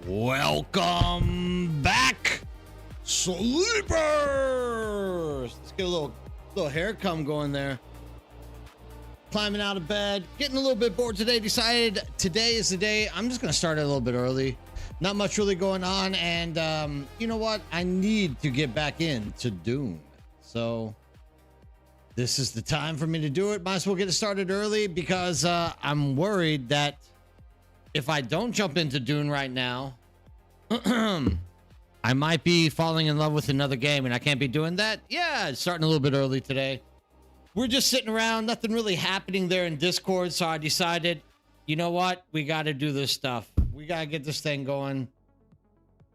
Welcome back, sleepers. Let's get a little hair cum going there. Climbing out of bed, getting a little bit bored today. Decided today is the day. I'm just gonna start it a little bit early. Not much really going on, and you know what? I need to get back into Dune. So this is the time for me to do it. Might as well get it started early because I'm worried that if I don't jump into Dune right now, I might be falling in love with another game, and I can't be doing that. Yeah, it's starting a little bit early today. We're just sitting around, nothing really happening there in Discord, so I decided, you know what? We got to do this stuff. We got to get this thing going.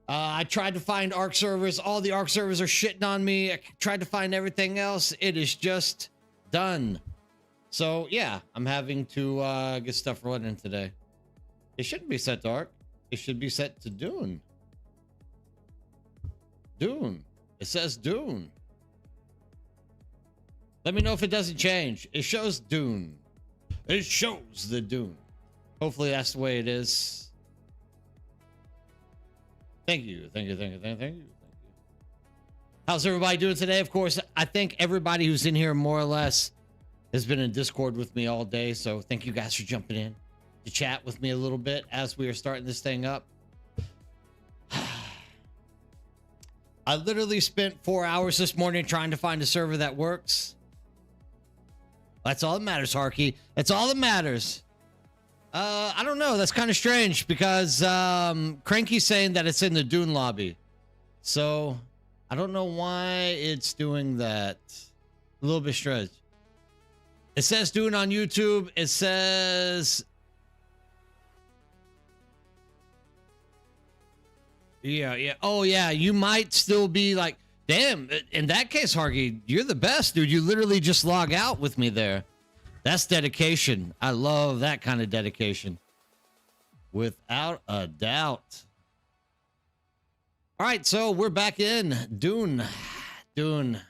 I tried to find ARC servers. All the ARC servers are shitting on me. I tried to find everything else. It is just done. So, yeah, I'm having to get stuff running today. It shouldn't be set to ARC. It should be set to Dune. Dune. It says Dune. Let me know if it doesn't change. It shows Dune. It shows the Dune. Hopefully that's the way it is. Thank you. Thank you. Thank you. Thank you. Thank you. How's everybody doing today? Of course, I think everybody who's in here more or less has been in Discord with me all day. So thank you guys for jumping in to chat with me a little bit as we are starting this thing up. I literally spent 4 hours this morning trying to find a server that works. That's all that matters, Harky. That's all that matters. I don't know. That's kind of strange because Cranky's saying that it's in the Dune lobby. So I don't know why it's doing that. A little bit strange. It says Dune on YouTube. It says... Yeah. Oh, yeah. You might still be like, damn, in that case, Hargy, you're the best, dude. You literally just log out with me there. That's dedication. I love that kind of dedication. Without a doubt. All right, so we're back in Dune. Dune.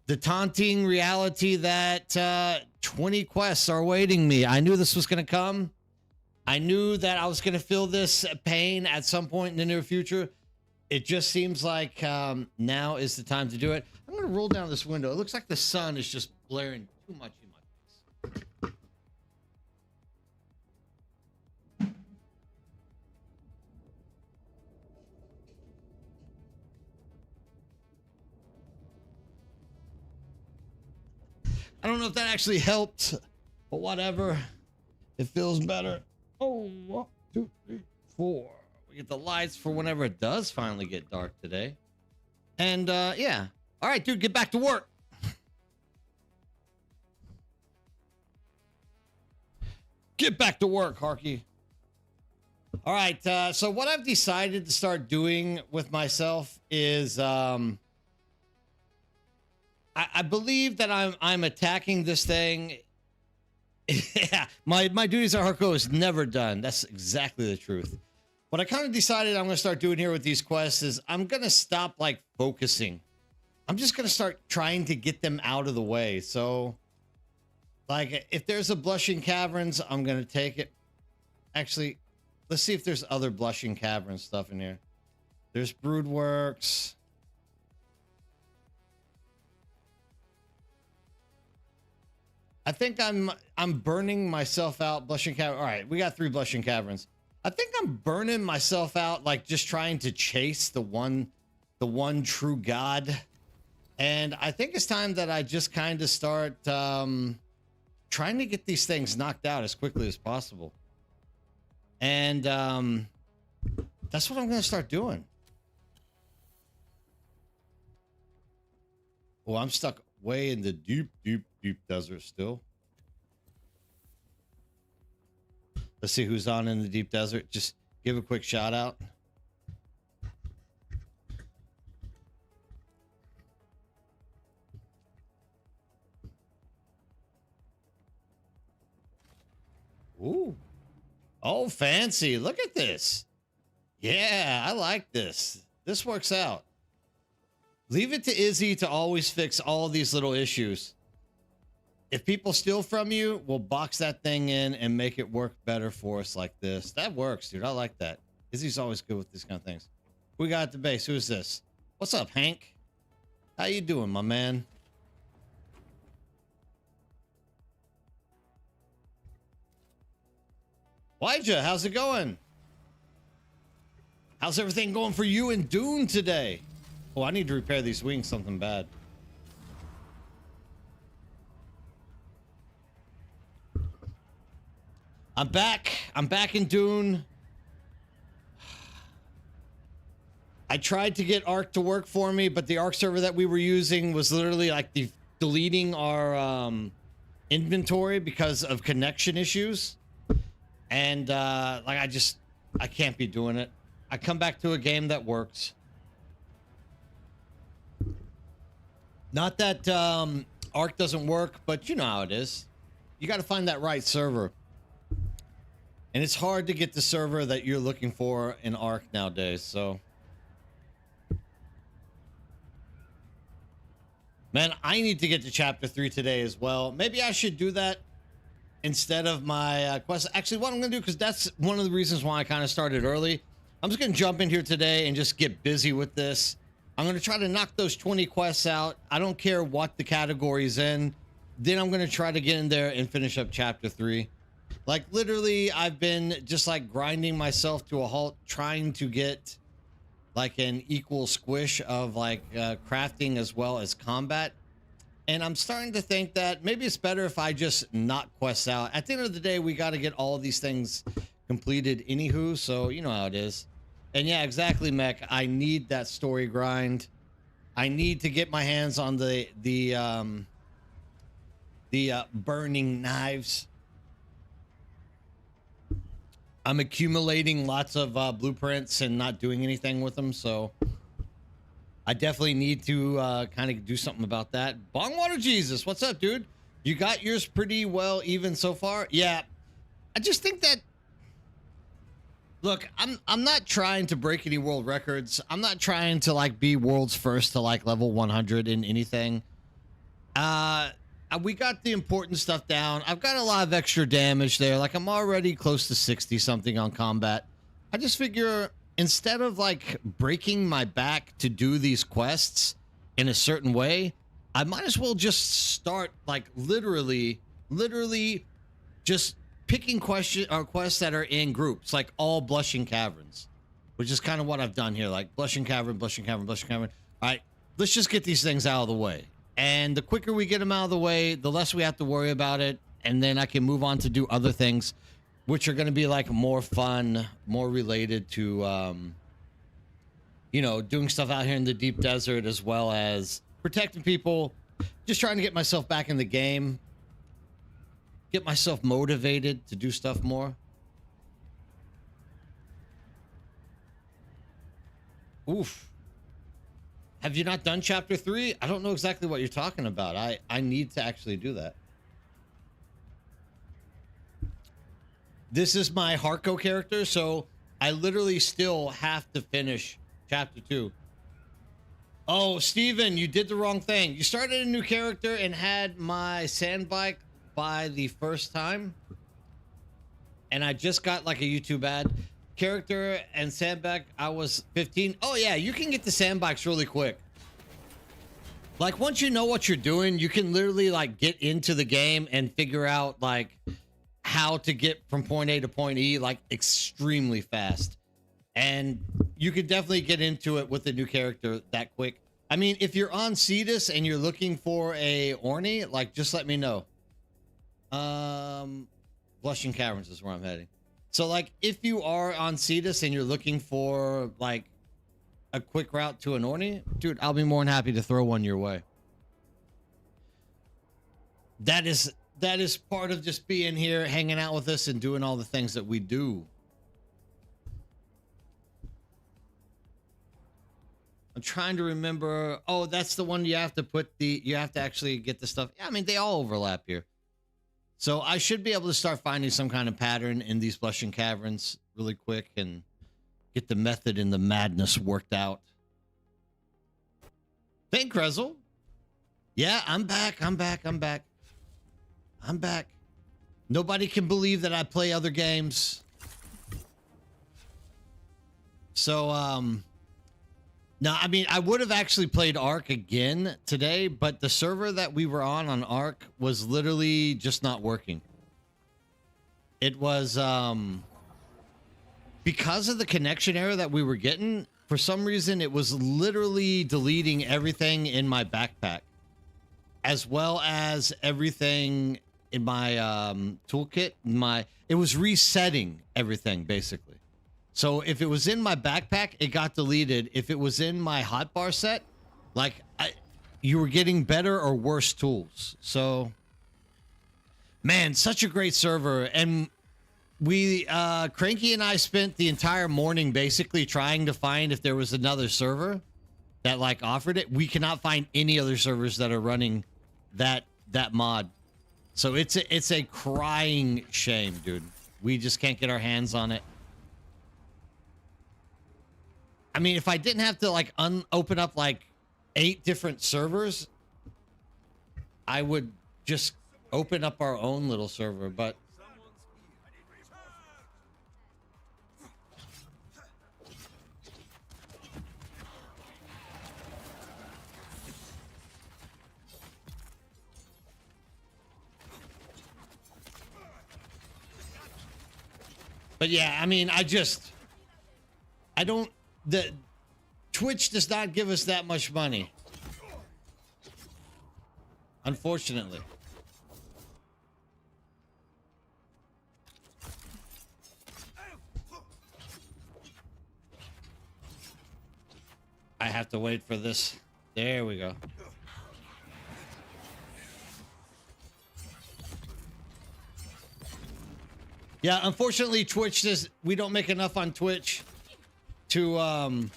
The taunting reality that 20 quests are awaiting me. I knew this was going to come. I knew that I was going to feel this pain at some point in the near future. It just seems like now is the time to do it. I'm going to roll down this window. It looks like the sun is just blaring too much in my face. I don't know if that actually helped, but whatever. It feels better. Oh, 1, 2, 3, 4. We get the lights for whenever it does finally get dark today. And yeah. All right, dude, get back to work. Get back to work, Harky. All right, so what I've decided to start doing with myself is I believe that I'm attacking this thing. Yeah, my duties at Harco is never done. That's exactly the truth. What I kind of decided I'm going to start doing here with these quests is I'm going to stop like focusing. I'm just going to start trying to get them out of the way. So like if there's a Blushing Caverns, I'm going to take it. Actually, let's see if there's other Blushing Caverns stuff in here. There's Broodworks. I think I'm burning myself out. Blushing Cavern. All right, we got 3 Blushing Caverns. I think I'm burning myself out, like just trying to chase the one true God. And I think it's time that I just kind of start trying to get these things knocked out as quickly as possible. And that's what I'm going to start doing. Well, I'm stuck way in the deep desert still. Let's see who's on in the deep desert. Just give a quick shout out. Ooh. Oh, fancy. Look at this. Yeah, I like this. This works out. Leave it to Izzy to always fix all these little issues. If people steal from you, we'll box that thing in and make it work better for us like this. That works, dude. I like that. Izzy's always good with these kind of things. We got at the base. Who is this? What's up, Hank? How you doing, my man? Elijah, how's it going? How's everything going for you in Dune today? Oh, I need to repair these wings, something bad. I'm back. I'm back in Dune. I tried to get Arc to work for me, but the Arc server that we were using was literally like deleting our inventory because of connection issues. And like I can't be doing it. I come back to a game that works. Not that Arc doesn't work, but you know how it is. You got to find that right server. And it's hard to get the server that you're looking for in Arc nowadays, so. Man, I need to get to chapter 3 today as well. Maybe I should do that instead of my quest. Actually, what I'm going to do, because that's one of the reasons why I kind of started early. I'm just going to jump in here today and just get busy with this. I'm going to try to knock those 20 quests out. I don't care what the category's in. Then I'm going to try to get in there and finish up chapter 3. Like, literally, I've been just, like, grinding myself to a halt, trying to get, like, an equal squish of, like, crafting as well as combat. And I'm starting to think that maybe it's better if I just knock quests out. At the end of the day, we got to get all of these things completed anywho, so you know how it is. And yeah, exactly, Mech. I need that story grind. I need to get my hands on the burning knives. I'm accumulating lots of blueprints and not doing anything with them, so I definitely need to kind of do something about that. Bongwater Jesus, what's up, dude? You got yours pretty well even so far? Yeah, I just think that. Look, I'm not trying to break any world records. I'm not trying to like be world's first to like level 100 in anything. We got the important stuff down. I've got a lot of extra damage there. Like I'm already close to 60 something on combat. I just figure instead of like breaking my back to do these quests in a certain way, I might as well just start like literally just picking quests that are in groups, like all Blushing Caverns, which is kind of what I've done here. Like Blushing Cavern, Blushing Cavern, Blushing Cavern. All right, let's just get these things out of the way. And the quicker we get them out of the way, the less we have to worry about it. And then I can move on to do other things, which are going to be like more fun, more related to, you know, doing stuff out here in the deep desert, as well as protecting people, just trying to get myself back in the game, get myself motivated to do stuff more. Oof. Have you not done chapter 3? I don't know exactly what you're talking about. I need to actually do that. This is my Harco character, so I literally still have to finish chapter 2. Oh, Steven, you did the wrong thing. You started a new character and had my sand bike by the first time. And I just got like a YouTube ad. Character and sandbag, I was 15. Oh yeah, you can get the sandbikes really quick. Like once you know what you're doing, you can literally like get into the game and figure out like how to get from point A to point E like extremely fast. And you could definitely get into it with a new character that quick. I mean, if you're on Cetus and you're looking for a Orny, like just let me know. Blushing Caverns is where I'm heading. So like if you are on Cetus and you're looking for like a quick route to an Orny, dude, I'll be more than happy to throw one your way. That is part of just being here, hanging out with us and doing all the things that we do. I'm trying to remember. Oh, that's the one you have to actually get the stuff. Yeah, I mean, they all overlap here. So I should be able to start finding some kind of pattern in these Blushing Caverns really quick and get the method and the madness worked out. Thank Krezel. Yeah, I'm back. Nobody can believe that I play other games. So, no, I mean, I would have actually played Ark again today, but the server that we were on Ark was literally just not working. It was, because of the connection error that we were getting, for some reason, it was literally deleting everything in my backpack, as well as everything in my toolkit. It was resetting everything, basically. So if it was in my backpack, it got deleted. If it was in my hotbar set, like, you were getting better or worse tools. So, man, such a great server. And we, Cranky and I spent the entire morning basically trying to find if there was another server that, like, offered it. We cannot find any other servers that are running that mod. So it's a crying shame, dude. We just can't get our hands on it. I mean, if I didn't have to, like, open up like 8 different servers, I would just open up our own little server, but yeah, I mean, the Twitch does not give us that much money, unfortunately. I have to wait for this. There we go. Yeah, unfortunately, Twitch we don't make enough on Twitch to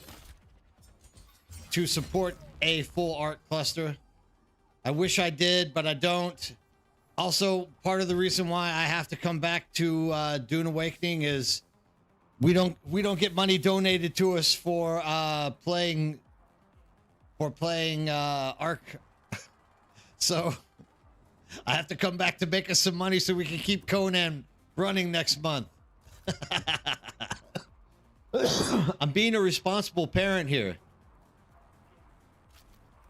support a full Ark cluster. I wish I did, but I don't. Also, part of the reason why I have to come back to Dune Awakening is we don't get money donated to us for playing Ark. So I have to come back to make us some money so we can keep Conan running next month. I'm being a responsible parent here.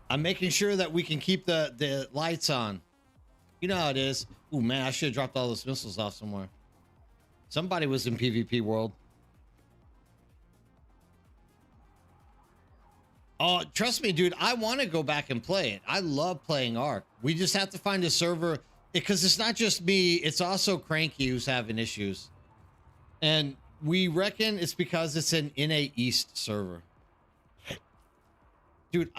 I'm making sure that we can keep the lights on. You know how it is. Ooh, man, I should have dropped all those missiles off somewhere. Somebody was in PvP world. Oh, trust me, dude. I want to go back and play it. I love playing Ark. We just have to find a server, because it's not just me. It's also Cranky who's having issues. And we reckon it's because it's an NA East server. Dude,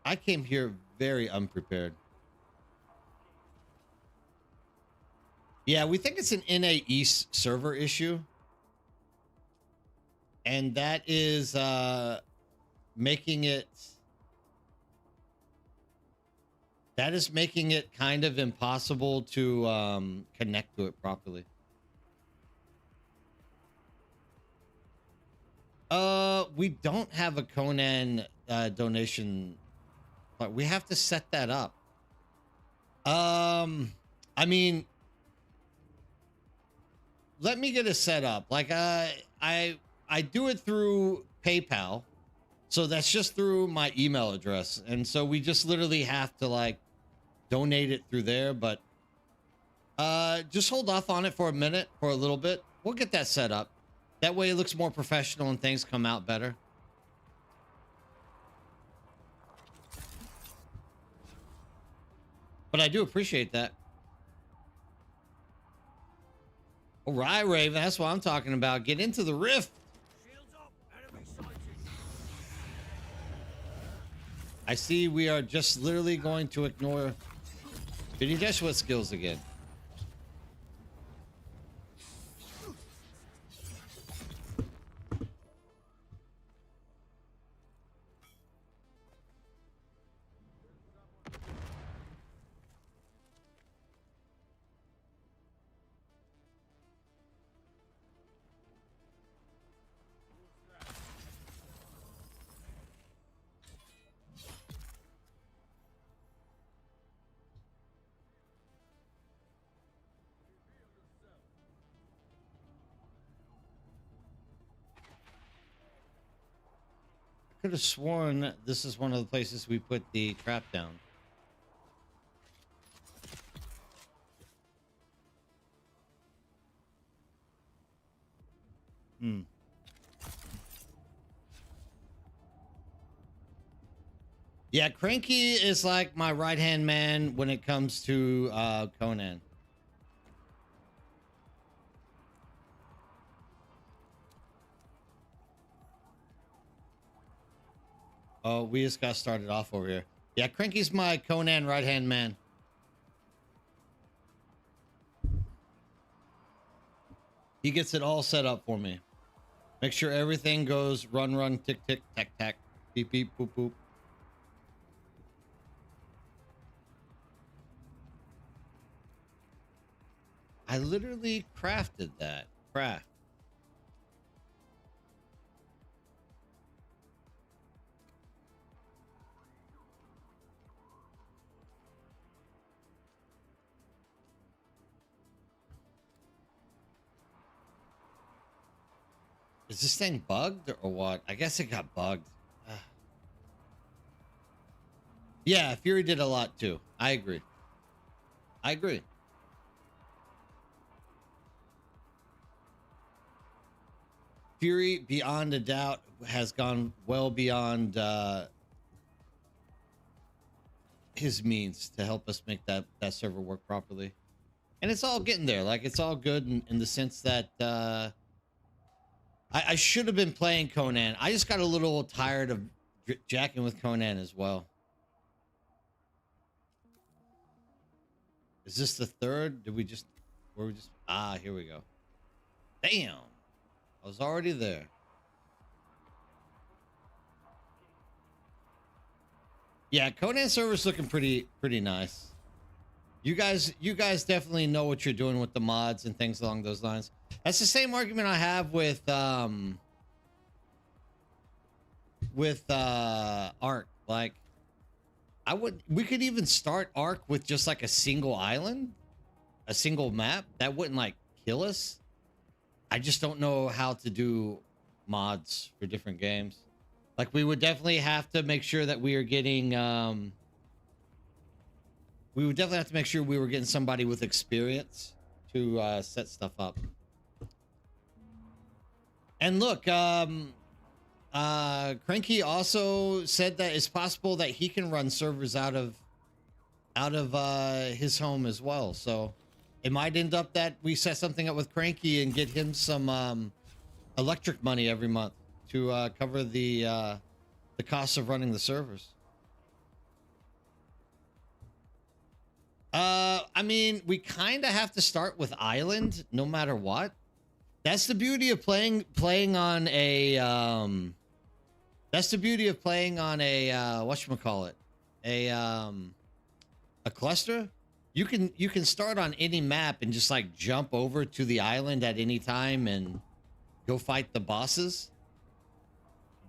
I came here very unprepared. Yeah, we think it's an NA East server issue. And that is making it kind of impossible to connect to it properly. We don't have a Conan donation, but we have to set that up. I mean, let me get it set up. Like, I do it through PayPal, so that's just through my email address, and so we just literally have to, like, donate it through there. But just hold off on it for a little bit. We'll get that set up. That way it looks more professional and things come out better. But I do appreciate that. All right, Raven, that's what I'm talking about. Get into the rift. I see we are just literally going to ignore Biddy Joshua skills again. could have sworn this is one of the places we put the trap down. Hmm. Yeah, Cranky is like my right-hand man when it comes to Conan. Oh, we just got started off over here. Yeah, Cranky's my Conan right-hand man. He gets it all set up for me. Make sure everything goes run, run, tick, tick, tack, tack, beep, beep, boop, boop. I literally crafted that. Craft. Is this thing bugged or what? I guess it got bugged. Yeah, Fury did a lot too. I agree. I agree. Fury, beyond a doubt, has gone well beyond his means to help us make that server work properly. And it's all getting there. Like, it's all good in the sense that I should have been playing Conan. I just got a little tired of jacking with Conan as well. Is this the third? Did we just... Were we just... Ah, here we go. Damn. I was already there. Yeah, Conan server's looking pretty nice. You guys definitely know what you're doing with the mods and things along those lines. That's the same argument I have with Ark. Like, we could even start Ark with just like a single island, a single map. That wouldn't like kill us. I just don't know how to do mods for different games. Like, we would definitely have to make sure that we are getting we would definitely have to make sure we were getting somebody with experience to set stuff up. And look, Cranky also said that it's possible that he can run servers out of his home as well. So it might end up that we set something up with Cranky and get him some electric money every month to cover the costs of running the servers. I mean, we kind of have to start with island no matter what. That's the beauty of playing on a that's the beauty of playing on a whatchamacallit, a cluster. You can start on any map and just like jump over to the island at any time and go fight the bosses.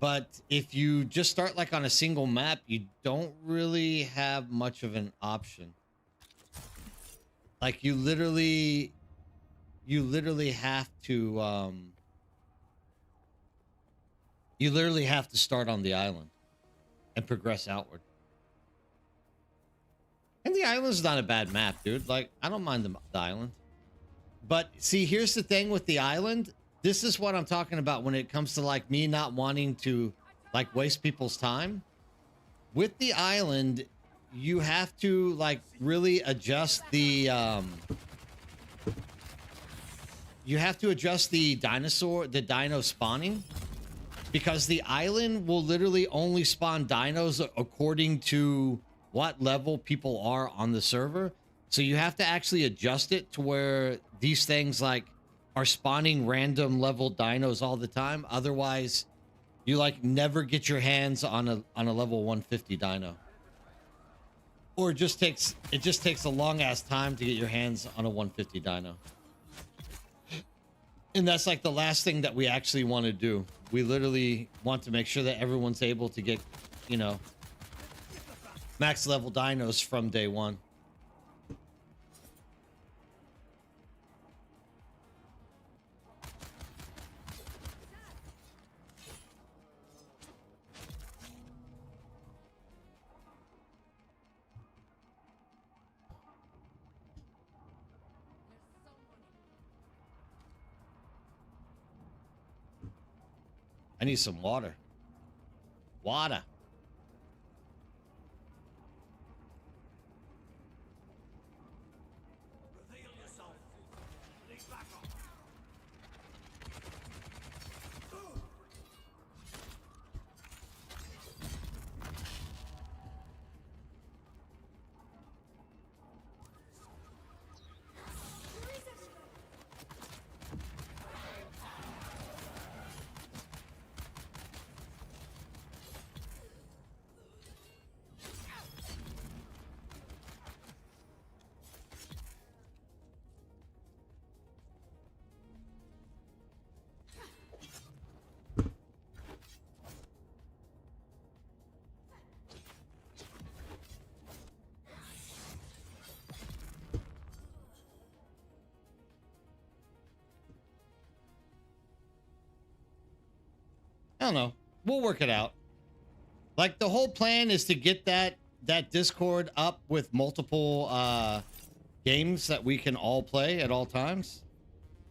But if you just start like on a single map, you don't really have much of an option. Like, you literally have to start on the island and progress outward. And the island's not a bad map, dude. Like, I don't mind the island. But see, here's the thing with the island. This is what I'm talking about when it comes to like me not wanting to like waste people's time. With the island, you have to like really adjust the dino spawning, because the island will literally only spawn dinos according to what level people are on the server. So you have to actually adjust it to where these things like are spawning random level dinos all the time. Otherwise, you like never get your hands on a level 150 dino. Or it just takes a long ass time to get your hands on a 150 dino. And that's like the last thing that we actually want to do. We literally want to make sure that everyone's able to get, you know, max level dinos from day one. I need some water. Water. I don't know. We'll work it out. Like the whole plan is to get that Discord up with multiple games that we can all play at all times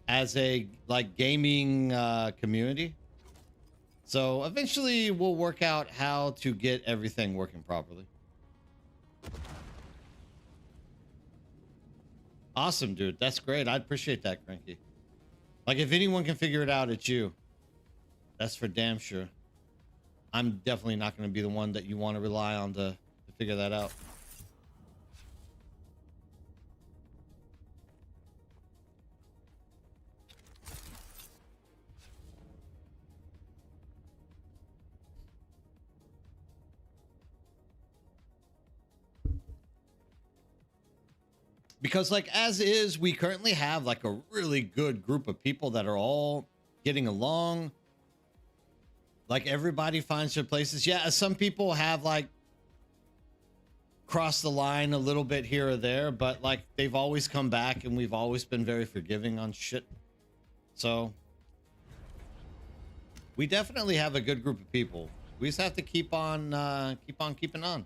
as a like gaming community. So eventually we'll work out how to get everything working properly. Awesome, dude. That's great. I appreciate that, Cranky. Like if anyone can figure it out, it's you. That's for damn sure. I'm definitely not going to be the one that you want to rely on to figure that out. Because like as is, we currently have like a really good group of people that are all getting along. Like everybody finds their places. Yeah, some people have like crossed the line a little bit here or there, but like they've always come back and we've always been very forgiving on shit. So we definitely have a good group of people. We just have to keep on keeping on.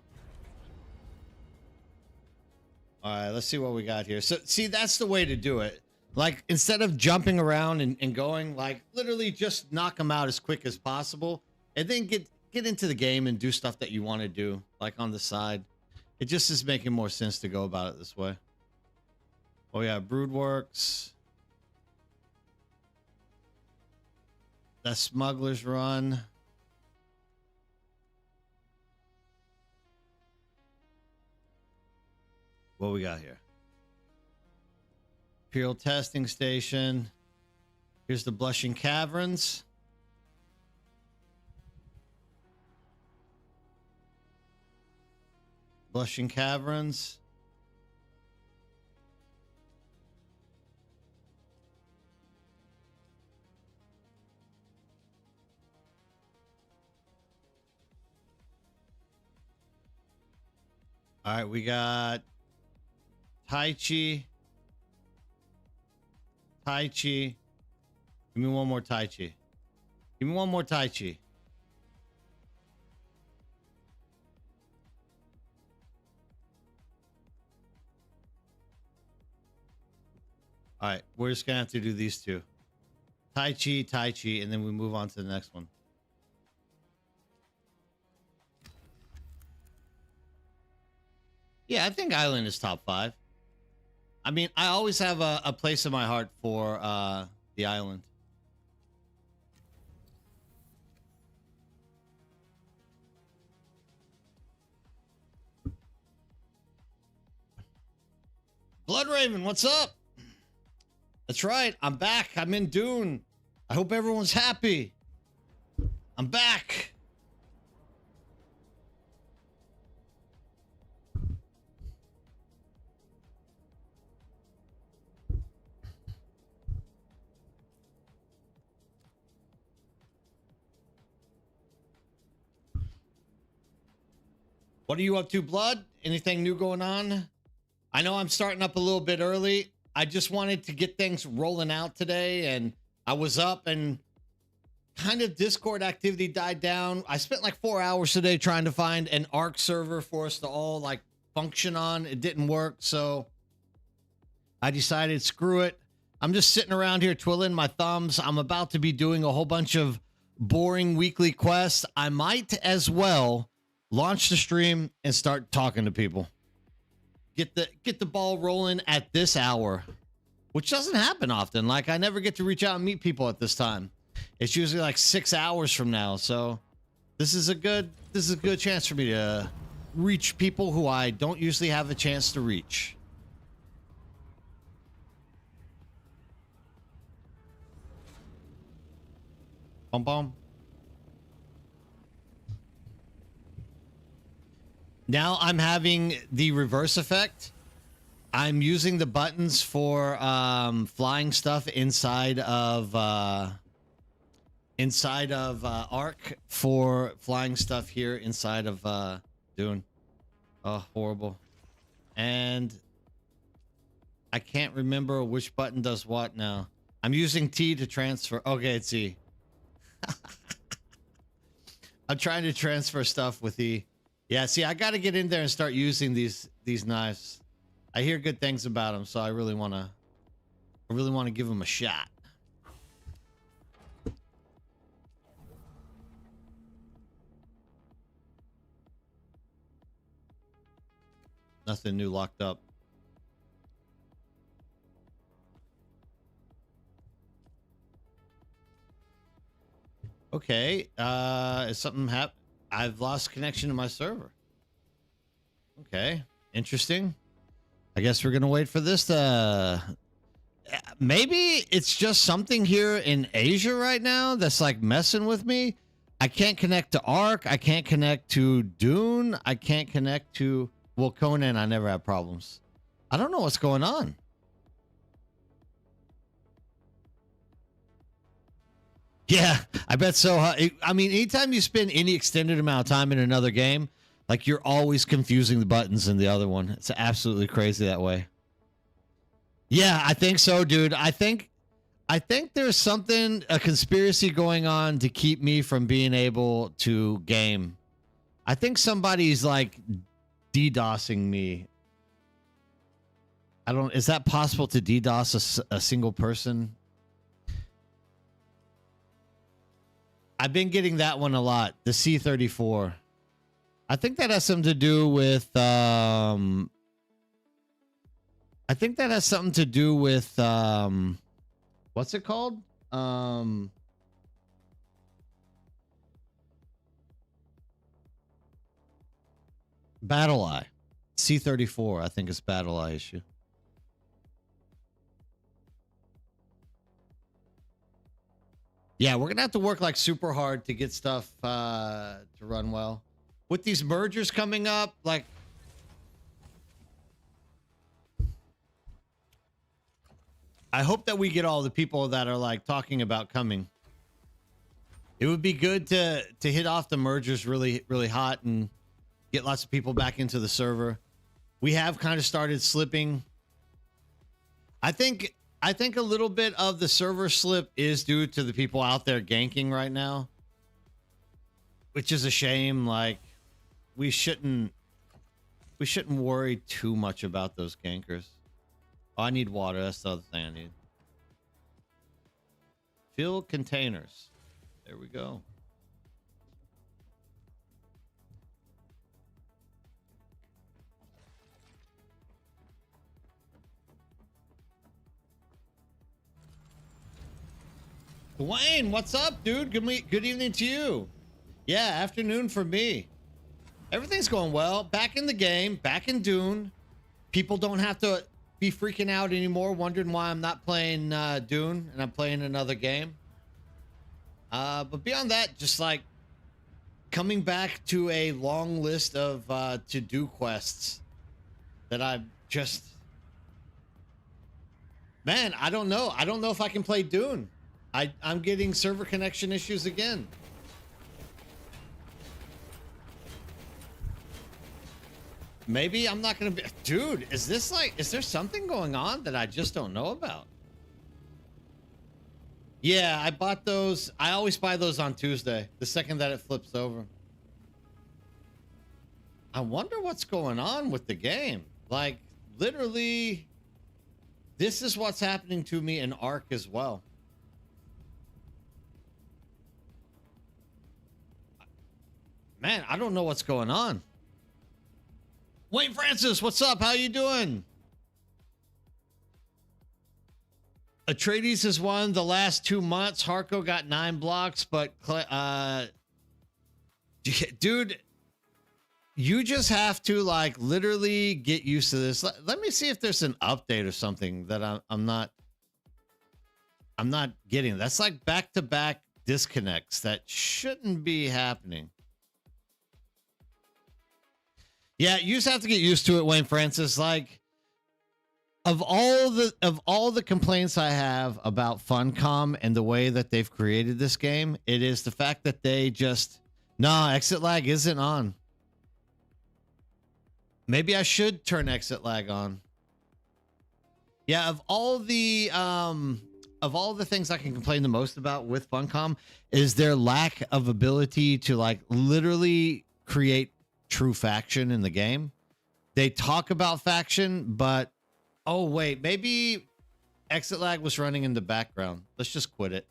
All right, let's see what we got here. So see, that's the way to do it. Like instead of jumping around and going, like literally just knock them out as quick as possible and then get into the game and do stuff that you want to do like on the side. It just is making more sense to go about it this way. Oh yeah, Broodworks. That Smuggler's Run. What we got here? Imperial Testing Station. Here's the Blushing Caverns. Blushing Caverns. All right, we got Tai Chi. Tai Chi. Give me one more Tai Chi. Give me one more Tai Chi. All right, we're just gonna have to do these two. Tai Chi, Tai Chi, and then we move on to the next one. Yeah, I think Island is top 5. I mean, I always have a place in my heart for the island. Blood Raven, what's up? That's right. I'm back. I'm in Dune. I hope everyone's happy. I'm back. What are you up to, Blood? Anything new going on? I know I'm starting up a little bit early. I just wanted to get things rolling out today, and I was up and kind of Discord activity died down. I spent like 4 hours today trying to find an ARC server for us to all like function on. It didn't work, so I decided screw it. I'm just sitting around here twiddling my thumbs. I'm about to be doing a whole bunch of boring weekly quests, I might as well launch the stream and start talking to people. Get the ball rolling at this hour, which doesn't happen often. Like, I never get to reach out and meet people at this time. It's usually like 6 hours from now. So this is a good chance for me to reach people who I don't usually have a chance to reach. Bum bum. Now I'm having the reverse effect. I'm using the buttons for flying stuff inside of Ark for flying stuff here inside of Dune. Oh, horrible. And I can't remember which button does what now. I'm using T to transfer. Okay, it's E. I'm trying to transfer stuff with E. Yeah, see, I got to get in there and start using these knives. I hear good things about them, so I really want to give them a shot. Nothing new locked up. Okay, is something I've lost connection to my server. Okay, interesting. I guess we're gonna wait for this to... Maybe it's just something here in Asia right now that's like messing with me. I can't connect to Ark. I can't connect to Dune. I can't connect to... Well, Conan, I never have problems. I don't know what's going on. Yeah, I bet so. I mean, anytime you spend any extended amount of time in another game, like, you're always confusing the buttons in the other one. It's absolutely crazy that way. Yeah, I think so, dude. I think there's something, a conspiracy going on to keep me from being able to game. I think somebody's like DDoSing me. Is that possible to DDoS a single person? I've been getting that one a lot, the C-34. I think that has something to do with what's it called? Battle Eye. C-34, I think it's Battle Eye issue. Yeah, we're gonna have to work like super hard to get stuff to run well. With these mergers coming up, like, I hope that we get all the people that are like talking about coming. It would be good to hit off the mergers really, really hot and get lots of people back into the server. We have kind of started slipping. I think a little bit of the server slip is due to the people out there ganking right now, which is a shame. Like, we shouldn't worry too much about those gankers. Oh, I need water. That's the other thing I need. Fill containers. There we go. Dwayne, what's up, dude? Good evening to you. Yeah, afternoon for me. Everything's going well. Back in the game, back in Dune. People don't have to be freaking out anymore, wondering why I'm not playing Dune and I'm playing another game. But beyond that, just like coming back to a long list of to-do quests that I've just... Man, I don't know. I don't know if I can play Dune. I'm getting server connection issues again. Maybe I'm not going to be... Dude, is there something going on that I just don't know about? Yeah, I bought those. I always buy those on Tuesday, the second that it flips over. I wonder what's going on with the game. Like, literally, this is what's happening to me in Ark as well. Man, I don't know what's going on. Wayne Francis, what's up? How you doing? Atreides has won the last 2 months. Harko got 9 blocks, but dude, you just have to like literally get used to this. Let me see if there's an update or something that I'm not getting. That's like back-to-back disconnects that shouldn't be happening. Yeah, you just have to get used to it, Wayne Francis. Like, of all the complaints I have about Funcom and the way that they've created this game, it is the fact that they just exit lag isn't on. Maybe I should turn exit lag on. Yeah, of all the things I can complain the most about with Funcom is their lack of ability to like literally create true faction in the game. They talk about faction, but oh wait, maybe exit lag was running in the background. Let's just quit it.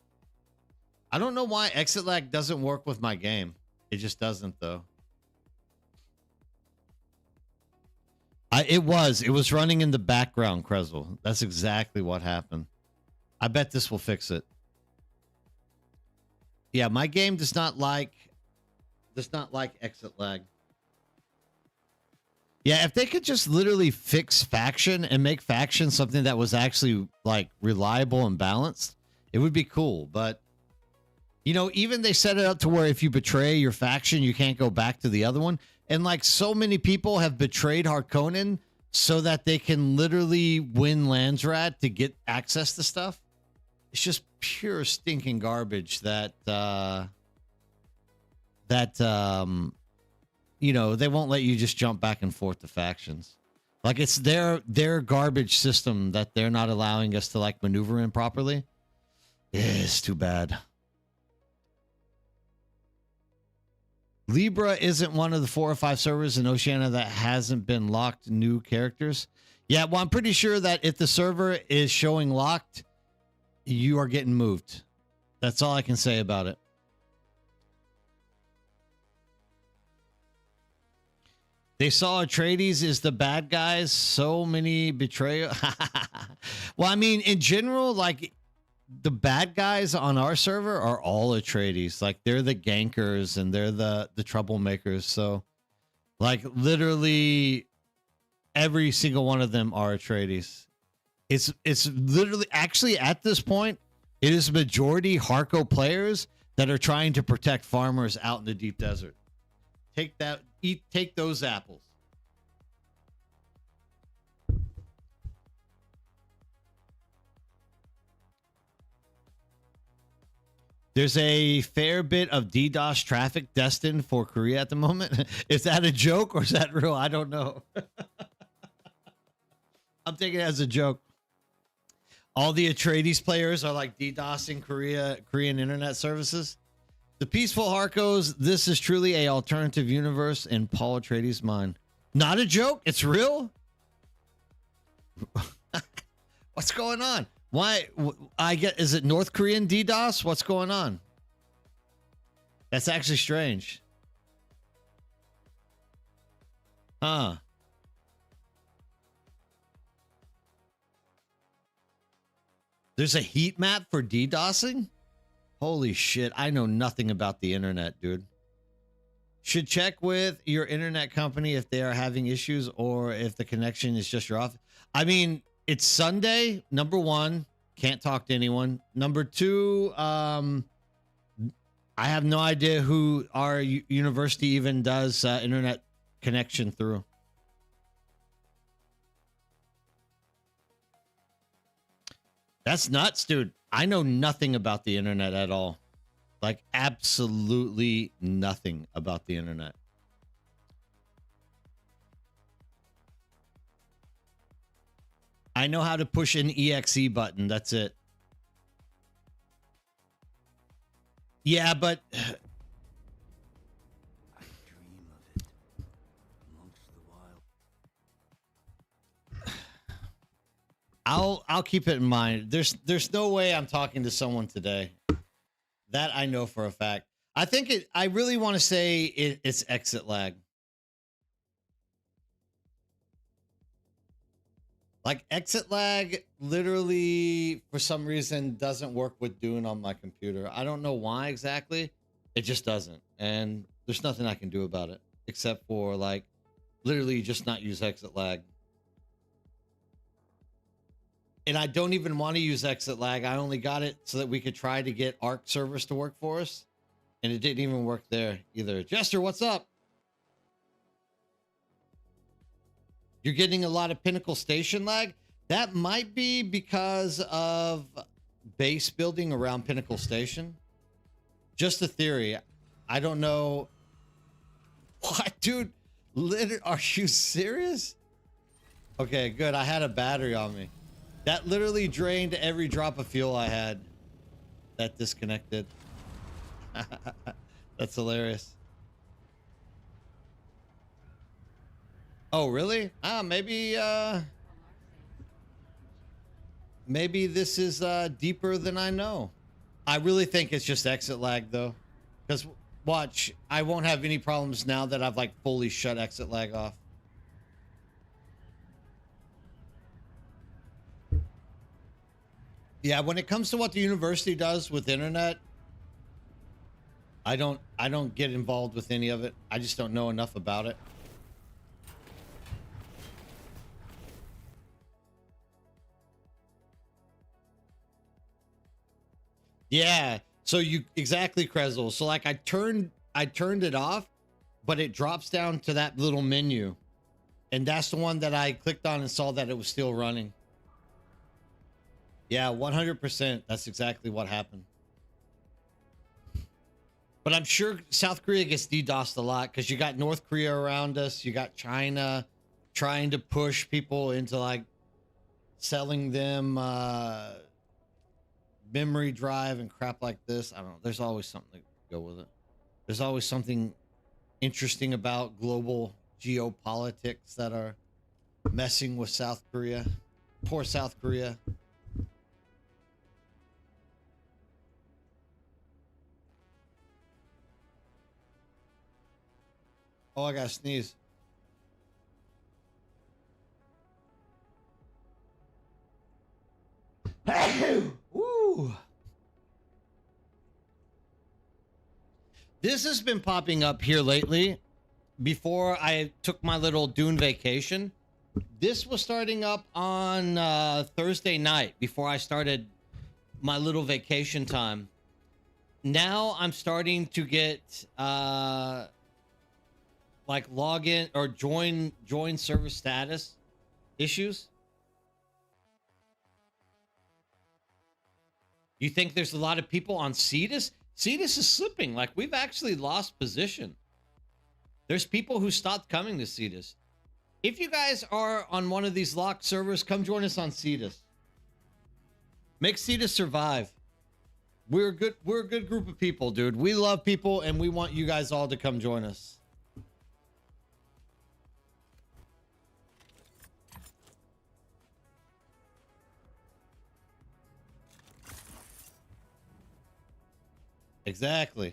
I don't know why exit lag doesn't work with my game. It just doesn't though. It was running in the background, Krezel. That's exactly what happened. I bet this will fix it. Yeah, my game does not like exit lag. Yeah, if they could just literally fix faction and make faction something that was actually like reliable and balanced, it would be cool. But you know, even they set it up to where if you betray your faction, you can't go back to the other one. And like so many people have betrayed Harkonnen so that they can literally win Landsrat to get access to stuff. It's just pure stinking garbage that you know, they won't let you just jump back and forth to factions. Like it's their garbage system that they're not allowing us to like maneuver in properly. Yeah, it's too bad. Libra isn't one of the 4 or 5 servers in Oceania that hasn't been locked new characters. Yeah, well, I'm pretty sure that if the server is showing locked, you are getting moved. That's all I can say about it. They saw Atreides is the bad guys. So many betrayal. Well, I mean, in general, like the bad guys on our server are all Atreides. Like they're the gankers and they're the troublemakers. So like literally every single one of them are Atreides. It's literally actually at this point, it is majority Harko players that are trying to protect farmers out in the deep desert. Take those apples. There's a fair bit of DDoS traffic destined for Korea at the moment. Is that a joke or is that real? I don't know. I'm taking it as a joke. All the Atreides players are like DDoSing Korean internet services. The peaceful Harkos, this is truly a alternative universe in Paul Atreides' mind. Not a joke. It's real. What's going on? Why? Is it North Korean DDoS? What's going on? That's actually strange. Huh. There's a heat map for DDoSing? Holy shit. I know nothing about the internet, dude. Should check with your internet company if they are having issues or if the connection is just your off. I mean, it's Sunday. Number one, can't talk to anyone. Number two, I have no idea who our university even does internet connection through. That's nuts, dude. I know nothing about the internet at all. Like absolutely nothing about the internet. I know how to push an EXE button. That's it. Yeah, but I'll keep it in mind. There's no way I'm talking to someone today. That I know for a fact. I think it. I really want to say it's exit lag. Like exit lag, literally for some reason doesn't work with Dune on my computer. I don't know why exactly. It just doesn't, and there's nothing I can do about it except for like literally just not use exit lag. And I don't even want to use exit lag. I only got it so that we could try to get Arc servers to work for us. And it didn't even work there either. Jester, what's up? You're getting a lot of Pinnacle Station lag? That might be because of base building around Pinnacle Station. Just a theory. I don't know. What, dude? Are you serious? Okay, good. I had a battery on me. That literally drained every drop of fuel I had. That disconnected. That's hilarious. Oh, really? Maybe this is deeper than I know. I really think it's just exit lag though. Because watch, I won't have any problems now that I've like fully shut exit lag off. Yeah, when it comes to what the university does with internet, I don't get involved with any of it. I just don't know enough about it. Yeah. So you exactly, Krezel. So like I turned it off, but it drops down to that little menu. And that's the one that I clicked on and saw that it was still running. Yeah, 100%. That's exactly what happened. But I'm sure South Korea gets DDoSed a lot because you got North Korea around us. You got China trying to push people into like selling them memory drive and crap like this. I don't know. There's always something to go with it. There's always something interesting about global geopolitics that are messing with South Korea. Poor South Korea. Oh, I gotta sneeze. Woo. This has been popping up here lately. Before I took my little Dune vacation, this was starting up on Thursday night before I started my little vacation time. Now I'm starting to get like login or join server status issues. You think there's a lot of people on Cetus? Cetus is slipping. Like we've actually lost position. There's people who stopped coming to Cetus. If you guys are on one of these locked servers, come join us on Cetus. Make Cetus survive. We're a good group of people, dude. We love people and we want you guys all to come join us. Exactly.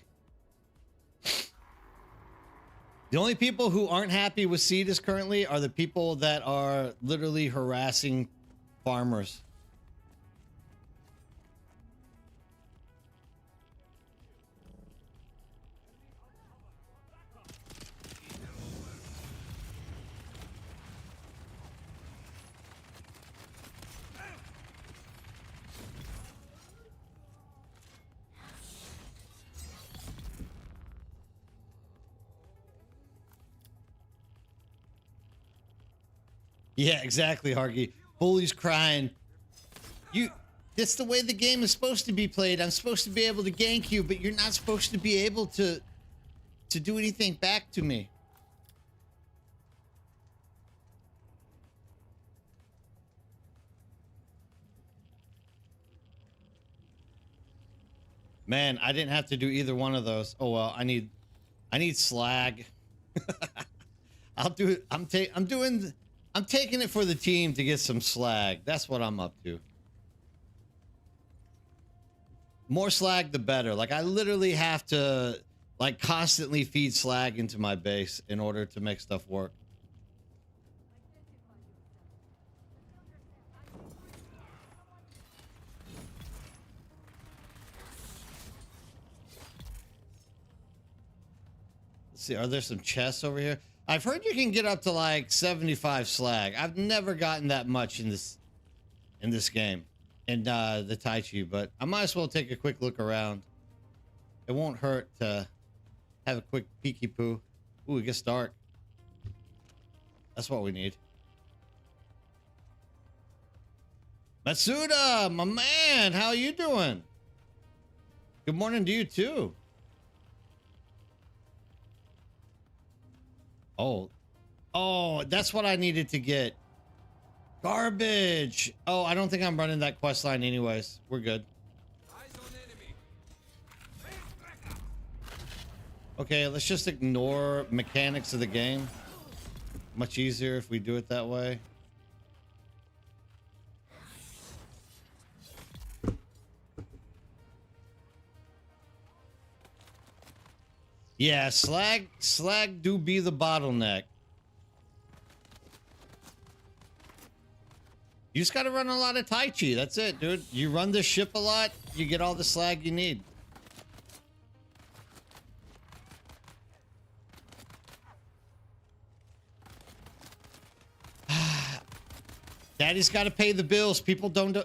The only people who aren't happy with Cetus currently are the people that are literally harassing farmers. Yeah, exactly, Hargy. Bully's crying. That's the way the game is supposed to be played. I'm supposed to be able to gank you, but you're not supposed to be able to do anything back to me. Man, I didn't have to do either one of those. Oh well, I need slag. I'll do it. I'm taking it for the team to get some slag. That's what I'm up to. More slag, the better. Like, I literally have to like constantly feed slag into my base in order to make stuff work. Let's see, are there some chests over here? I've heard you can get up to like 75 slag. I've never gotten that much in this game, in the Tai Chi, but I might as well take a quick look around. It won't hurt to have a quick peeky poo. Ooh, it gets dark. That's what we need. Matsuda, my man, how you doing? Good morning to you too. Oh, that's what I needed to get. Garbage. Oh, I don't think I'm running that quest line anyways. We're good. Okay, let's just ignore mechanics of the game. Much easier if we do it that way. Yeah, slag do be the bottleneck. You just gotta run a lot of Tai Chi. That's it, dude. You run this ship a lot, you get all the slag you need. Daddy's got to pay the bills. People don't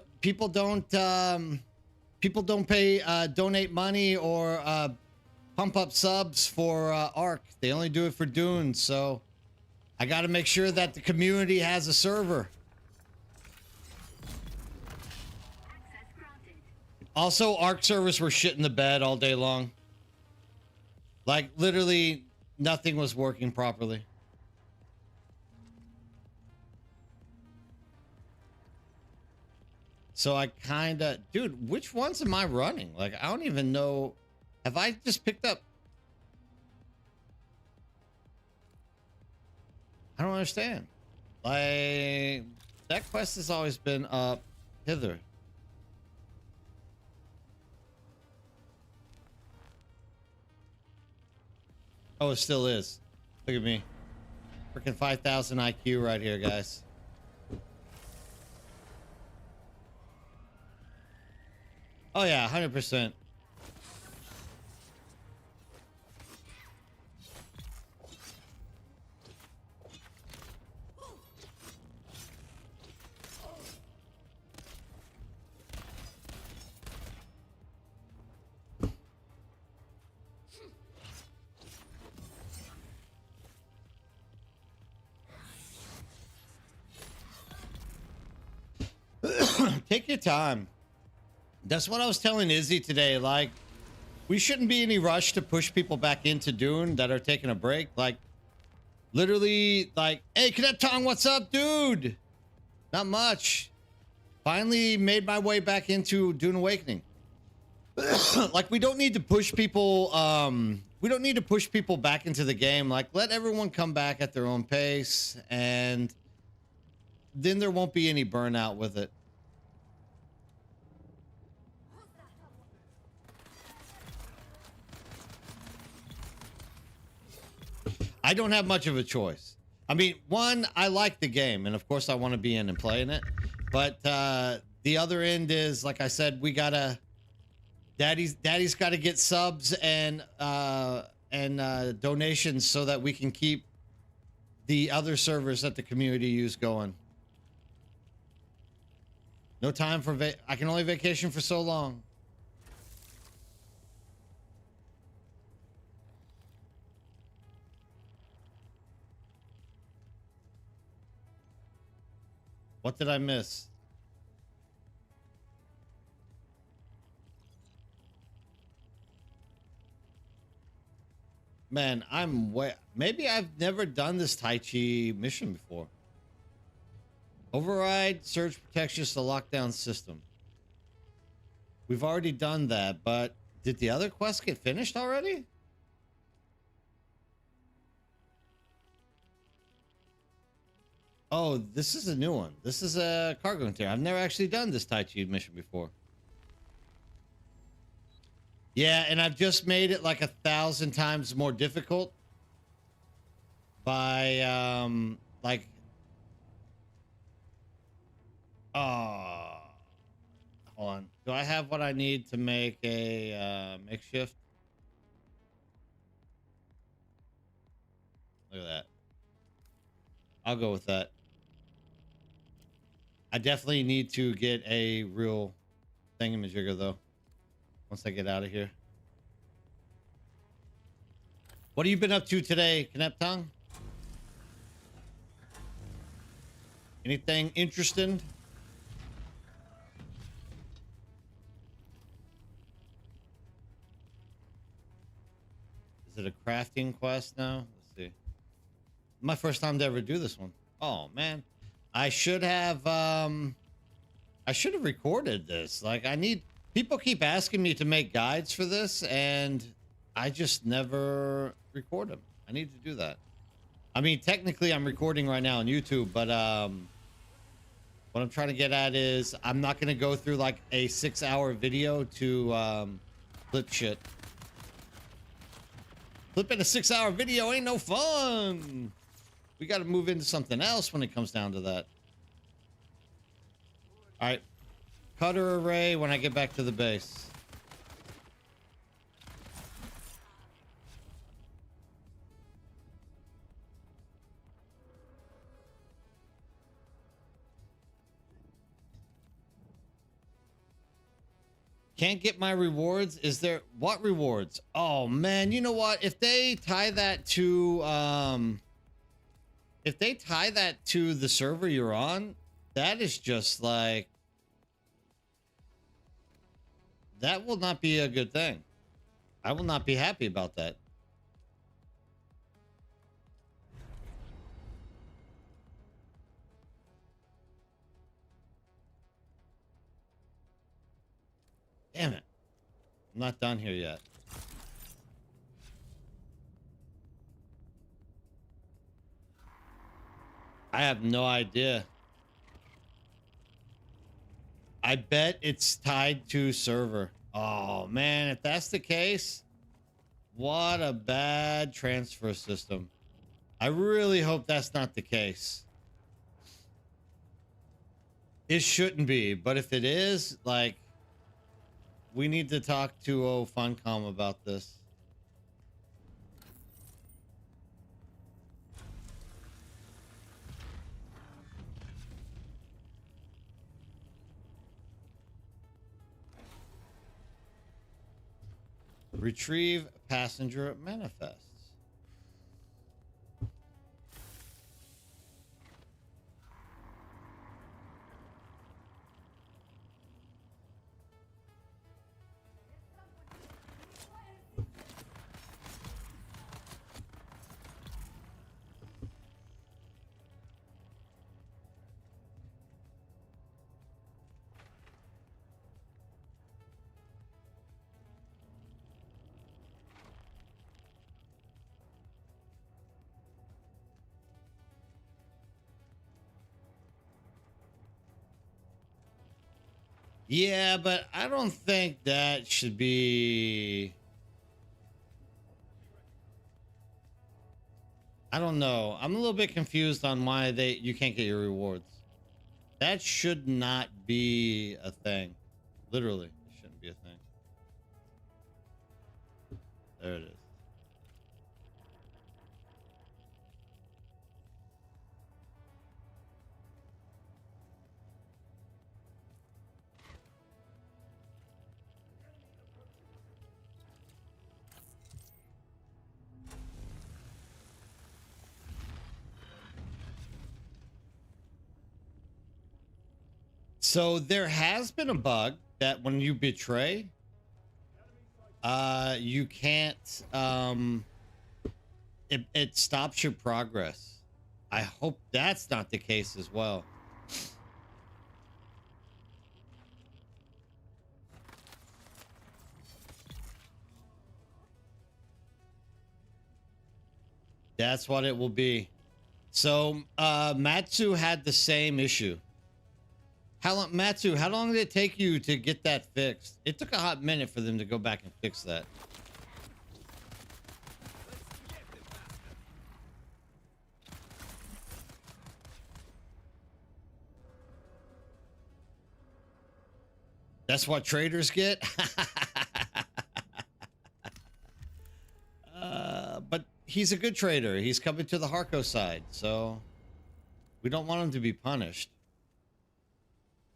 pay donate money or pump up subs for Ark. They only do it for Dune. So I got to make sure that the community has a server. Also, Ark servers were shit in the bed all day long. Like literally nothing was working properly. So I kind of, dude, which ones am I running? Like, I don't even know. Have I just picked up? I don't understand. Like, that quest has always been up hither. Oh, it still is. Look at me. Freaking 5,000 IQ right here, guys. Oh yeah, 100%. Take your time. That's what I was telling Izzy today. Like, we shouldn't be any rush to push people back into Dune that are taking a break. Like, literally, like, hey, Cadet Tong, what's up, dude? Not much. Finally made my way back into Dune Awakening. Like, we don't need to push people. We don't need to push people back into the game. Like, let everyone come back at their own pace, and then there won't be any burnout with it. I don't have much of a choice. I mean, one, I like the game, and of course I want to be in and playing it. But the other end is, like I said, we gotta. Daddy's got to get subs and donations so that we can keep the other servers that the community use going. No time for I can only vacation for so long. What did I miss? Man, I'm way... Maybe I've never done this Tai Chi mission before. Override surge protections to lockdown system. We've already done that, but did the other quest get finished already? Oh, this is a new one. This is a cargo container. I've never actually done this Tai Chi mission before. Yeah, and I've just made it like 1,000 times more difficult by like uh hold on. Do I have what I need to make a makeshift? Look at that. I'll go with that. I definitely need to get a real thingamajigger though. Once I get out of here. What have you been up to today, Kneptong? Anything interesting? Is it a crafting quest now? Let's see. My first time to ever do this one. Oh man. I should have recorded this. Like people keep asking me to make guides for this and I just never record them. I need to do that. I mean, technically I'm recording right now on YouTube, but what I'm trying to get at is I'm not going to go through like a 6-hour video to clip shit. Clipping a 6-hour video ain't no fun. We got to move into something else when it comes down to that. All right. Cutter array when I get back to the base. Can't get my rewards. Is there what rewards? Oh man, you know what? If they tie that to the server you're on, that is just like that will not be a good thing. I will not be happy about that. Damn it. I'm not done here yet. I have no idea. I bet it's tied to server. Oh man, if that's the case, what a bad transfer system. I really hope that's not the case. It shouldn't be, but if it is, like, we need to talk to Funcom about this. Retrieve passenger manifests. Yeah, but I don't think that should be... I don't know. I'm a little bit confused on why you can't get your rewards. That should not be a thing. Literally, it shouldn't be a thing. There it is. So there has been a bug that when you betray, you can't, it stops your progress. I hope that's not the case as well. That's what it will be. So, Matsu had the same issue. How long, Matsu, how long did it take you to get that fixed? It took a hot minute for them to go back and fix that. That's what traders get? But he's a good trader. He's coming to the Harco side, so we don't want him to be punished.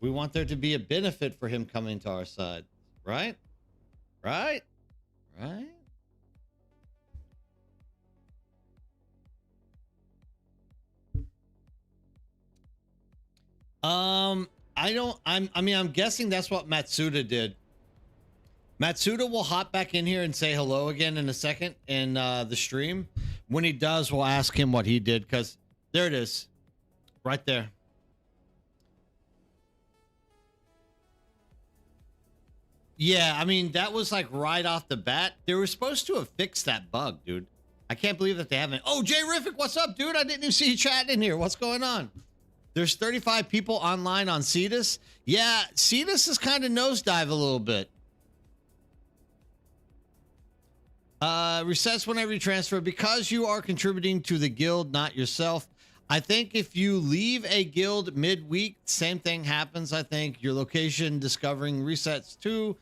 We want there to be a benefit for him coming to our side, right? Right? Right? I'm guessing that's what Matsuda did. Matsuda will hop back in here and say hello again in a second in the stream. When he does, we'll ask him what he did, because there it is. Right there. Yeah, I mean, that was like right off the bat. They were supposed to have fixed that bug, dude. I can't believe that they haven't. Oh, Jay Riffic, what's up, dude? I didn't even see you chatting in here. What's going on? There's 35 people online on Cetus. Yeah, Cetus is kind of nosedive a little bit. Resets whenever you transfer because you are contributing to the guild, not yourself. I think if you leave a guild midweek, same thing happens. I think your location discovering resets too.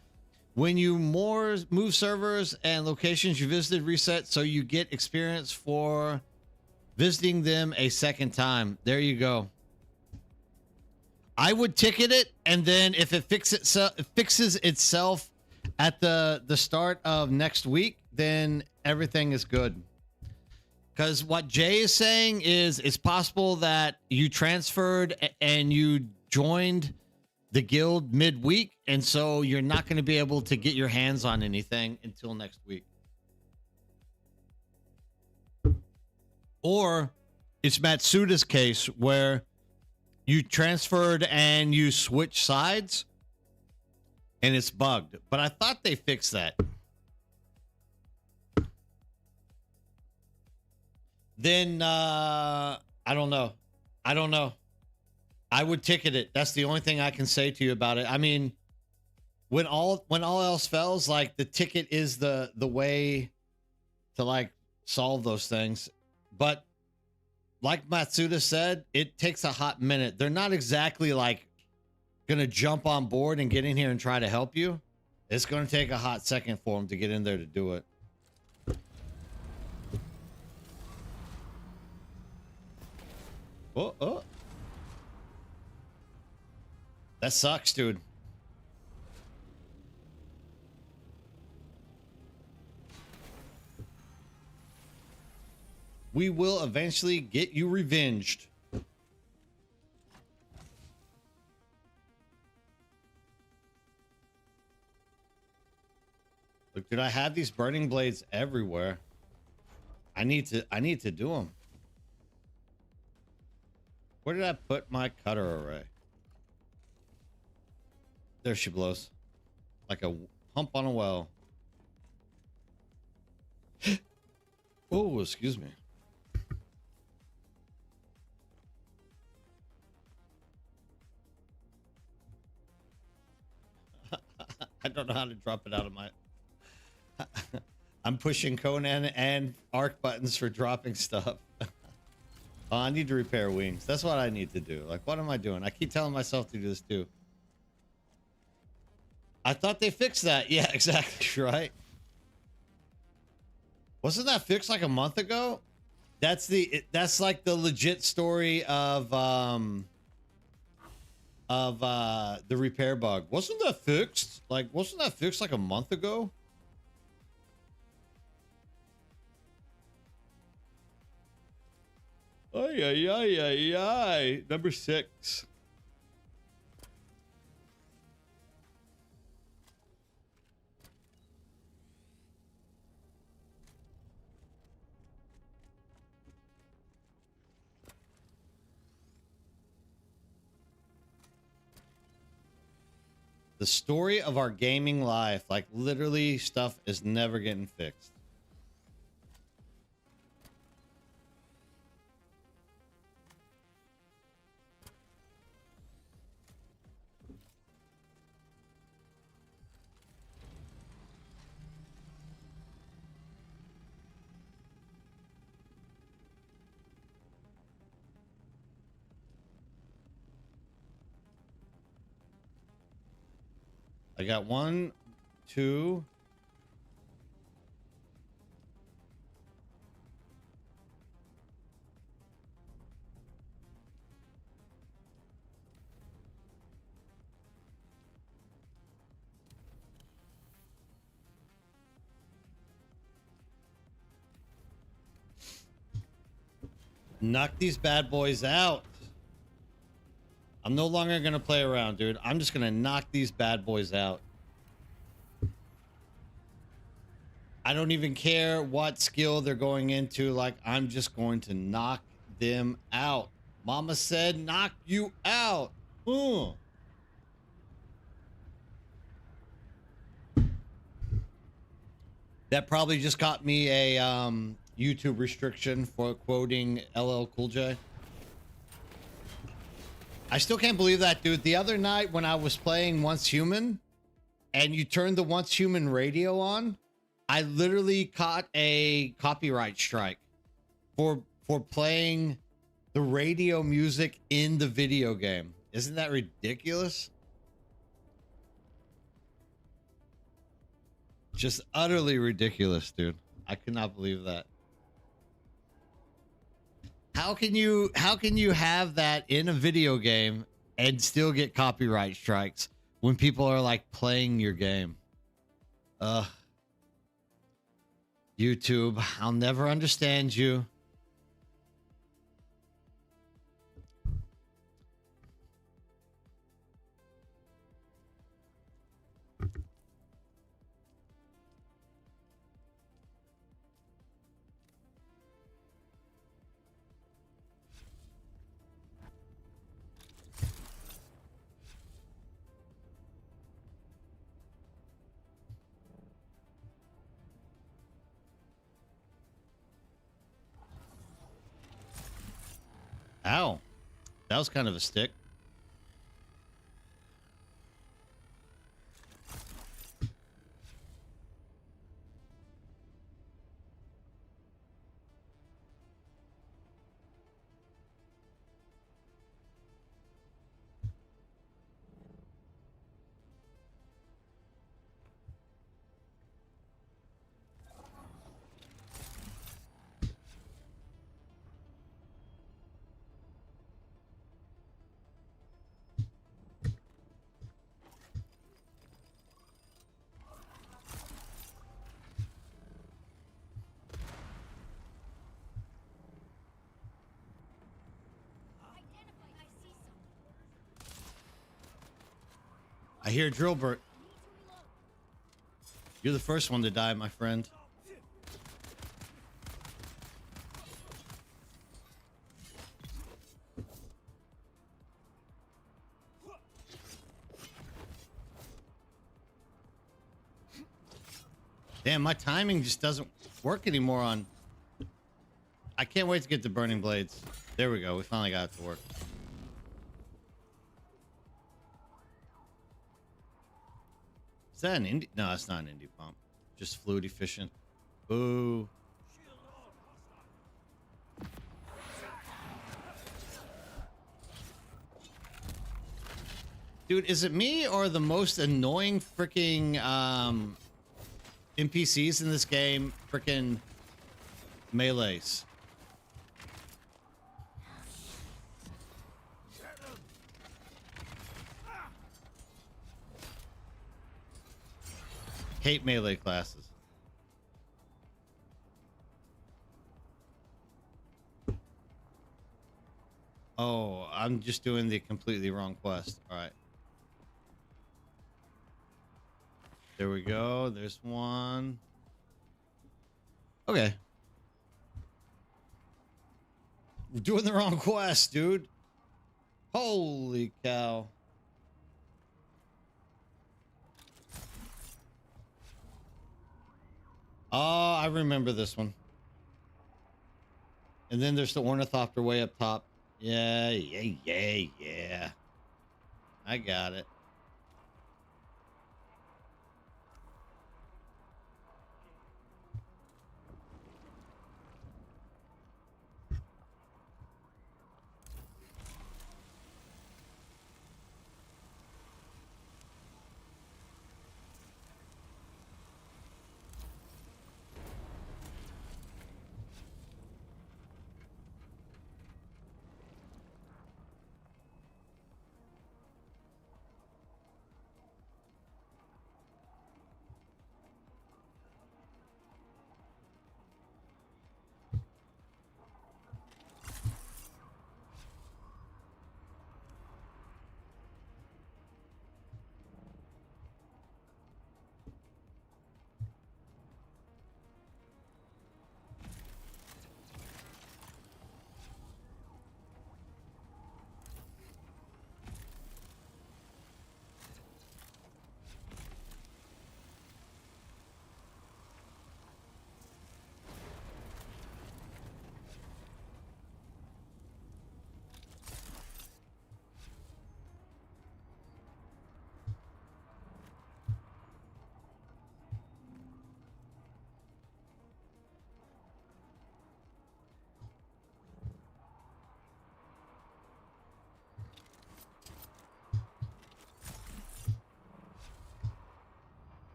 When you move servers and locations you visited reset, so you get experience for visiting them a second time. There you go. I would ticket it, and then if it fixes itself at the start of next week, then everything is good. Because what Jay is saying is it's possible that you transferred and you joined the guild midweek, and so you're not going to be able to get your hands on anything until next week. Or it's Matsuda's case where you transferred and you switch sides and it's bugged. But I thought they fixed that. Then I don't know. I would ticket it. That's the only thing I can say to you about it. I mean, when all else fails, like the ticket is the way to like solve those things. But like Matsuda said, it takes a hot minute. They're not exactly like gonna jump on board and get in here and try to help you. It's gonna take a hot second for them to get in there to do it. Oh. That sucks, dude. We will eventually get you revenged. Look, dude, I have these burning blades everywhere. I need to do them. Where did I put my cutter array? There she blows. Like a hump on a well. Oh, excuse me. I don't know how to drop it out of my... I'm pushing Conan and arc buttons for dropping stuff. Oh, I need to repair wings. That's what I need to do. Like, what am I doing? I keep telling myself to do this too. I thought they fixed that. Yeah, exactly, right? Wasn't that fixed like a month ago? That's like the legit story of the repair bug. Wasn't that fixed? Wasn't that fixed like a month ago? Ay. Number 6. The story of our gaming life. Like, literally, stuff is never getting fixed. I got one, two. Knock these bad boys out. I'm no longer going to play around, dude. I'm just going to knock these bad boys out. I don't even care what skill they're going into. Like, I'm just going to knock them out. Mama said, knock you out. That probably just got me a YouTube restriction for quoting LL Cool J. I still can't believe that, dude. The other night when I was playing Once Human and you turned the Once Human radio on, I literally caught a copyright strike for playing the radio music in the video game. Isn't that ridiculous? Just utterly ridiculous, dude. I could not believe that. How can you have that in a video game and still get copyright strikes when people are like playing your game? YouTube, I'll never understand you. Ow. That was kind of a stick. I hear Drillbert. You're the first one to die, my friend. Damn, my timing just doesn't work anymore on... I can't wait to get to Burning Blades. There we go. We finally got it to work. Is that an indie? No, it's not an indie pump. Just fluid efficient. Boo. Dude, is it me or the most annoying freaking NPCs in this game freaking melees? Hate melee classes. Oh, I'm just doing the completely wrong quest. All right. There we go. There's one. Okay. We're doing the wrong quest, dude. Holy cow. Oh, I remember this one. And then there's the ornithopter way up top. Yeah. I got it.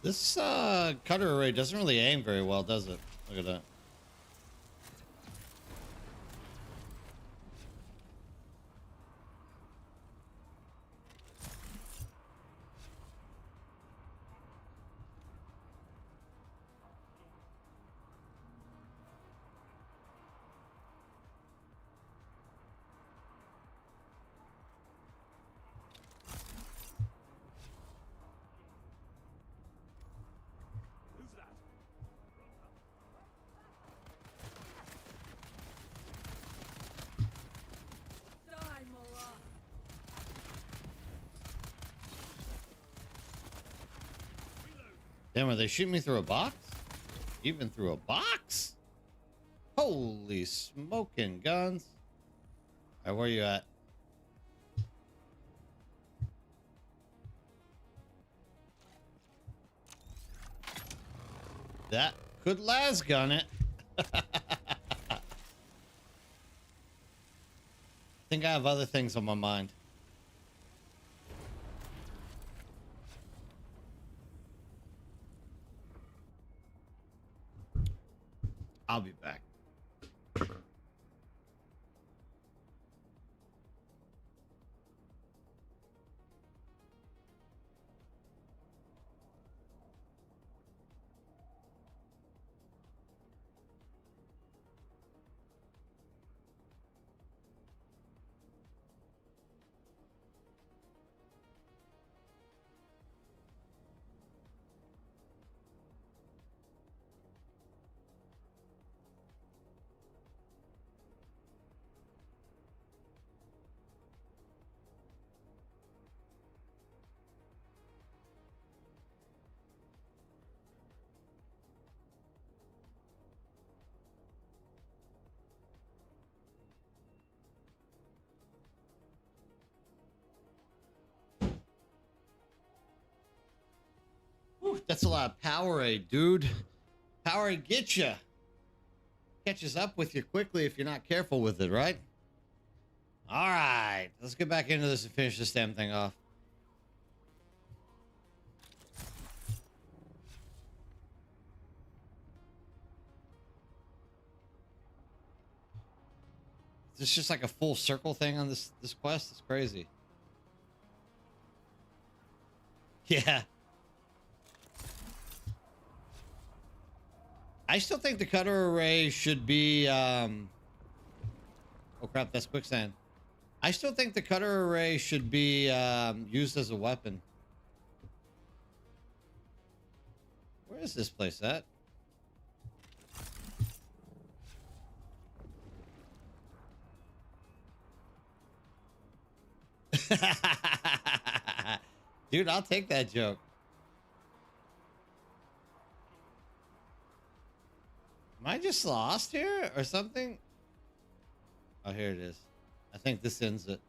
This cutter array doesn't really aim very well, does it? Look at that. Damn, are they shooting me through a box? Even through a box? Holy smoking guns. All right, where you at? That could las gun it. I think I have other things on my mind. I'll be back. Whew, that's a lot of Powerade, dude. Powerade gets you. Catches up with you quickly if you're not careful with it, right? All right, let's get back into this and finish this damn thing off. Is this just like a full circle thing on this quest? It's crazy. Yeah. I still think the cutter array should be, oh crap, that's quicksand. I still think the cutter array should be used as a weapon. Where is this place at? Dude, I'll take that joke. Am I just lost here or something? Oh, here it is. I think this ends it.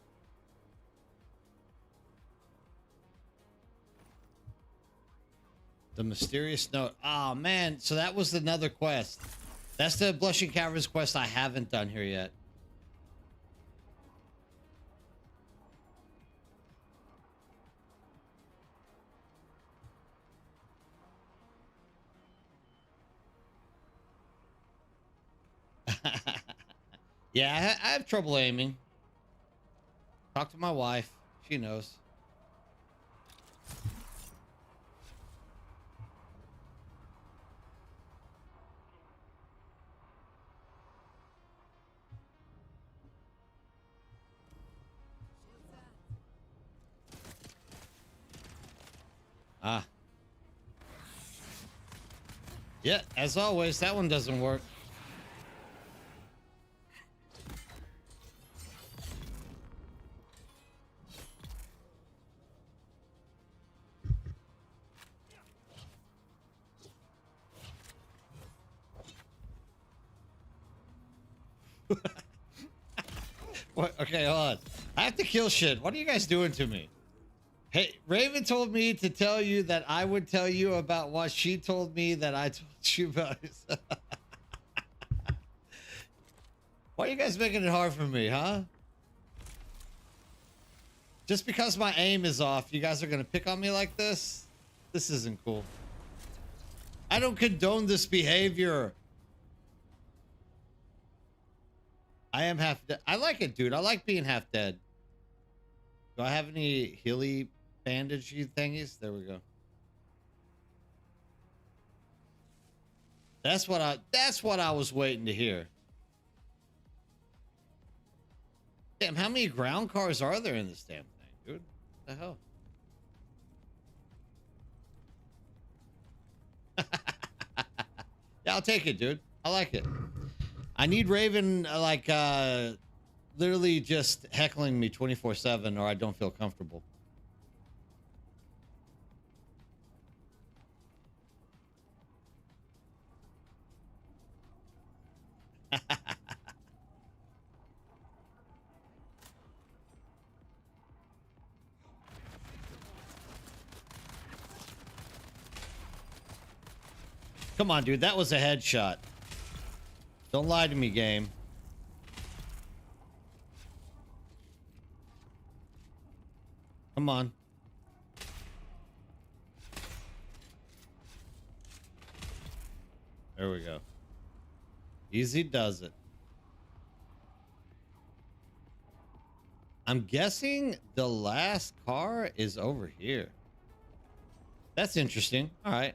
The mysterious note. Oh, man. So that was another quest. That's the Blushing Caverns quest I haven't done here yet. Yeah, I have trouble aiming. Talk to my wife. She knows. Ah. Yeah, as always, that one doesn't work. What? Okay, hold on. I have to kill shit. What are you guys doing to me? Hey, Raven told me to tell you that I would tell you about what she told me that I told you about. Why are you guys making it hard for me, huh? Just because my aim is off, you guys are gonna pick on me like this? This isn't cool. I don't condone this behavior. I am half dead. I like it, dude. I like being half dead. Do I have any healy bandagey thingies? There we go. That's what I was waiting to hear. Damn, how many ground cars are there in this damn thing, dude? What the hell? Yeah, I'll take it, dude. I like it. I need Raven literally just heckling me 24/7 or I don't feel comfortable. Come on, dude. That was a headshot. Don't lie to me, game. Come on. There we go. Easy does it. I'm guessing the last car is over here. That's interesting. All right.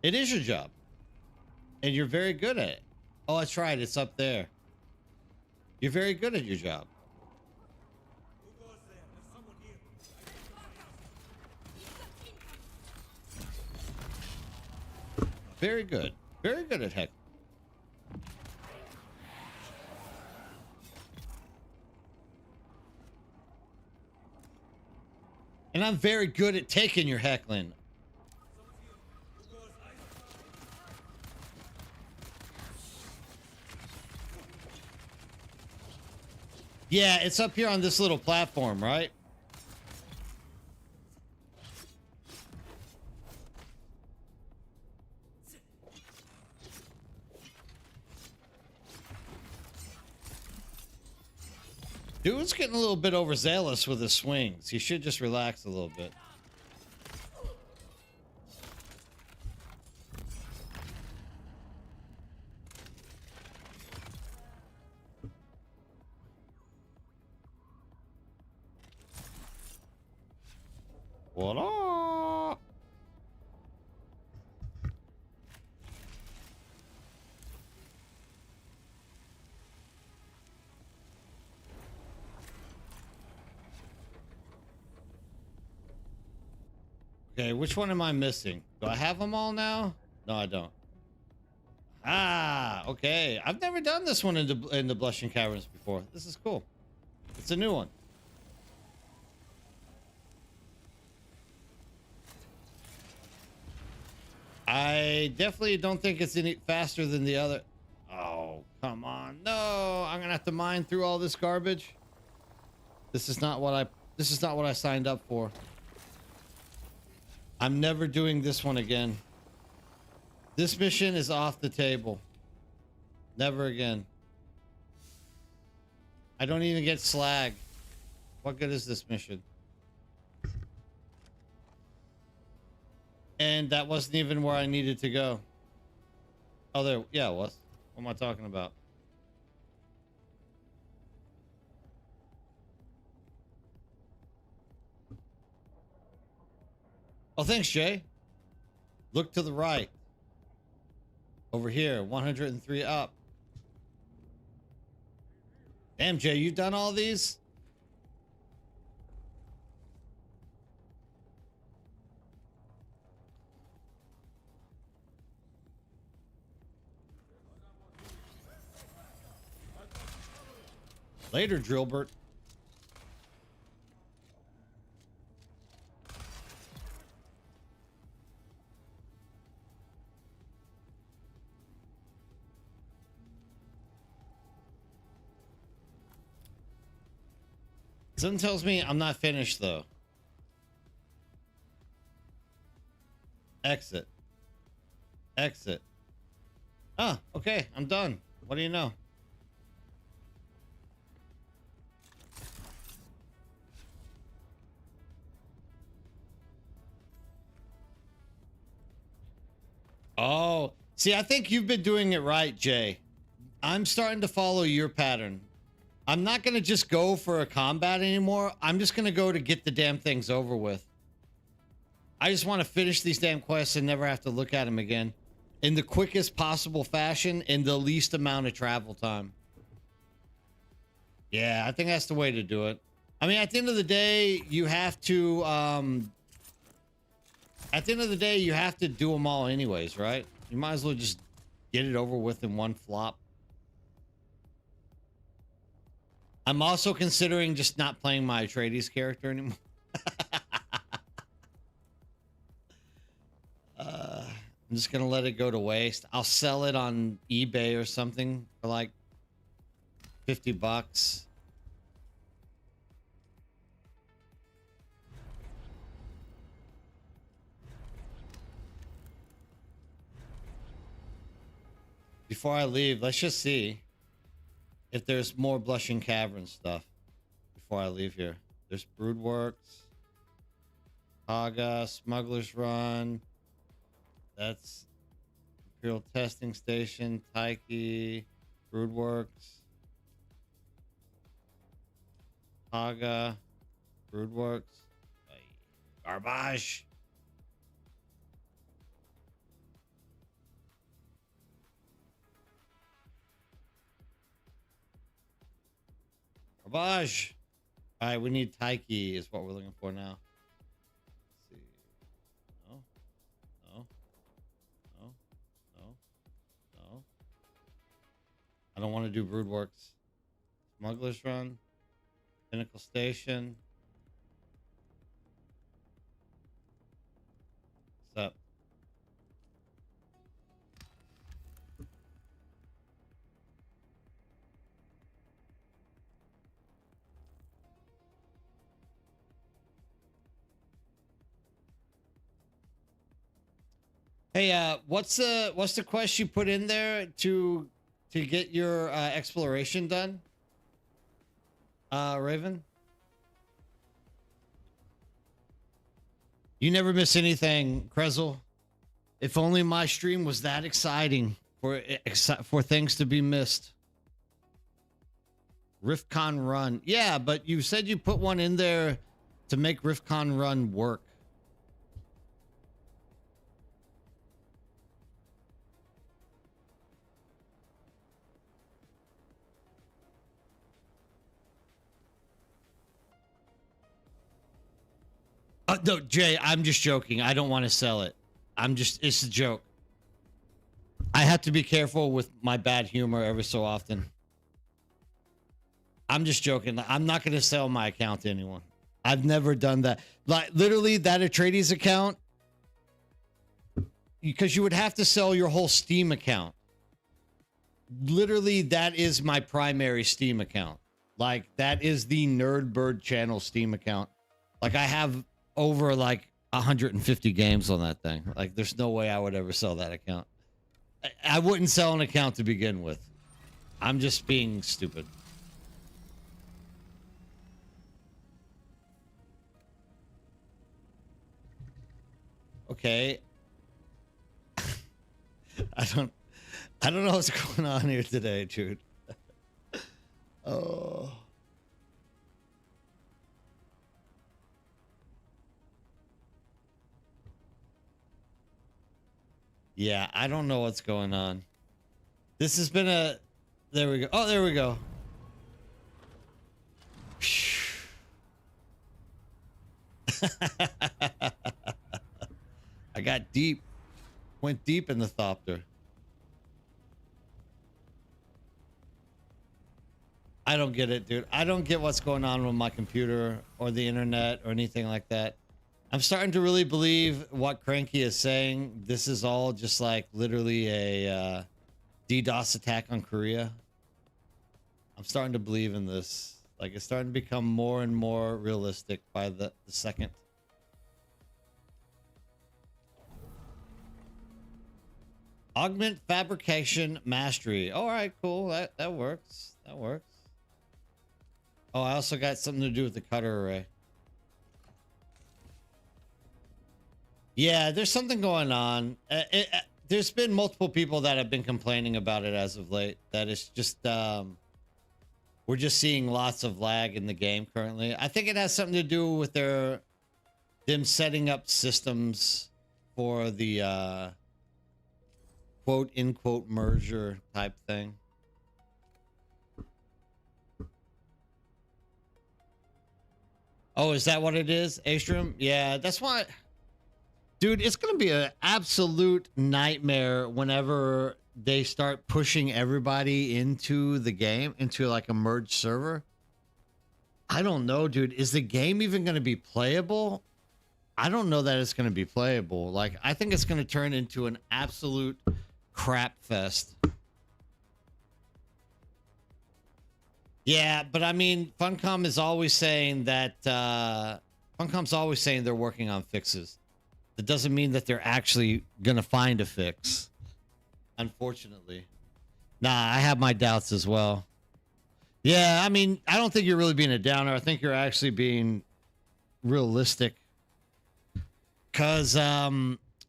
It is your job. And you're very good at it. Oh, that's right. It's up there. You're very good at your job. Very good. Very good at heck. And I'm very good at taking your heckling. Yeah, it's up here on this little platform, right? Dude's getting a little bit overzealous with his swings. He should just relax a little bit. Voila! Okay, which one am I missing? Do I have them all now? No, I don't. Ah, okay. I've never done this one in the Blushing Caverns before. This is cool. It's a new one. I definitely don't think it's any faster than the other. Oh, come on. No, I'm gonna have to mine through all this garbage. This is not what I signed up for. I'm never doing this one again. This mission is off the table. Never again. I don't even get slag. What good is this mission? And that wasn't even where I needed to go. Oh, there. Yeah, it was. What am I talking about? Oh, thanks, Jay. Look to the right. Over here, 103 up. Damn, Jay, you done all these? Later, Drillbert. Something tells me I'm not finished, though. Exit. Exit. Ah, okay, I'm done. What do you know? Oh, see, I think you've been doing it right, Jay. I'm starting to follow your pattern. I'm not going to just go for a combat anymore. I'm just going to go to get the damn things over with. I just want to finish these damn quests and never have to look at them again in the quickest possible fashion in the least amount of travel time. Yeah, I think that's the way to do it. I mean, at the end of the day, you have to, do them all anyways, right? You might as well just get it over with in one flop. I'm also considering just not playing my Atreides character anymore. I'm just gonna let it go to waste. I'll sell it on eBay or something for like $50. Before I leave, let's just see if there's more Blushing Cavern stuff before I leave here. There's Broodworks, Haga, Smuggler's Run. That's Imperial Testing Station, Taiki, Broodworks, Haga, Broodworks, garbage. Garbage. All right, we need Taiki is what we're looking for now. Let's see. No. No. No. No. No. I don't want to do Broodworks. Smuggler's Run. Pinnacle Station. What's up? Hey, what's the quest you put in there to get your exploration done? Raven? You never miss anything, Krezel. If only my stream was that exciting for things to be missed. RiftCon Run. Yeah, but you said you put one in there to make RiftCon Run work. No, Jay, I'm just joking. I don't want to sell it. It's a joke. I have to be careful with my bad humor every so often. I'm just joking. I'm not going to sell my account to anyone. I've never done that. Like, literally, that Atreides account, because you would have to sell your whole Steam account. Literally, that is my primary Steam account. Like, that is the Nerdbird channel Steam account. Like, I have over like 150 games on that thing. Like, there's no way I would ever sell that account. I wouldn't sell an account to begin with. I'm just being stupid. Okay. I don't know what's going on here today, dude. Oh. Yeah, I don't know what's going on. This has been a... There we go. Oh, there we go. I got deep. Went deep in the Thopter. I don't get it, dude. I don't get what's going on with my computer or the internet or anything like that. I'm starting to really believe what Cranky is saying. This is all just like literally a DDoS attack on Korea. I'm starting to believe in this. Like, it's starting to become more and more realistic by the second. Augment fabrication mastery. All right, cool. That works. That works. Oh, I also got something to do with the cutter array. Yeah, there's something going on. there's been multiple people that have been complaining about it as of late. That it's just we're just seeing lots of lag in the game currently. I think it has something to do with them setting up systems for the quote unquote merger type thing. Oh, is that what it is, Astrom? Yeah, that's why. Dude, it's going to be an absolute nightmare whenever they start pushing everybody into the game, into like a merged server. I don't know, dude. Is the game even going to be playable? I don't know that it's going to be playable. Like, I think it's going to turn into an absolute crap fest. Yeah, but I mean, Funcom is always saying that Funcom's always saying they're working on fixes. That doesn't mean that they're actually gonna find a fix. Unfortunately. Nah, I have my doubts as well. Yeah, I mean, I don't think you're really being a downer. I think you're actually being realistic. Cause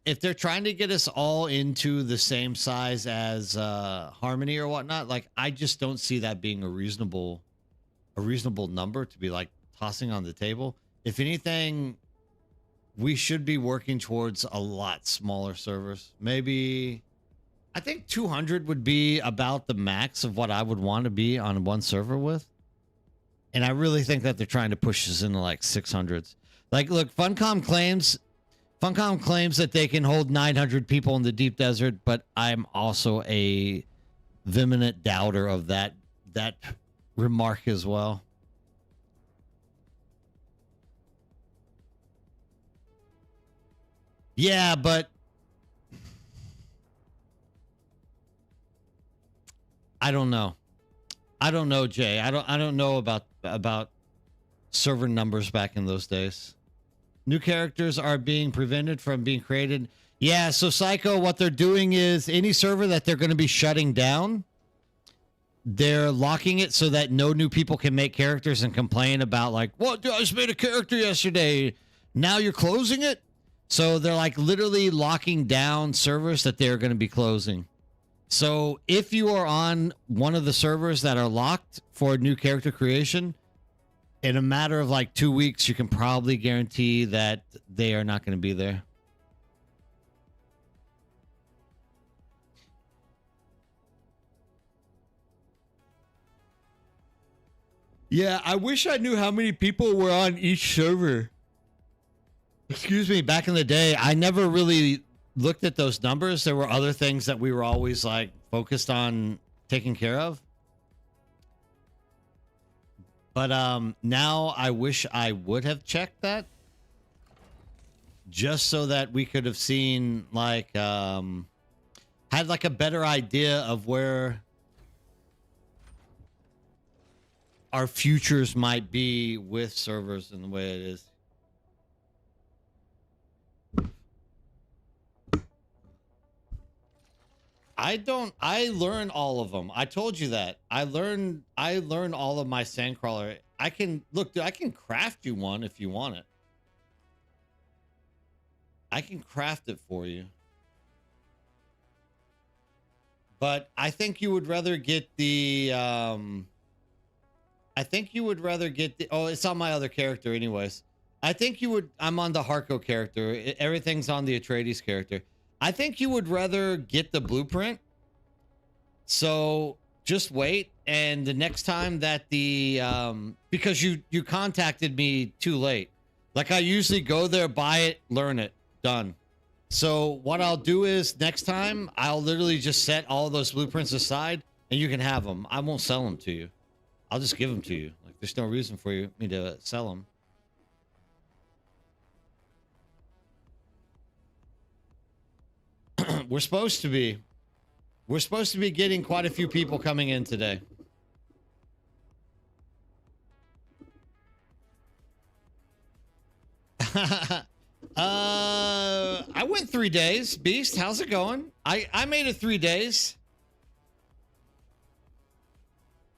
if they're trying to get us all into the same size as Harmony or whatnot, like I just don't see that being a reasonable number to be like tossing on the table. If anything, we should be working towards a lot smaller servers. Maybe I think 200 would be about the max of what I would want to be on one server with. And I really think that they're trying to push us into like 600s. Like, look, Funcom claims that they can hold 900 people in the deep desert, but I'm also a vehement doubter of that remark as well. Yeah, but I don't know. I don't know, Jay. I don't know about server numbers back in those days. New characters are being prevented from being created. Yeah, so Psycho, what they're doing is any server that they're going to be shutting down, they're locking it so that no new people can make characters and complain about like, what, I just made a character yesterday. Now you're closing it? So they're like literally locking down servers that they're going to be closing. So if you are on one of the servers that are locked for new character creation, in a matter of like 2 weeks, you can probably guarantee that they are not going to be there. Yeah, I wish I knew how many people were on each server. Excuse me, back in the day, I never really looked at those numbers. There were other things that we were always like focused on taking care of. But now I wish I would have checked that, just so that we could have seen like had like a better idea of where our futures might be with servers and the way it is. I learn all of them. I told you that. I learn all of my sandcrawler. I can look, dude, I can craft you one if you want it. I can craft it for you. But I think you would rather get the I think you would rather get the, oh, it's on my other character anyways. I think you would, I'm on the Harko character. Everything's on the Atreides character. I think you would rather get the blueprint. So just wait. And the next time that the, because you contacted me too late. Like I usually go there, buy it, learn it, done. So what I'll do is next time I'll literally just set all those blueprints aside and you can have them. I won't sell them to you. I'll just give them to you. Like there's no reason for me to sell them. We're supposed to be getting quite a few people coming in today. I went 3 days. Beast, how's it going? I made it 3 days.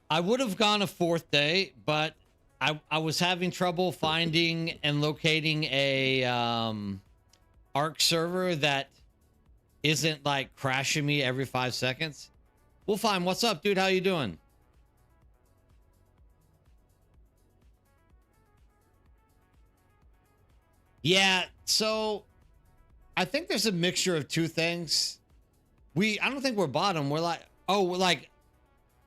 I would have gone a 4th day, but I was having trouble finding and locating a ARC server that isn't like crashing me every 5 seconds. Well, fine. What's up, dude? How you doing? Yeah, so I think there's a mixture of two things. I don't think we're bottom. We're like, oh, we're like,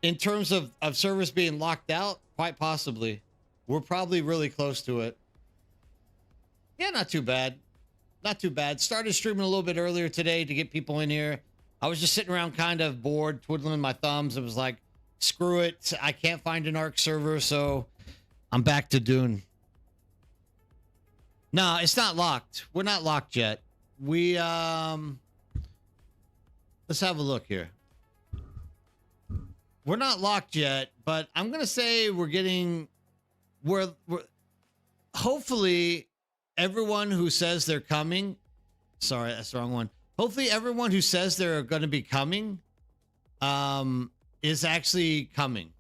in terms of servers being locked out, quite possibly. We're probably really close to it. Yeah, not too bad. Not too bad. Started streaming a little bit earlier today to get people in here. I was just sitting around kind of bored, twiddling my thumbs. It was like, screw it. I can't find an ARC server, so I'm back to Dune. No, it's not locked. We're not locked yet. We, let's have a look here. We're not locked yet, but I'm going to say we're hopefully everyone who says they're coming, sorry, that's the wrong one. Hopefully everyone who says they're going to be coming, is actually coming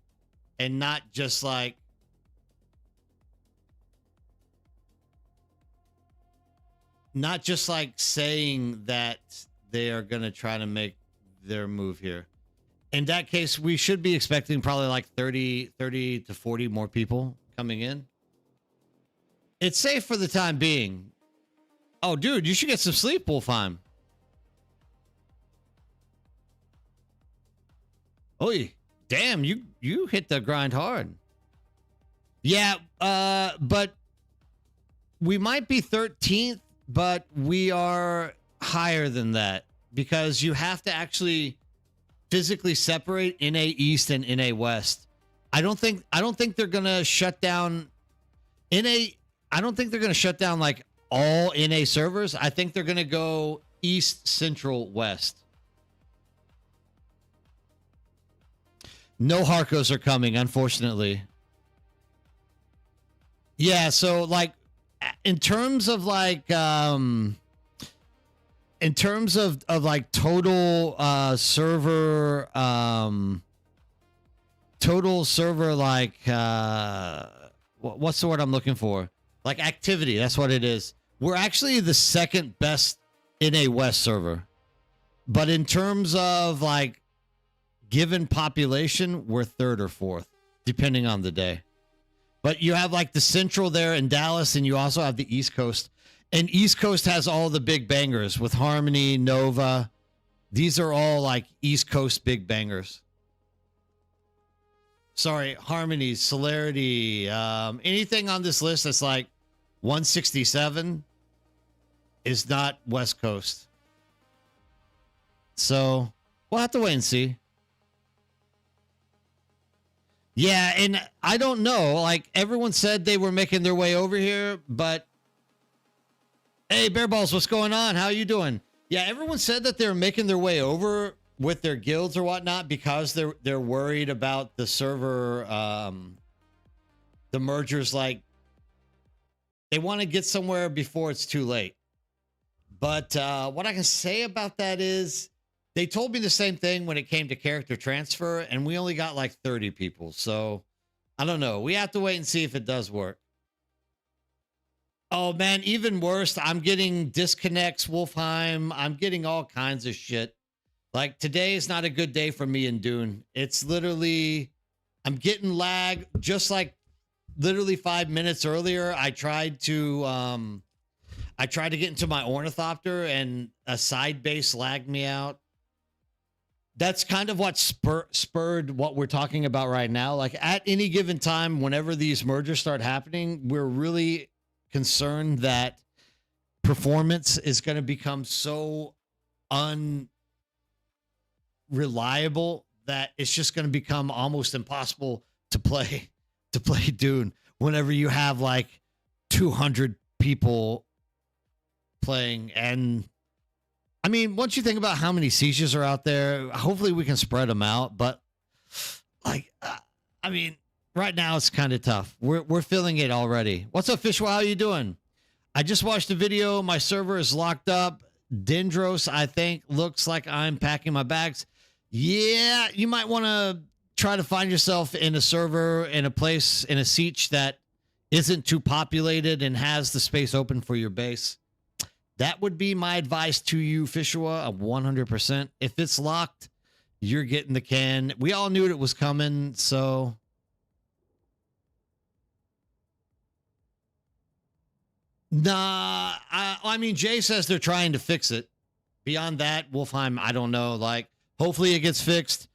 and not just like, saying that they are going to try to make their move here. In that case, we should be expecting probably like 30 to 40 more people coming in. It's safe for the time being. Oh, dude, you should get some sleep, Wolfheim. Oy, damn, you hit the grind hard. Yeah, but we might be 13th, but we are higher than that because you have to actually physically separate NA East and NA West. I don't think they're gonna shut down NA. I don't think they're gonna shut down like all NA servers. I think they're gonna go East, Central, West. No Harkos are coming, unfortunately. Yeah, so like in terms of like like total server like what's the word I'm looking for? Like activity, that's what it is. We're actually the second best in a West server. But in terms of like given population, we're third or fourth, depending on the day. But you have like the Central there in Dallas, and you also have the East Coast. And East Coast has all the big bangers with Harmony, Nova. These are all like East Coast big bangers. Sorry, Harmony, Celerity, anything on this list that's like 167 is not West Coast. So we'll have to wait and see. Yeah, and I don't know. Like everyone said they were making their way over here, but hey, Bear Balls, what's going on? How you doing? Yeah, everyone said that they're making their way over with their guilds or whatnot because they're worried about the server, the mergers. Like they want to get somewhere before it's too late. But what I can say about that is they told me the same thing when it came to character transfer, and we only got like 30 people. So I don't know. We have to wait and see if it does work. Oh, man, even worse. I'm getting disconnects, Wolfheim. I'm getting all kinds of shit. Like today is not a good day for me in Dune. It's literally, I'm getting lag just like literally 5 minutes earlier. I tried to get into my ornithopter and a side base lagged me out. That's kind of what spurred what we're talking about right now. Like at any given time, whenever these mergers start happening, we're really concerned that performance is going to become so unreliable that it's just going to become almost impossible to play Dune whenever you have like 200 people playing. And I mean, once you think about how many sieges are out there, hopefully we can spread them out. But like, I mean, right now it's kind of tough. We're feeling it already. What's up, Fishwell? How you doing? I just watched a video. My server is locked up. Dendros, I think, looks like I'm packing my bags. Yeah, you might want to try to find yourself in a server, in a place, in a siege that isn't too populated and has the space open for your base. That would be my advice to you, Fishua, 100%. If it's locked, you're getting the can. We all knew it was coming, so nah. I mean, Jay says they're trying to fix it. Beyond that, Wolfheim, I don't know. Like, hopefully it gets fixed.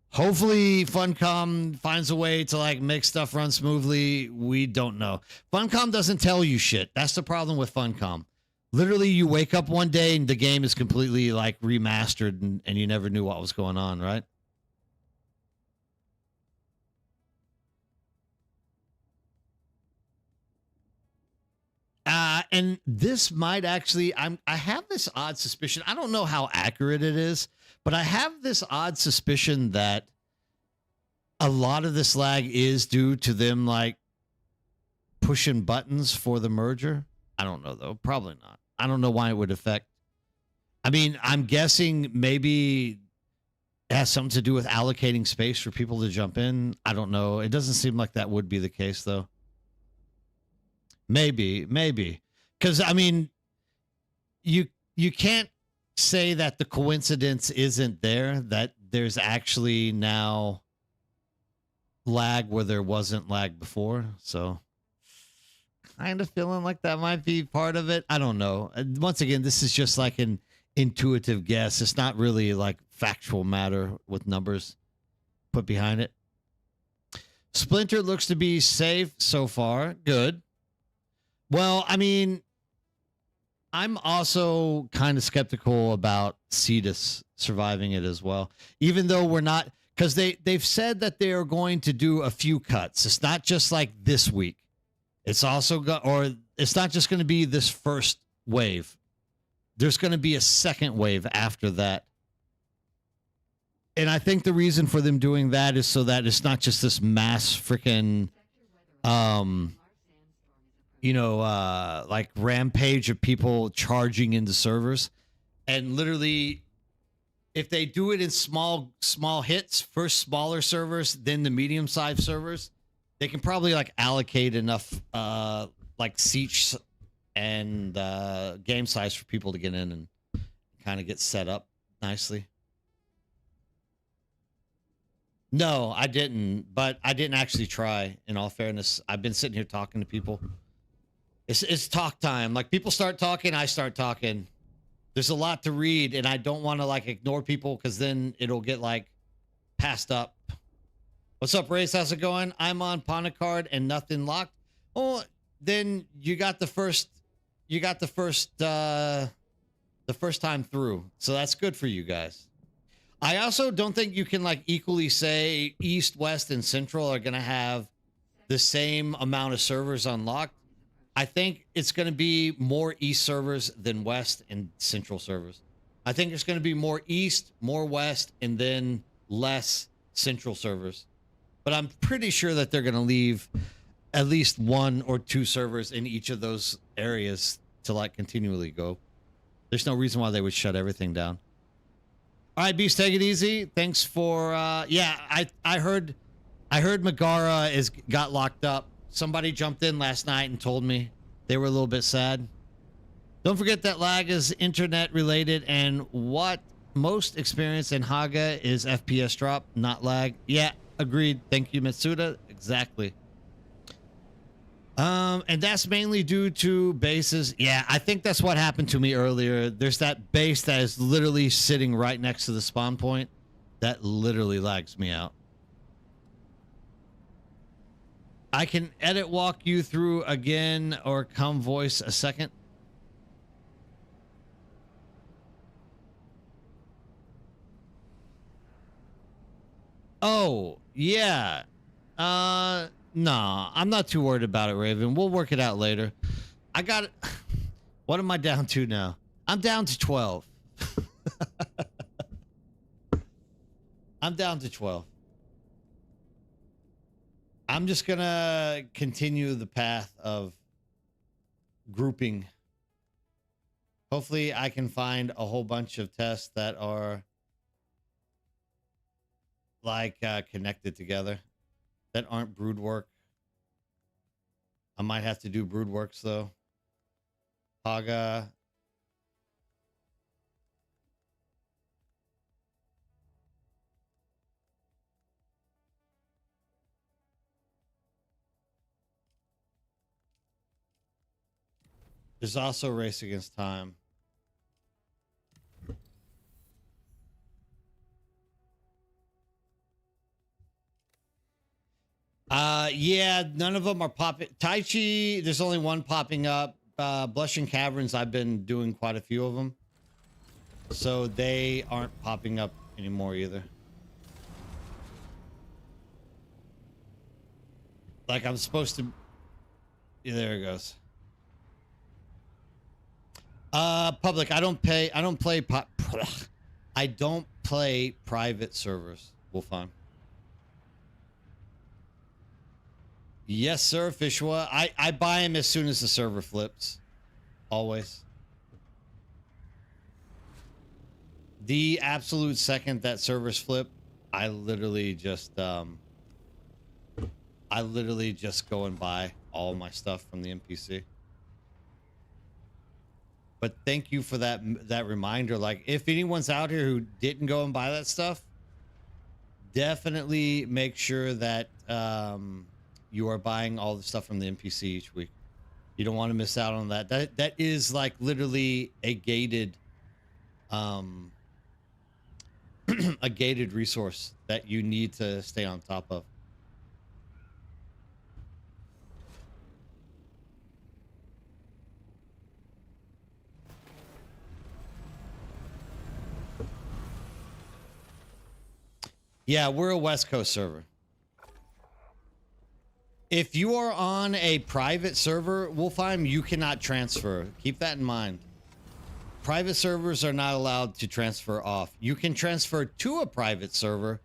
Hopefully Funcom finds a way to like make stuff run smoothly. We don't know. Funcom doesn't tell you shit. That's the problem with Funcom. Literally, you wake up one day and the game is completely like remastered and you never knew what was going on, right? And this might actually, I have this odd suspicion. I don't know how accurate it is, but I have this odd suspicion that a lot of this lag is due to them like pushing buttons for the merger. I don't know though. Probably not. I don't know why it would affect. I mean, I'm guessing maybe it has something to do with allocating space for people to jump in. I don't know. It doesn't seem like that would be the case though. Maybe. Because I mean, you can't say that the coincidence isn't there, that there's actually now lag where there wasn't lag before. So kind of feeling like that might be part of it. I don't know. Once again, this is just like an intuitive guess. It's not really like factual matter with numbers put behind it. Splinter looks to be safe so far. Good. Well, I mean, I'm also kind of skeptical about Cetus surviving it as well, even though we're not, because they've said that they are going to do a few cuts. It's not just like this week. It's also or it's not just going to be this first wave. There's going to be a second wave after that. And I think the reason for them doing that is so that it's not just this mass freaking like rampage of people charging into servers. And literally, if they do it in small hits, first smaller servers, then the medium-sized servers, they can probably like allocate enough like seats and game size for people to get in and kind of get set up nicely. No, I didn't, but I didn't actually try, in all fairness. I've been sitting here talking to people. It's talk time. Like, people start talking, I start talking. There's a lot to read, and I don't want to like ignore people because then it'll get like passed up. What's up, Race? How's it going? I'm on Ponacard and nothing locked. Oh, then you got the first time through. So that's good for you guys. I also don't think you can like equally say East, West, and Central are going to have the same amount of servers unlocked. I think it's going to be more East servers than West and Central servers. I think it's going to be more East, more West, and then less Central servers. But I'm pretty sure that they're going to leave at least one or two servers in each of those areas to like continually go. There's no reason why they would shut everything down. All right, Beast, take it easy. Thanks for yeah, I heard Megara got locked up. Somebody jumped in last night and told me they were a little bit sad. Don't forget that lag is internet related, and what most experience in Haga is FPS drop, not lag. Yeah, agreed. Thank you, Mitsuda. Exactly. And that's mainly due to bases. Yeah, I think that's what happened to me earlier. There's that base that is literally sitting right next to the spawn point. That literally lags me out. I can edit walk you through again or come voice a second. Oh, yeah. Nah, I'm not too worried about it, Raven. We'll work it out later. I got it. What am I down to now? I'm down to 12. I'm down to 12. I'm just gonna continue the path of grouping. Hopefully I can find a whole bunch of tests that are like connected together that aren't brood work. I might have to do brood works though. Haga, There's also Race Against Time. Yeah, none of them are popping. Tai Chi, there's only one popping up. Blushing Caverns, I've been doing quite a few of them. So they aren't popping up anymore either. Like I'm supposed to... Yeah, there it goes. Public, I don't play I don't play private servers, Wolfheim. Yes, sir, Fishwa. I buy them as soon as the server flips. Always. The absolute second that servers flip, I literally just go and buy all my stuff from the NPC. But thank you for that reminder. Like, if anyone's out here who didn't go and buy that stuff, definitely make sure that you are buying all the stuff from the NPC each week. You don't want to miss out on that. That is like literally a gated a gated resource that you need to stay on top of. Yeah, we're a West Coast server. If you are on a private server, Wolfheim, you cannot transfer. Keep that in mind. Private servers are not allowed to transfer off. You can transfer to a private server,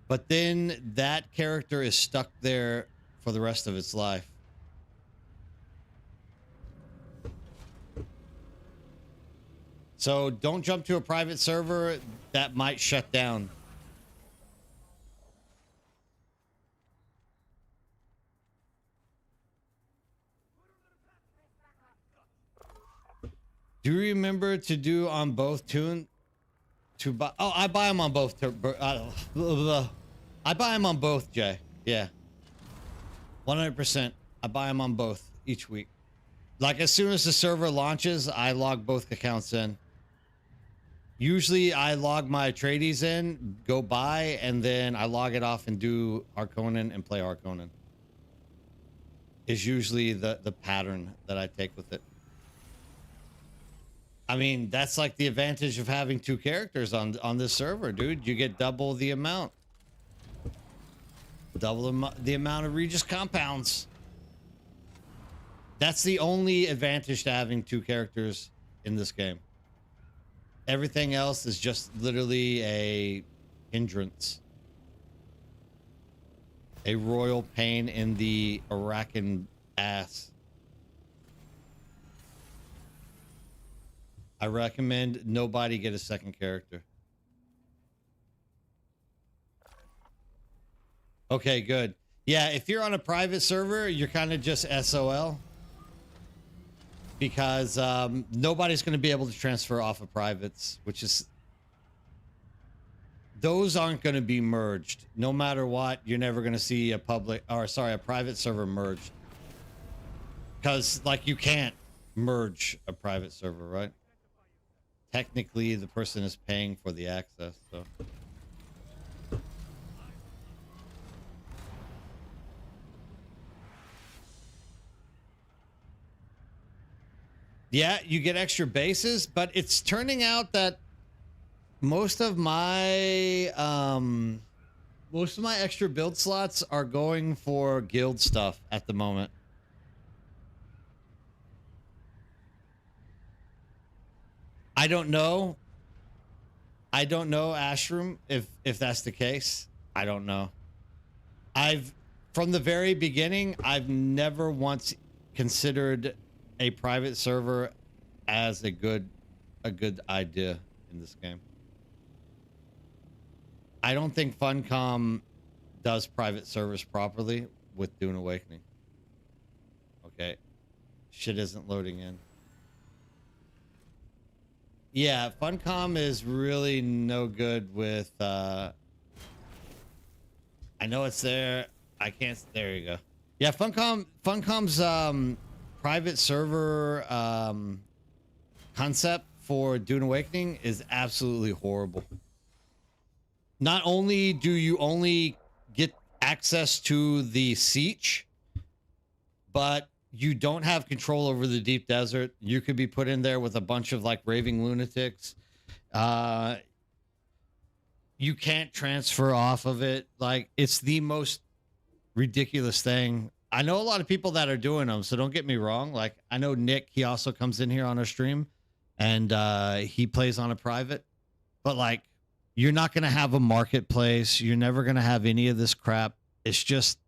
but then that character is stuck there for the rest of its life. So don't jump to a private server that might shut down. Do you remember to do on both Dune? To buy? Oh, I buy them on both. I buy them on both, Jay. Yeah, 100%. I buy them on both each week. Like as soon as the server launches, I log both accounts in. Usually, I log my Atreides in, go buy, and then I log it off and do Arconan and play Arconan. Is usually the pattern that I take with it. I mean, that's like the advantage of having two characters on this server, dude. You get double the amount. Double the amount of Regis compounds. That's the only advantage to having two characters in this game. Everything else is just literally a hindrance. A royal pain in the Arakan ass. I recommend nobody get a second character. Okay, good. Yeah, if you're on a private server, you're kind of just SOL. Because nobody's going to be able to transfer off of privates, which is... Those aren't going to be merged. No matter what, you're never going to see a private server merged. Because, like, you can't merge a private server, right? Technically, the person is paying for the access, so... Yeah, you get extra bases, but it's turning out that most of my extra build slots are going for guild stuff at the moment. I don't know. I don't know, Ashroom, if that's the case. I don't know. From the very beginning, I've never once considered a private server as a good idea in this game. I don't think Funcom does private servers properly with Dune Awakening. Okay. Shit isn't loading in. Yeah, Funcom is really no good with I know it's there. I can't. There you go. Yeah, Funcom's private server concept for Dune Awakening is absolutely horrible. Not only do you only get access to the siege, but you don't have control over the deep desert. You could be put in there with a bunch of like raving lunatics. You can't transfer off of it. Like, it's the most ridiculous thing. I know a lot of people that are doing them, so don't get me wrong. Like, I know Nick, he also comes in here on our stream, and he plays on a private. But like, you're not going to have a marketplace. You're never going to have any of this crap. It's just,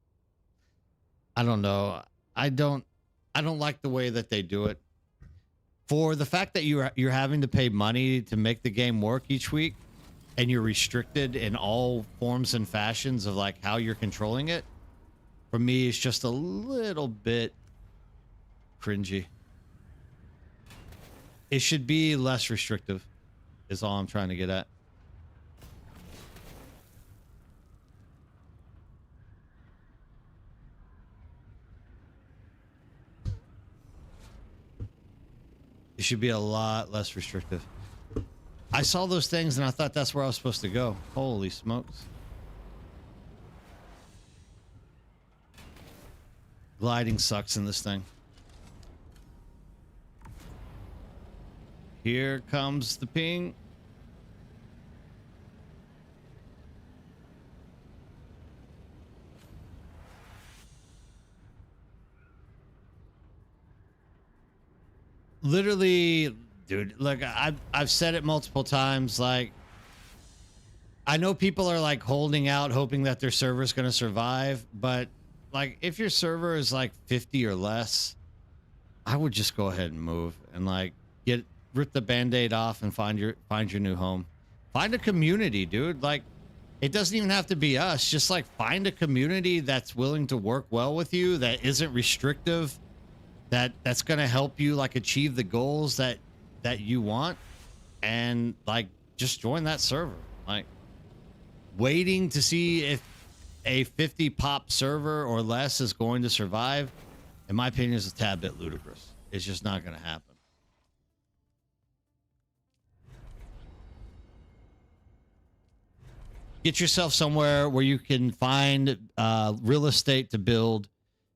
I don't know. I don't like the way that they do it. For the fact that you're having to pay money to make the game work each week, and you're restricted in all forms and fashions of like how you're controlling it, for me, it's just a little bit cringy. It should be less restrictive, is all I'm trying to get at. It should be a lot less restrictive. I saw those things and I thought that's where I was supposed to go. Holy smokes. Gliding sucks in this thing. Here comes the ping. Literally, dude, look, I've said it multiple times. Like, I know people are like holding out, hoping that their server's going to survive. But like, if your server is like 50 or less, I would just go ahead and move and like rip the Band-Aid off and find your new home. Find a community, dude. Like, it doesn't even have to be us. Just like find a community that's willing to work well with you, that isn't restrictive, that's going to help you like achieve the goals that you want, and like just join that server. Like, waiting to see if a 50 pop server or less is going to survive, in my opinion, is a tad bit ludicrous. It's just not going to happen. Get yourself somewhere where you can find real estate to build.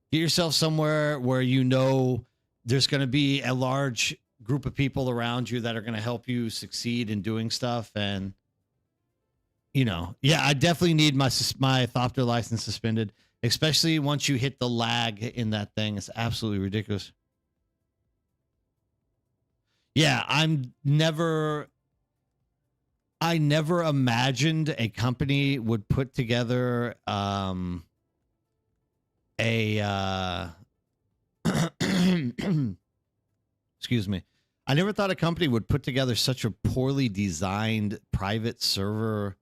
Get yourself somewhere where you know there's going to be a large group of people around you that are going to help you succeed in doing stuff. And, you know, yeah, I definitely need my Thopter license suspended, especially once you hit the lag in that thing. It's absolutely ridiculous. Yeah, I never imagined a company would put together excuse me. I never thought a company would put together such a poorly designed private server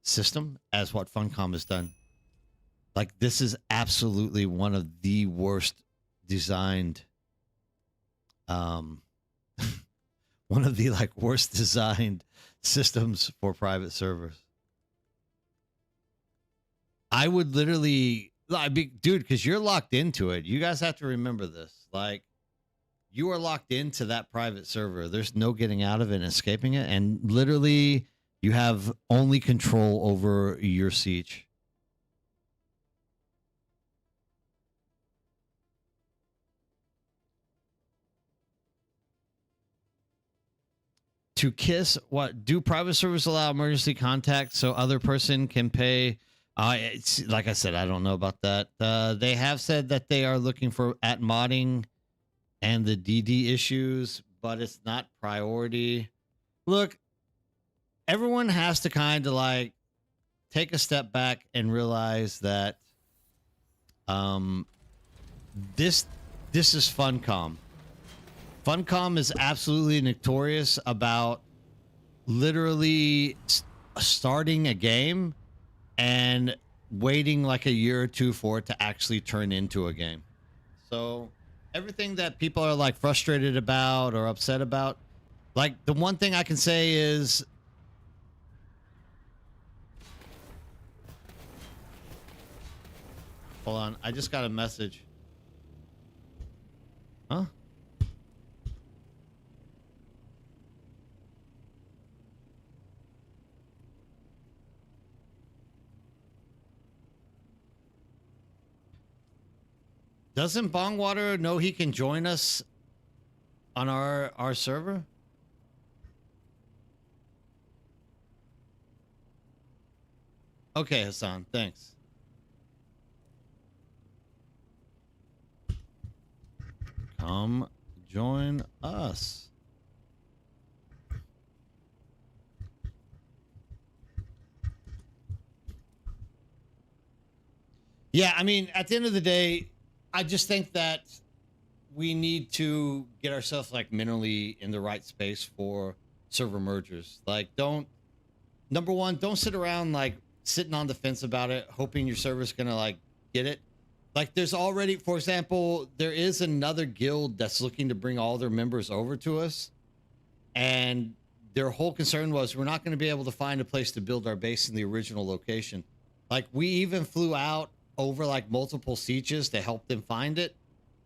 system as what Funcom has done. Like, this is absolutely one of the worst designed one of the like worst designed systems for private servers. I would literally, dude, because you're locked into it. You guys have to remember this. Like, you are locked into that private server. There's no getting out of it and escaping it. And literally, you have only control over your siege. To kiss, what do private servers allow emergency contact so other person can pay? It's like I said, I don't know about that. They have said that they are looking at modding and the DD issues, but it's not priority. Look, everyone has to kind of like take a step back and realize that this is Funcom. Funcom is absolutely notorious about literally starting a game and waiting like a year or two for it to actually turn into a game. So everything that people are like frustrated about or upset about, like, the one thing I can say is hold on, I just got a message. Huh? Doesn't Bongwater know he can join us on our server? Okay, Hassan, thanks. Come join us. Yeah, I mean, at the end of the day, I just think that we need to get ourselves like mentally in the right space for server mergers. Like, don't number one, don't sit around like sitting on the fence about it, hoping your server's gonna like get it. Like, there's already, for example, there is another guild that's looking to bring all their members over to us, and their whole concern was we're not going to be able to find a place to build our base in the original location. Like, we even flew out over like multiple sieges to help them find it,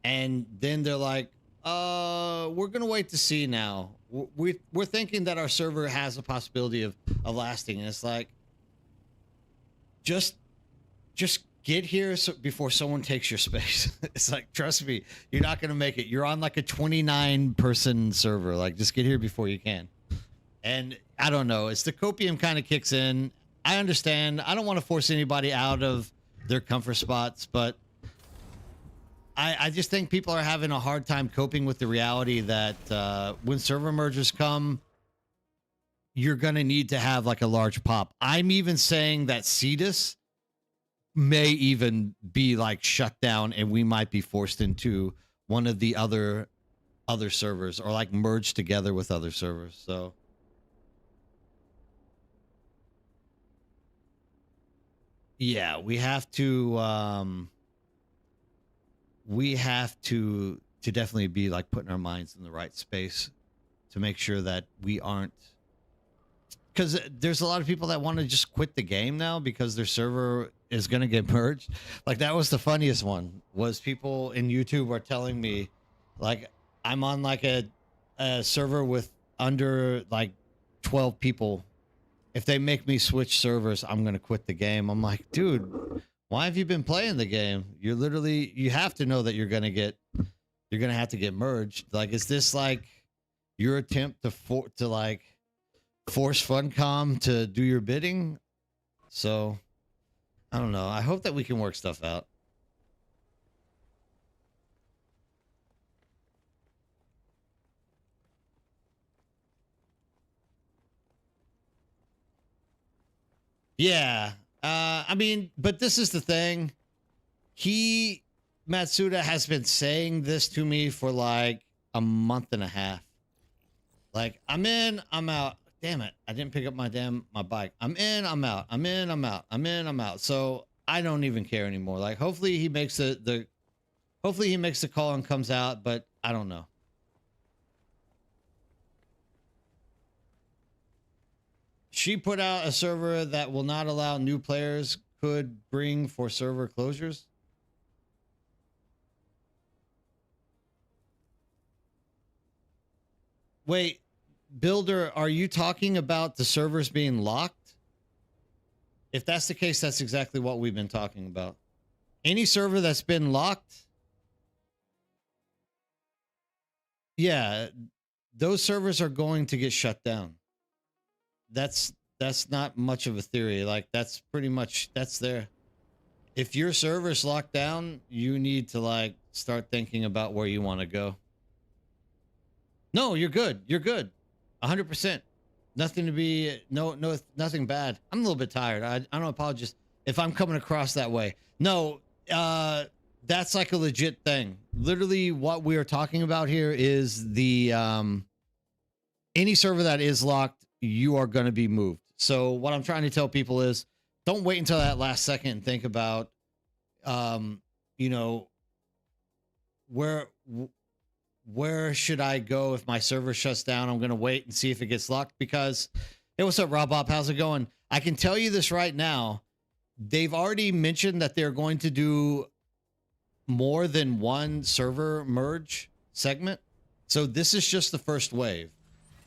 and then they're like, we're gonna wait to see now. We're thinking that our server has a possibility of lasting, and it's like, just get here before someone takes your space. It's like, trust me, you're not gonna make it. You're on like a 29 person server. Like, just get here before you can. And I don't know, it's the copium kind of kicks in. I understand. I don't want to force anybody out of their comfort spots, but I just think people are having a hard time coping with the reality that when server mergers come, you're going to need to have like a large pop. I'm even saying that Cetus may even be like shut down, and we might be forced into one of the other servers, or like merged together with other servers. So yeah, we have to definitely be like putting our minds in the right space to make sure that we aren't, because there's a lot of people that want to just quit the game now because their server is going to get merged. Like, that was the funniest one, was people in YouTube are telling me, like, I'm on like a server with under like 12 people. If they make me switch servers, I'm going to quit the game. I'm like, dude, why have you been playing the game? You're literally, you have to know that you're going to have to get merged. Like, is this like your attempt to like force Funcom to do your bidding? So I don't know. I hope that we can work stuff out. Yeah. I mean, but this is the thing. Matsuda has been saying this to me for like a month and a half. Like, I'm in, I'm out. Damn it. I didn't pick up my bike. I'm in, I'm out. I'm in, I'm out. I'm in, I'm out. So I don't even care anymore. Like, hopefully he makes hopefully he makes the call and comes out, but I don't know. She put out a server that will not allow new players could bring for server closures. Wait, Builder, are you talking about the servers being locked? If that's the case, that's exactly what we've been talking about. Any server that's been locked, yeah, those servers are going to get shut down. That's not much of a theory. Like, that's pretty much, that's there. If your server's locked down, you need to like start thinking about where you want to go. No, you're good. You're good. 100%. Nothing to be, nothing bad. I'm a little bit tired. I don't apologize if I'm coming across that way. No, that's like a legit thing. Literally what we are talking about here is the, any server that is locked, you are going to be moved. So what I'm trying to tell people is, don't wait until that last second and think about, you know, where should I go if my server shuts down? I'm going to wait and see if it gets locked, because, hey, what's up, Rob Bob? How's it going? I can tell you this right now. They've already mentioned that they're going to do more than one server merge. segment. So this is just the first wave.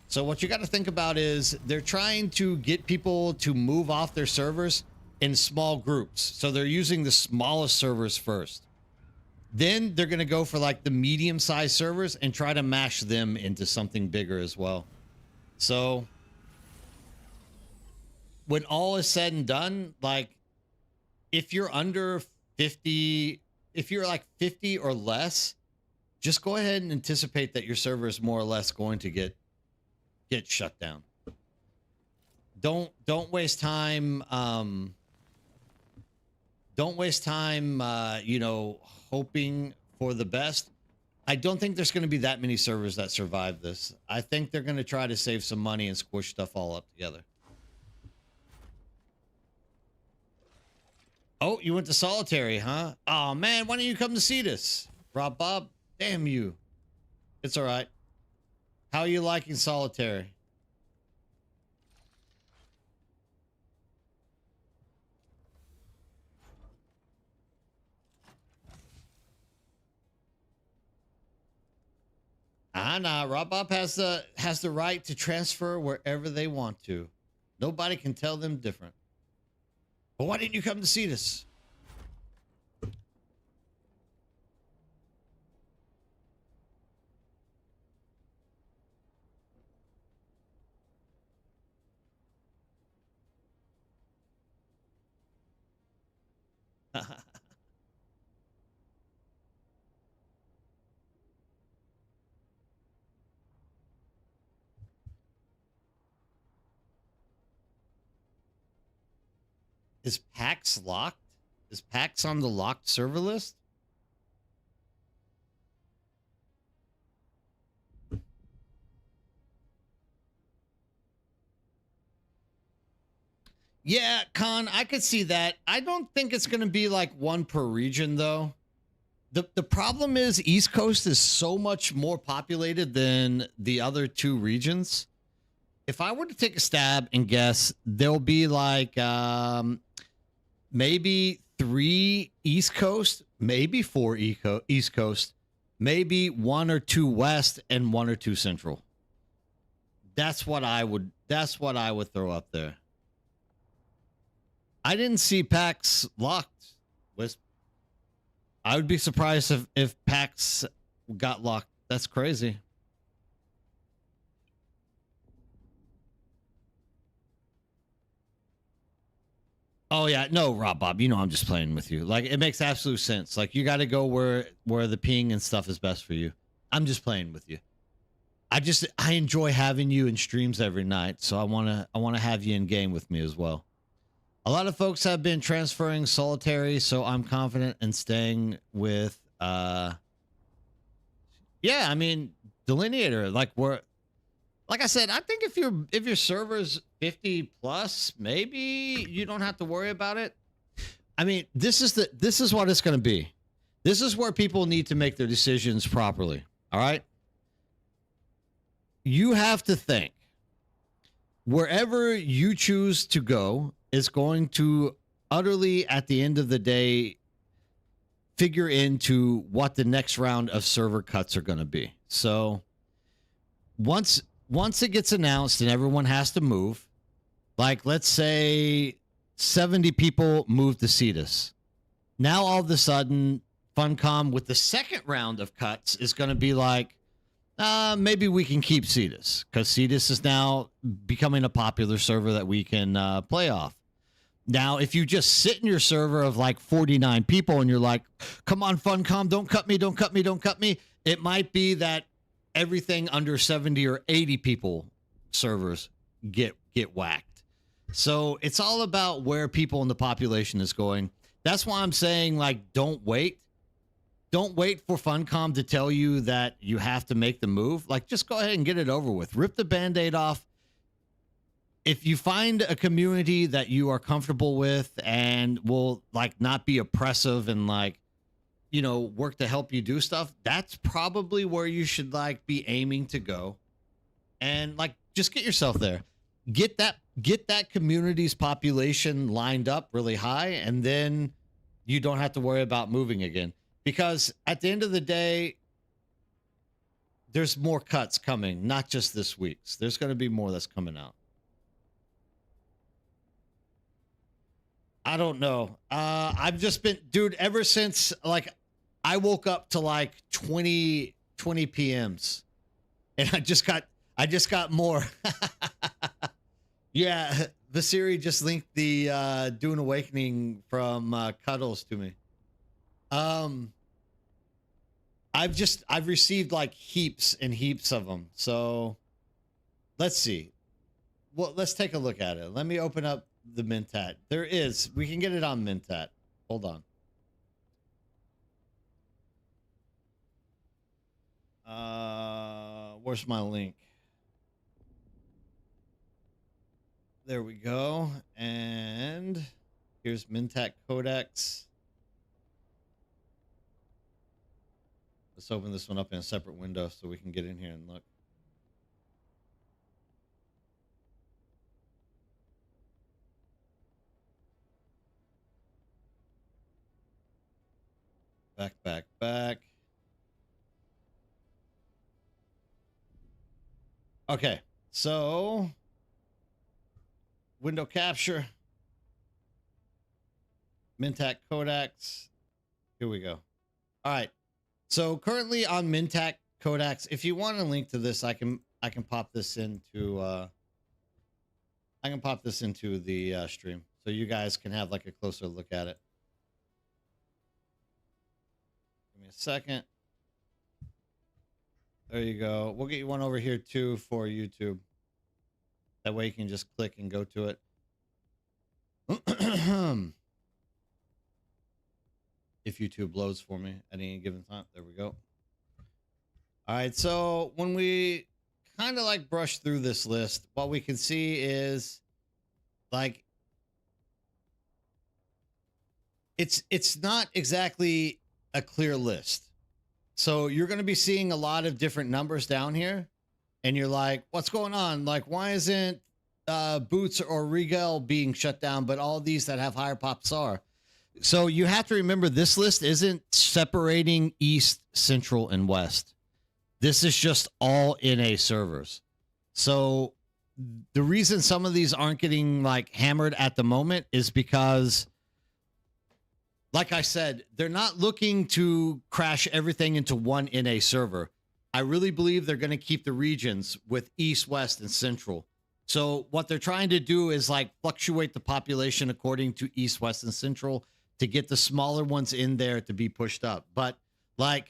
So what you got to think about is they're trying to get people to move off their servers in small groups. So they're using the smallest servers first. Then they're going to go for like the medium-sized servers and try to mash them into something bigger as well. So when all is said and done, like if you're under 50, if you're like 50 or less, just go ahead and anticipate that your server is more or less going to get shut down. Don't waste time. Don't waste time, you know, hoping for the best. I don't think there's going to be that many servers that survive this. I think they're going to try to save some money and squish stuff all up together. Oh, you went to solitary, huh? Oh, man, why don't you come to see this? Rob Bob, damn you. It's all right. How are you liking solitary? Nah, Rob Bob has the right to transfer wherever they want to. Nobody can tell them different. But why didn't you come to see this? Is PAX locked? Is PAX on the locked server list? Yeah, Con, I could see that. I don't think it's going to be like one per region, though. The problem is East Coast is so much more populated than the other two regions. If I were to take a stab and guess, there'll be like maybe 3 East Coast, maybe 4 East Coast, maybe 1 or 2 West, and 1 or 2 Central. That's what I would throw up there. I didn't see PAX locked. I would be surprised if PAX got locked. That's crazy. Oh yeah, no, Rob Bob, you know I'm just playing with you. Like it makes absolute sense. Like you got to go where the ping and stuff is best for you. I'm just playing with you. I enjoy having you in streams every night, so I want to have you in game with me as well. A lot of folks have been transferring solitary, so I'm confident in staying with yeah, I mean, delineator, like I said, I think if your server's 50 plus, maybe you don't have to worry about it. I mean, this is what it's going to be. This is where people need to make their decisions properly. All right. You have to think wherever you choose to go is going to utterly, at the end of the day, figure into what the next round of server cuts are going to be. So once it gets announced and everyone has to move, like let's say 70 people move to Cetus. Now all of a sudden, Funcom with the second round of cuts is going to be like, maybe we can keep Cetus because Cetus is now becoming a popular server that we can play off. Now, if you just sit in your server of like 49 people and you're like, come on, Funcom, don't cut me, don't cut me, don't cut me. It might be that everything under 70 or 80 people servers get whacked. So it's all about where people in the population is going. That's why I'm saying, like, don't wait. Don't wait for Funcom to tell you that you have to make the move. Like, just go ahead and get it over with. Rip the Band-Aid off. If you find a community that you are comfortable with and will, like, not be oppressive and, like, you know, work to help you do stuff, that's probably where you should, like, be aiming to go. And, like, just get yourself there. Get that community's population lined up really high, and then you don't have to worry about moving again. Because at the end of the day, there's more cuts coming, not just this week's. There's going to be more that's coming out. I don't know. I've just been, dude, ever since like I woke up to like 20 PMs and I just got more. Yeah, Vasiri just linked the Dune Awakening from Cuddles to me. I've received like heaps and heaps of them. So let's see. Well, let's take a look at it. Let me open up the Mintat. We can get it on Mintat. Hold on. Where's my link? There we go. And here's Mintat Codex. Let's open this one up in a separate window so we can get in here and look. Back. Okay, so window capture, Mintat Codex. Here we go. All right. So currently on Mintat Codex, if you want a link to this, I can pop this into the stream so you guys can have like a closer look at it. Give me a second. There you go. We'll get you one over here too for YouTube. That way you can just click and go to it. If YouTube loads for me at any given time. There we go. All right, so when we kind of like brush through this list, what we can see is like it's not exactly a clear list. So you're going to be seeing a lot of different numbers down here, and you're like, what's going on? Like, why isn't Boots or Regal being shut down, but all these that have higher pops are? So you have to remember this list isn't separating East, Central, and West. This is just all NA servers. So the reason some of these aren't getting like hammered at the moment is because, like I said, they're not looking to crash everything into one NA server. I really believe they're going to keep the regions with East, West, and Central. So what they're trying to do is like fluctuate the population according to East, West, and Central to get the smaller ones in there to be pushed up. But like,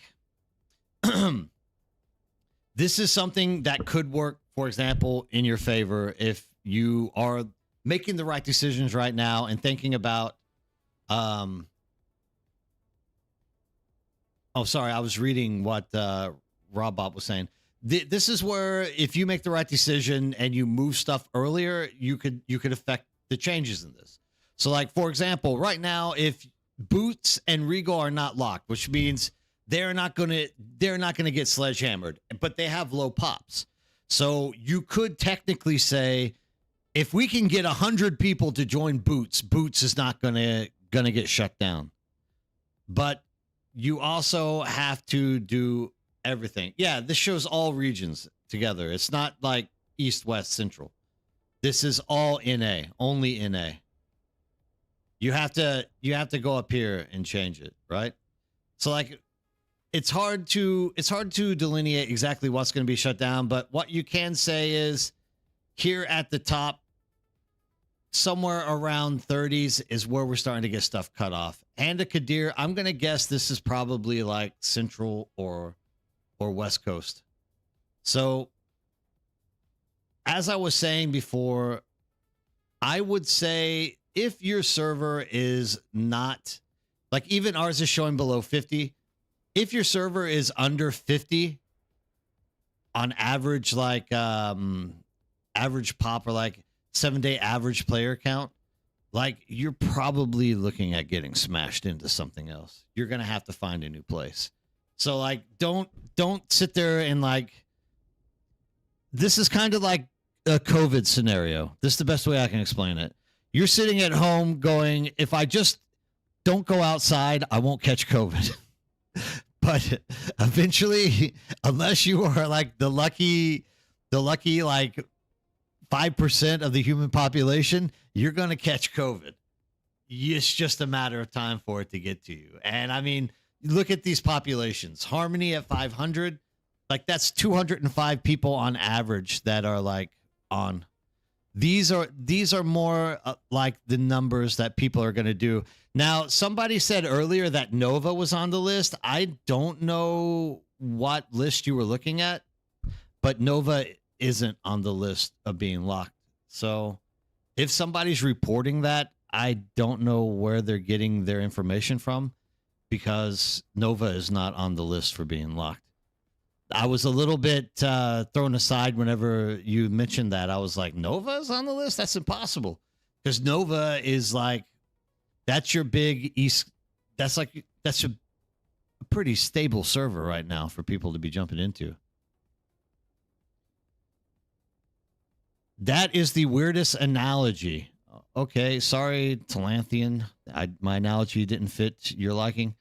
this is something that could work, for example, in your favor if you are making the right decisions right now and thinking about, oh, sorry, I was reading what Rob Bob was saying. This is where if you make the right decision and you move stuff earlier, you could affect the changes in this. So like, for example, right now, if Boots and Regal are not locked, which means they're not going to get sledgehammered, but they have low pops. So you could technically say, if we can get 100 people to join Boots, Boots is not going to get shut down. But you also have to do everything. Yeah, this shows all regions together. It's not like East, West, Central. This is all NA, only NA. You have to go up here and change it, right? So like it's hard to delineate exactly what's going to be shut down, but what you can say is here at the top, somewhere around 30s is where we're starting to get stuff cut off. And a Kadir, I'm going to guess this is probably like Central or West Coast. So as I was saying before, I would say if your server is not, like even ours is showing below 50, if your server is under 50 on average, like average pop or like 7-day average player count, like you're probably looking at getting smashed into something else. You're going to have to find a new place. So like, don't sit there and like, this is kind of like a COVID scenario. This is the best way I can explain it. You're sitting at home going, if I just don't go outside, I won't catch COVID. but eventually, unless you are like the lucky like 5% of the human population, you're going to catch COVID. It's just a matter of time for it to get to you. And I mean, look at these populations. Harmony at 500, like that's 205 people on average that are like on. These are more like the numbers that people are going to do. Now, somebody said earlier that Nova was on the list. I don't know what list you were looking at, but Nova isn't on the list of being locked. So if somebody's reporting that, I don't know where they're getting their information from, because Nova is not on the list for being locked. I was a little bit thrown aside whenever you mentioned that. I was like, Nova is on the list? That's impossible. Because Nova is like, that's your big East. That's a pretty stable server right now for people to be jumping into. That is the weirdest analogy. Okay, sorry, Talanthian. My analogy didn't fit your liking.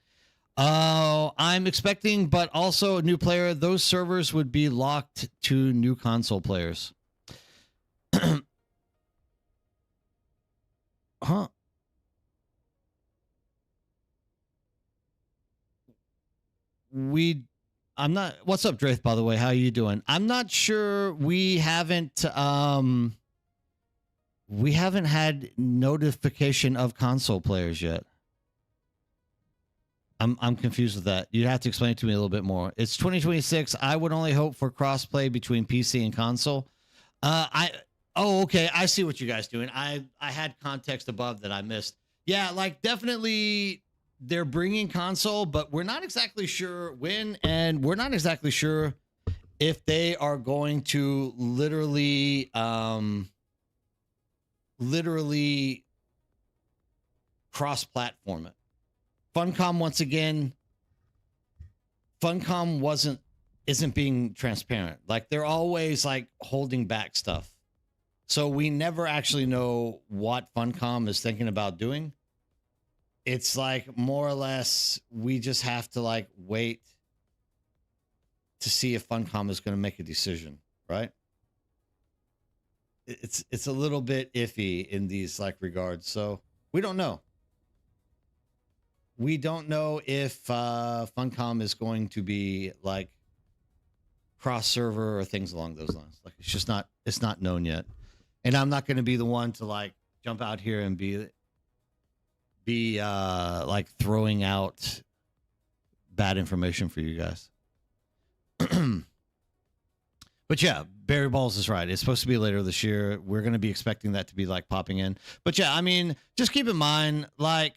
I'm expecting, but also a new player. Those servers would be locked to new console players. Huh? I'm not. What's up, Drath? By the way, how are you doing? I'm not sure. We haven't had notification of console players yet. I'm confused with that. You'd have to explain it to me a little bit more. It's 2026. I would only hope for crossplay between PC and console. Okay. I see what you guys doing. I had context above that I missed. Yeah, like definitely they're bringing console, but we're not exactly sure when, and we're not exactly sure if they are going to literally cross-platform it. Funcom, once again, isn't being transparent. Like they're always like holding back stuff. So we never actually know what Funcom is thinking about doing. It's like more or less we just have to like wait to see if Funcom is going to make a decision, right? It's a little bit iffy in these like regards. So we don't know. We don't know if Funcom is going to be like cross server or things along those lines. Like it's not known yet. And I'm not going to be the one to like jump out here and be like throwing out bad information for you guys. But yeah, Barry Balls is right. It's supposed to be later this year. We're going to be expecting that to be like popping in. But yeah, I mean, just keep in mind, like,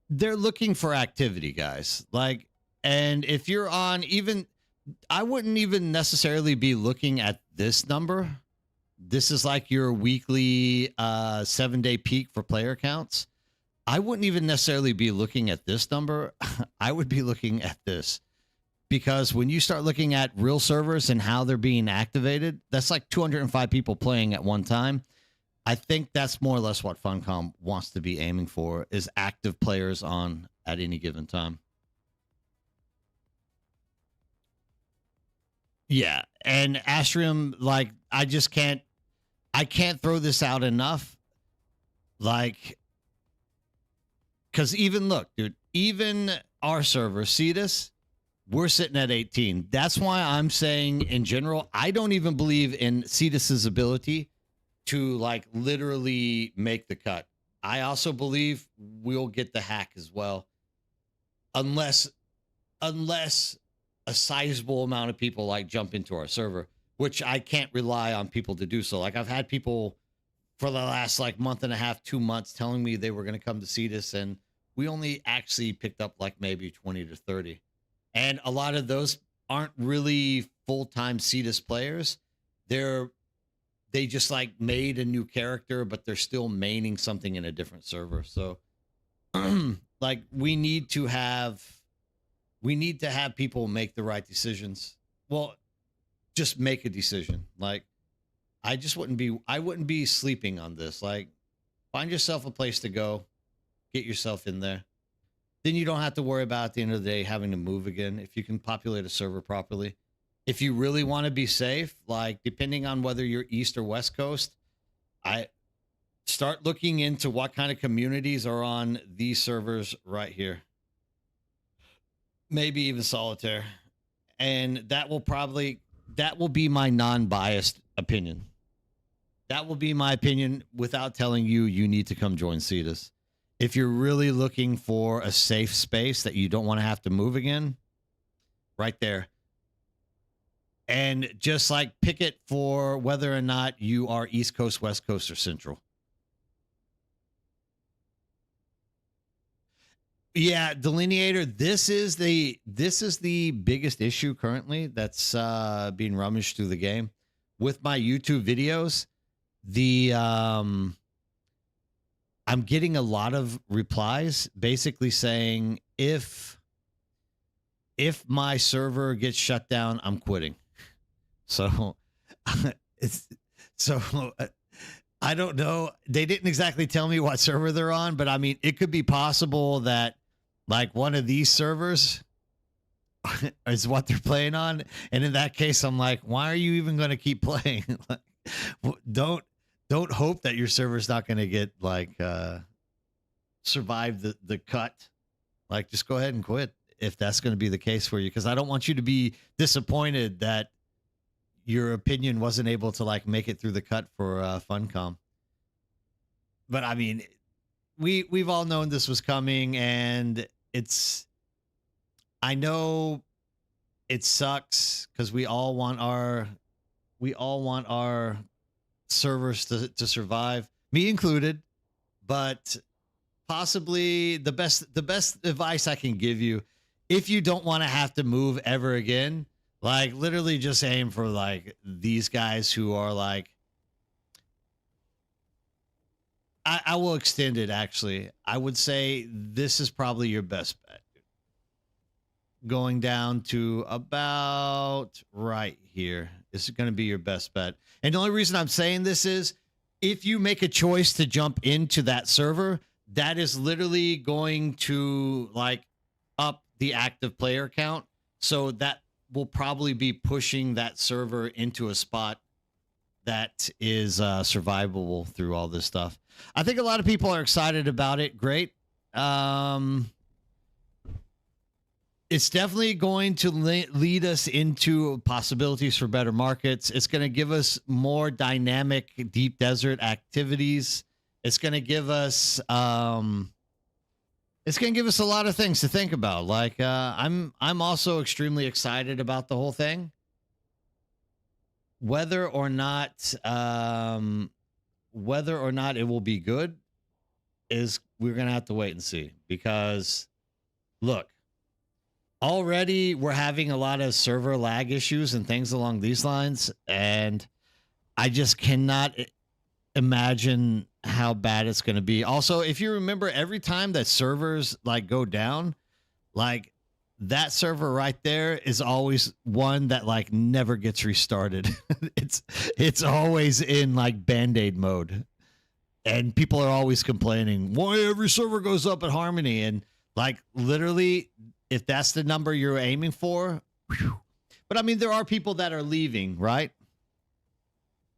they're looking for activity, guys. Like, and if you're on even, I wouldn't even necessarily be looking at this number. This is like your weekly 7-day peak for player counts. I wouldn't even necessarily be looking at this number. I would be looking at this, because when you start looking at real servers and how they're being activated, that's like 205 people playing at one time. I think that's more or less what Funcom wants to be aiming for, is active players on at any given time. Yeah, and Astrium, like, I can't throw this out enough. Like, because even look, dude, even our server, Cetus, we're sitting at 18. That's why I'm saying in general, I don't even believe in Cetus's ability to like literally make the cut. I also believe we'll get the hack as well, unless a sizable amount of people like jump into our server, which I can't rely on people to do so. Like, I've had people for the last like month and a half, 2 months telling me they were going to come to Cetus, and we only actually picked up like maybe 20 to 30. And a lot of those aren't really full-time Cetus players. They just like made a new character, but they're still maining something in a different server. So like we need to have people make the right decisions. Well, just make a decision. Like, I wouldn't be sleeping on this. Like, find yourself a place to go, get yourself in there. then you don't have to worry about at the end of the day having to move again if you can populate a server properly. If you really want to be safe, like depending on whether you're East or West Coast, I start looking into what kind of communities are on these servers right here. Maybe even solitaire. And that will be my non-biased opinion. That will be my opinion without telling you need to come join Cetus. If you're really looking for a safe space that you don't want to have to move again, right there. And just like pick it for whether or not you are East Coast, West Coast, or Central. Yeah, delineator. This is the biggest issue currently that's being rummaged through the game with my YouTube videos. I'm getting a lot of replies basically saying if my server gets shut down, I'm quitting. So I don't know. They didn't exactly tell me what server they're on, but I mean, it could be possible that like one of these servers is what they're playing on. And in that case, I'm like, why are you even going to keep playing? Like, don't hope that your server's not going to get like, survive the cut. Like, just go ahead and quit if that's going to be the case for you. Cause I don't want you to be disappointed that your opinion wasn't able to like make it through the cut for Funcom. But I mean, we've all known this was coming, and I know it sucks because we all want our servers to survive, me included. But possibly the best advice I can give you, if you don't want to have to move ever again, like literally just aim for like these guys who are like, I will extend it actually. I would say this is probably your best bet. Going down to about right here. This is going to be your best bet. And the only reason I'm saying this is if you make a choice to jump into that server, that is literally going to like up the active player count. So that will probably be pushing that server into a spot that is survivable through all this stuff. I think a lot of people are excited about it. Great. It's definitely going to lead us into possibilities for better markets. It's going to give us more dynamic deep desert activities. It's going to give us a lot of things to think about. Like I'm also extremely excited about the whole thing. Whether or not it will be good is we're going to have to wait and see, because look, already we're having a lot of server lag issues and things along these lines, and I just cannot imagine how bad it's going to be. Also, if you remember, every time that servers like go down, like that server right there is always one that like never gets restarted. it's always in like band-aid mode, and people are always complaining why every server goes up at Harmony. And like literally, if that's the number you're aiming for, whew. But I mean, there are people that are leaving, right?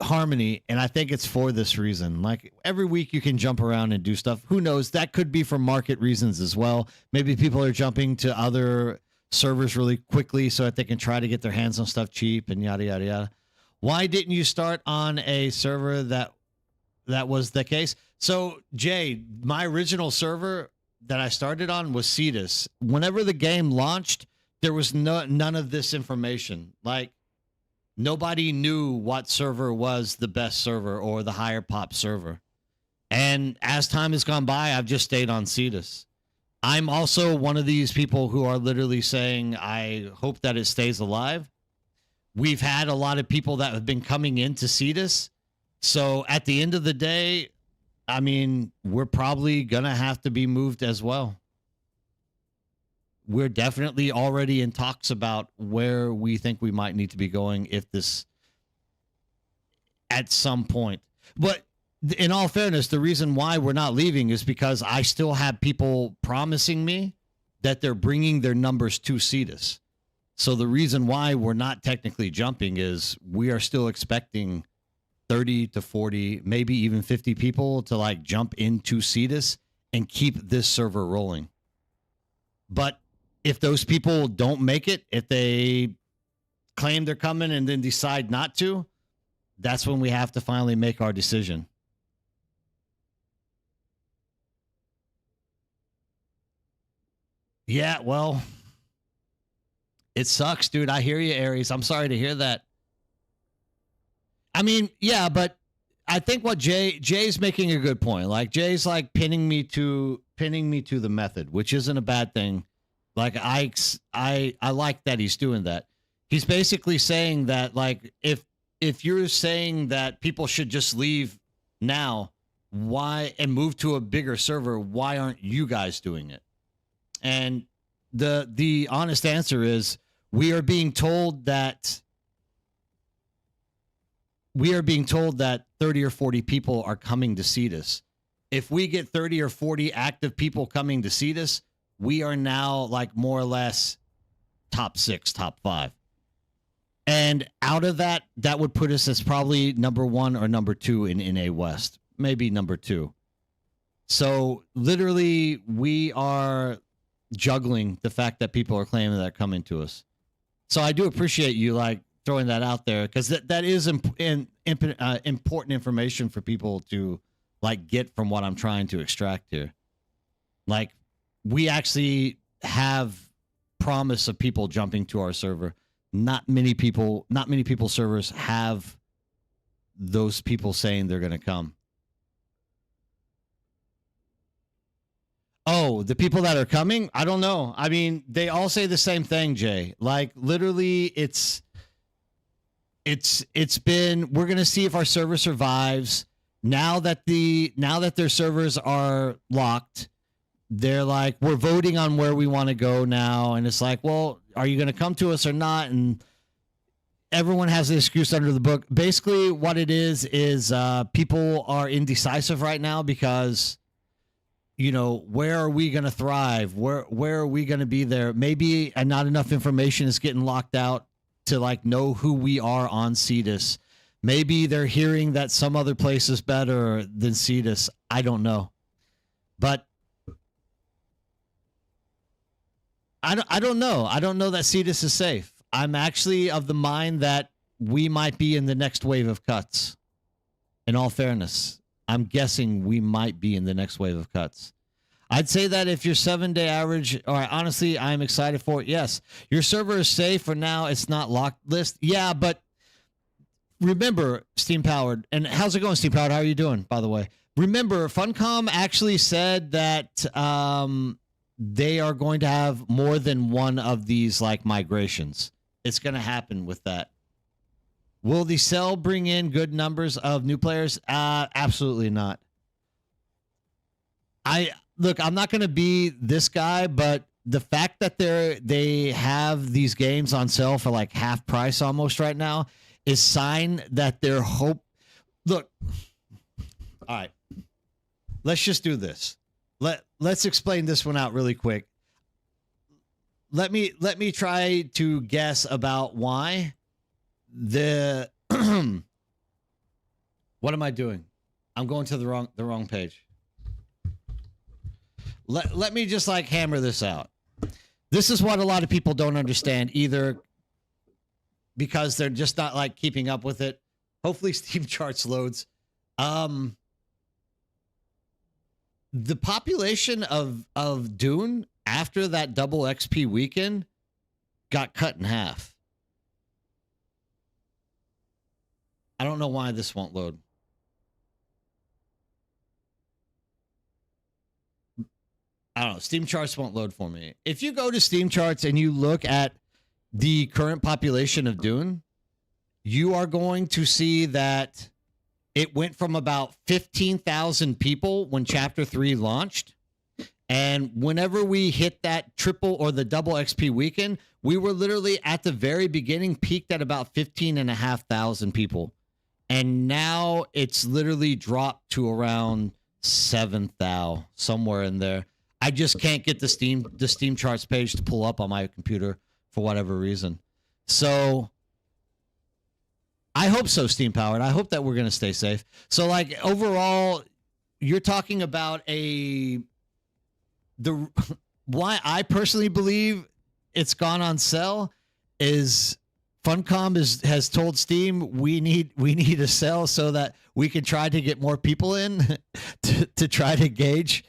Harmony, and I think it's for this reason. Like every week you can jump around and do stuff. Who knows? That could be for market reasons as well. Maybe people are jumping to other servers really quickly so that they can try to get their hands on stuff cheap and yada yada yada. Why didn't you start on a server that was the case? So Jay, my original server that I started on was Cetus. Whenever the game launched, there was none of this information. Like nobody knew what server was the best server or the higher pop server. And as time has gone by, I've just stayed on Cetus. I'm also one of these people who are literally saying, I hope that it stays alive. We've had a lot of people that have been coming into Cetus. So at the end of the day, I mean, we're probably going to have to be moved as well. We're definitely already in talks about where we think we might need to be going if this at some point. But in all fairness, the reason why we're not leaving is because I still have people promising me that they're bringing their numbers to Cetus. So the reason why we're not technically jumping is we are still expecting 30 to 40, maybe even 50 people to like jump into Cetus and keep this server rolling. But if those people don't make it, if they claim they're coming and then decide not to, that's when we have to finally make our decision. Yeah, well, it sucks, dude. I hear you, Aries. I'm sorry to hear that. I mean, yeah, but I think what Jay's making a good point. Like Jay's like pinning me to the method, which isn't a bad thing. Like I like that he's doing that. He's basically saying that like if you're saying that people should just leave now, why and move to a bigger server, why aren't you guys doing it? And the honest answer is we are being told that 30 or 40 people are coming to Cetus. If we get 30 or 40 active people coming to Cetus, we are now like more or less top 6, top 5. And out of that, that would put us as probably number 1 or number 2 in NA West, maybe number 2. So literally we are juggling the fact that people are claiming that coming to us. So I do appreciate you like throwing that out there because that is important information for people to like get from what I'm trying to extract here. Like we actually have promise of people jumping to our server. Not many people servers have those people saying they're going to come. Oh, the people that are coming? I don't know. I mean, they all say the same thing, Jay. Like literally it's been, we're going to see if our server survives. Now that their servers are locked, they're like, we're voting on where we want to go now. And it's like, well, are you going to come to us or not? And everyone has an excuse under the book. Basically what it is people are indecisive right now because, you know, where are we going to thrive? Where are we going to be there? Maybe not enough information is getting locked out to like know who we are on Cetus. Maybe they're hearing that some other place is better than Cetus. I don't know. But I don't know. I don't know that Cetus is safe. I'm actually of the mind that we might be in the next wave of cuts. In all fairness, I'm guessing we might be in the next wave of cuts. I'd say that if your 7-day average, or honestly, I'm excited for it. Yes, your server is safe for now. It's not locked list. Yeah, but remember, Steam Powered, and how's it going, Steam Powered? How are you doing, by the way? Remember, Funcom actually said that they are going to have more than one of these like migrations. It's going to happen with that. Will the cell bring in good numbers of new players? Absolutely not. Look, I'm not going to be this guy, but the fact that they have these games on sale for like half price almost right now is sign that their hope. Look, all right, let's just do this. Let's explain this one out really quick. Let me try to guess about why the what am I doing? I'm going to the wrong page. Let me just like hammer this out. This is what a lot of people don't understand either because they're just not like keeping up with it. Hopefully Steam Charts loads. The population of Dune after that double XP weekend got cut in half. I don't know why this won't load. I don't know. Steam Charts won't load for me. If you go to Steam Charts and you look at the current population of Dune, you are going to see that it went from about 15,000 people when Chapter 3 launched. And whenever we hit that triple or the double XP weekend, we were literally at the very beginning peaked at about 15,500 people. And now it's literally dropped to around 7,000, somewhere in there. I just can't get the Steam charts page to pull up on my computer for whatever reason. So I hope so, Steam powered. I hope that we're going to stay safe. So like overall, you're talking about why I personally believe it's gone on sale is Funcom has told Steam we need a sale so that we can try to get more people in to try to gauge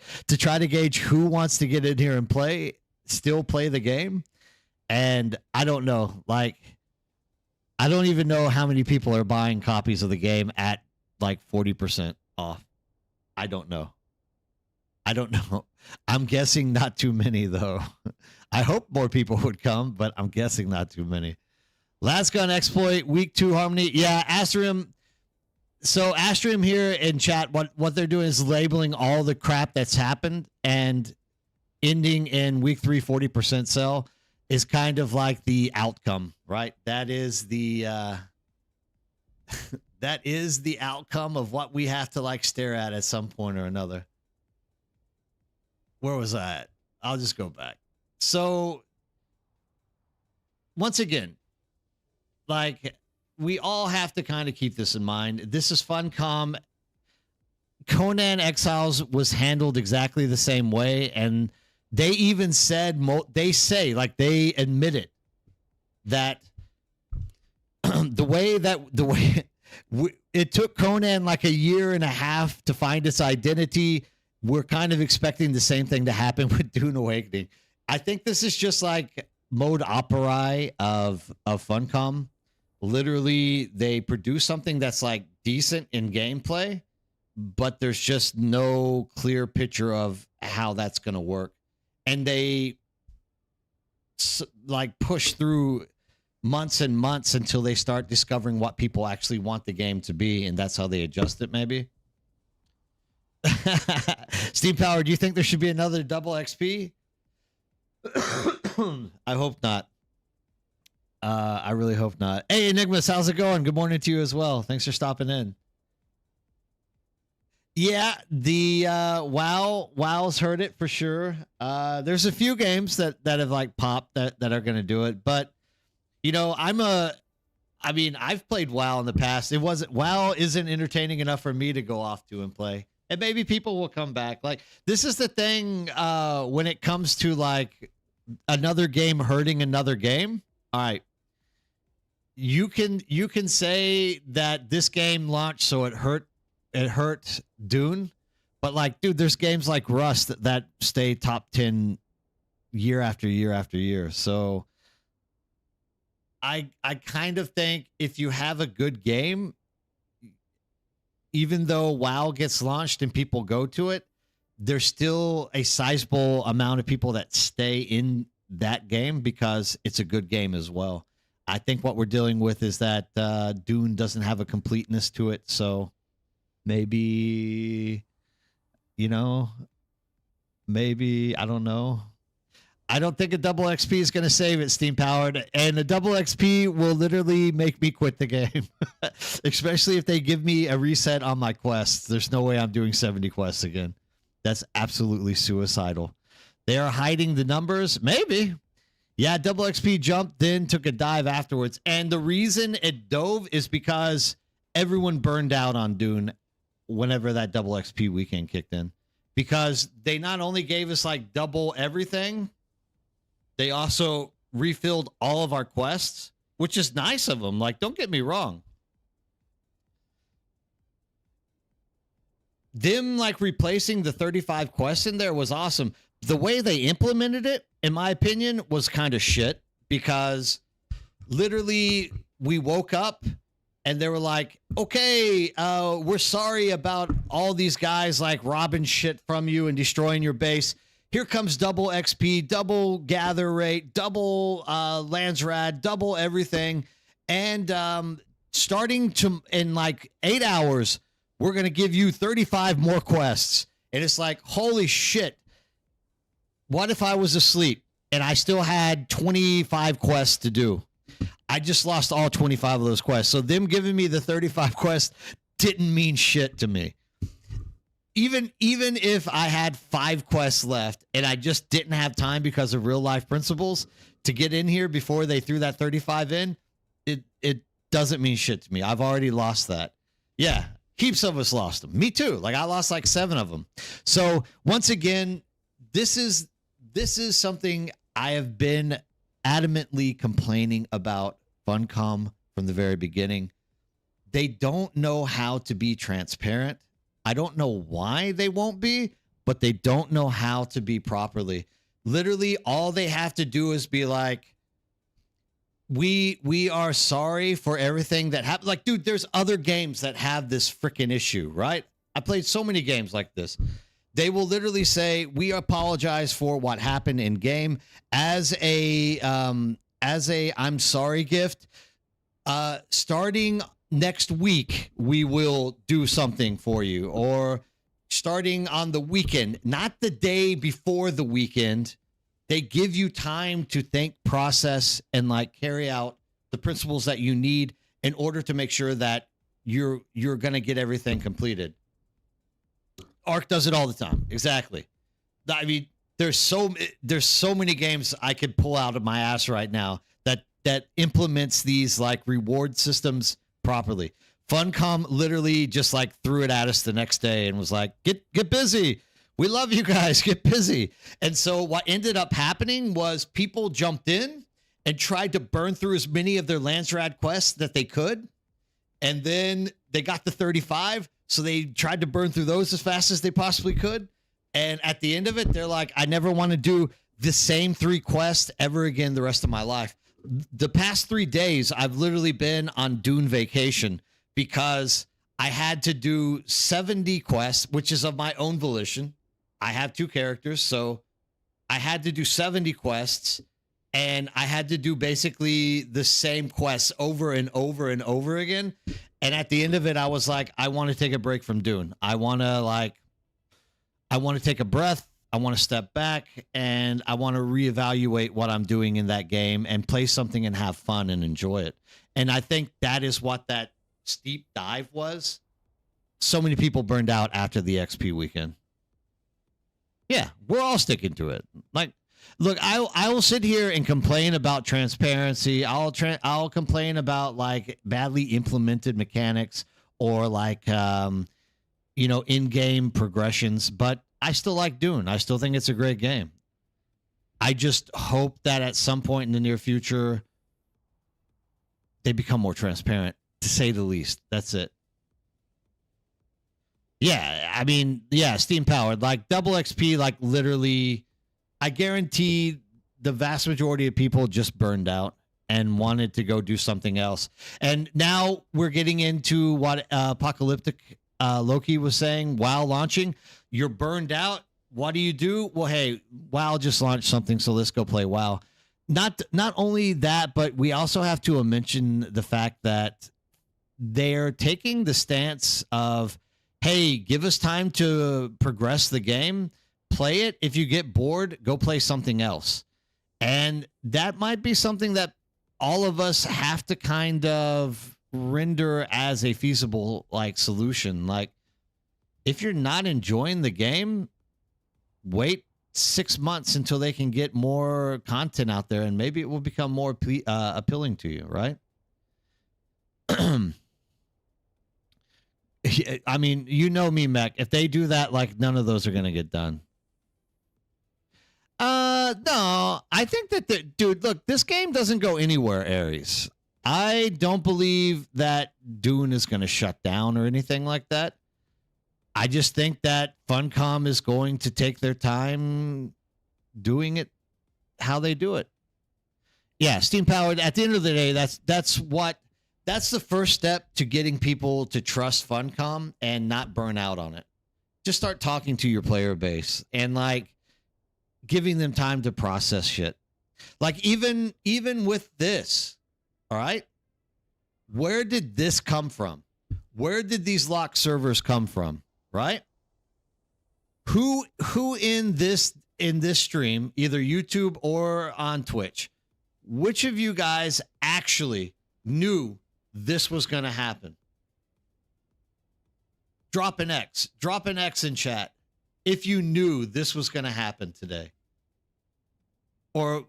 who wants to get in here and still play the game. And I don't know, like I don't even know how many people are buying copies of the game at like 40% off. I don't know. I'm guessing not too many though. I hope more people would come, but I'm guessing not too many. Last Gun Exploit, Week 2 Harmony. Yeah, Astrium. So Astrium here in chat, what they're doing is labeling all the crap that's happened and ending in Week 3 40% sell is kind of like the outcome, right? That is the that is the outcome of what we have to like stare at some point or another. Where was I at? I'll just go back. So once again, like we all have to kind of keep this in mind. This is Funcom. Conan Exiles was handled exactly the same way, and they even said they admit it that the way it took Conan like a year and a half to find its identity. We're kind of expecting the same thing to happen with Dune Awakening. I think this is just like mode operae of Funcom. Literally, they produce something that's like decent in gameplay, but there's just no clear picture of how that's going to work. And they like push through months and months until they start discovering what people actually want the game to be, and that's how they adjust it, maybe. Steam Power, do you think there should be another double XP? I hope not. I really hope not. Hey, Enigmas, how's it going? Good morning to you as well. Thanks for stopping in. Yeah, the WoW's heard it for sure. There's a few games that have like popped that are going to do it, but you know, I've played WoW in the past. WoW isn't entertaining enough for me to go off to and play. And maybe people will come back. Like this is the thing when it comes to like another game hurting another game. All right. You can say that this game launched so it hurt Dune, but like dude, there's games like Rust that stay top 10 year after year after year. So I kind of think if you have a good game, even though WoW gets launched and people go to it, there's still a sizable amount of people that stay in that game because it's a good game as well. I think what we're dealing with is that Dune doesn't have a completeness to it. So maybe, I don't know. I don't think a double XP is going to save it, Steam Powered, and a double XP will literally make me quit the game, especially if they give me a reset on my quests. There's no way I'm doing 70 quests again. That's absolutely suicidal. They are hiding the numbers. Maybe. Yeah, double XP jumped, then took a dive afterwards. And the reason it dove is because everyone burned out on Dune whenever that double XP weekend kicked in. Because they not only gave us like double everything, they also refilled all of our quests, which is nice of them. Like, don't get me wrong. Them like replacing the 35 quests in there was awesome. The way they implemented it, in my opinion, was kind of shit because literally we woke up and they were like, okay, we're sorry about all these guys like robbing shit from you and destroying your base. Here comes double XP, double gather rate, double Landsrad, double everything. And starting in like 8 hours, we're going to give you 35 more quests. And it's like, holy shit. What if I was asleep and I still had 25 quests to do? I just lost all 25 of those quests. So them giving me the 35 quests didn't mean shit to me. even if I had 5 quests left and I just didn't have time because of real life principles to get in here before they threw that 35 in, it doesn't mean shit to me. I've already lost that. Yeah, heaps of us lost them. Me too. Like I lost like 7 of them. So once again, this is something I have been adamantly complaining about Funcom from the very beginning. They don't know how to be transparent. I don't know why they won't be, but they don't know how to be properly. Literally, all they have to do is be like, we are sorry for everything that happened. Like, dude, there's other games that have this freaking issue, right? I played so many games like this. They will literally say, we apologize for what happened in game as a I'm sorry gift. Starting next week, we will do something for you, or starting on the weekend, not the day before the weekend. They give you time to think, process, and like carry out the principles that you need in order to make sure that you're going to get everything completed. Arc does it all the time. Exactly. I mean, there's so many games I could pull out of my ass right now that implements these like reward systems properly. Funcom literally just like threw it at us the next day and was like, get busy. We love you guys. Get busy. And so what ended up happening was people jumped in and tried to burn through as many of their Landsrad quests that they could. And then they got the 35. So they tried to burn through those as fast as they possibly could. And at the end of it, they're like, I never want to do the same 3 quests ever again the rest of my life. The past 3 days, I've literally been on Dune vacation because I had to do 70 quests, which is of my own volition. I have 2 characters, so I had to do 70 quests, and I had to do basically the same quests over and over and over again. And at the end of it, I was like, I want to take a break from Dune. I want to take a breath. I want to step back, and I want to reevaluate what I'm doing in that game and play something and have fun and enjoy it. And I think that is what that steep dive was. So many people burned out after the XP weekend. Yeah, we're all sticking to it. Like, look, I will sit here and complain about transparency. I'll complain about like badly implemented mechanics or like in-game progressions, but I still like Dune. I still think it's a great game. I just hope that at some point in the near future, they become more transparent, to say the least. That's it. Yeah, I mean, yeah, Steam powered. Like, double XP, like, literally, I guarantee the vast majority of people just burned out and wanted to go do something else. And now we're getting into what Apocalyptic Loki was saying while launching. You're burned out. What do? Well, hey, WoW just launched something, so let's go play WoW. Not only that, but we also have to mention the fact that they're taking the stance of, hey, give us time to progress the game, play it. If you get bored, go play something else. And that might be something that all of us have to kind of render as a feasible like solution. Like, if you're not enjoying the game, wait 6 months until they can get more content out there, and maybe it will become more appealing to you, right? I mean, you know me, Mech. If they do that, like, none of those are going to get done. No, I think that dude, look, this game doesn't go anywhere, Ares. I don't believe that Dune is going to shut down or anything like that. I just think that Funcom is going to take their time doing it how they do it. Yeah, Steam powered. At the end of the day, that's the first step to getting people to trust Funcom and not burn out on it. Just start talking to your player base and like giving them time to process shit. Like even with this, all right? Where did this come from? Where did these locked servers come from? Right? Who in this stream, either YouTube or on Twitch, which of you guys actually knew this was going to happen? Drop an X. Drop an X in chat if you knew this was going to happen today. Or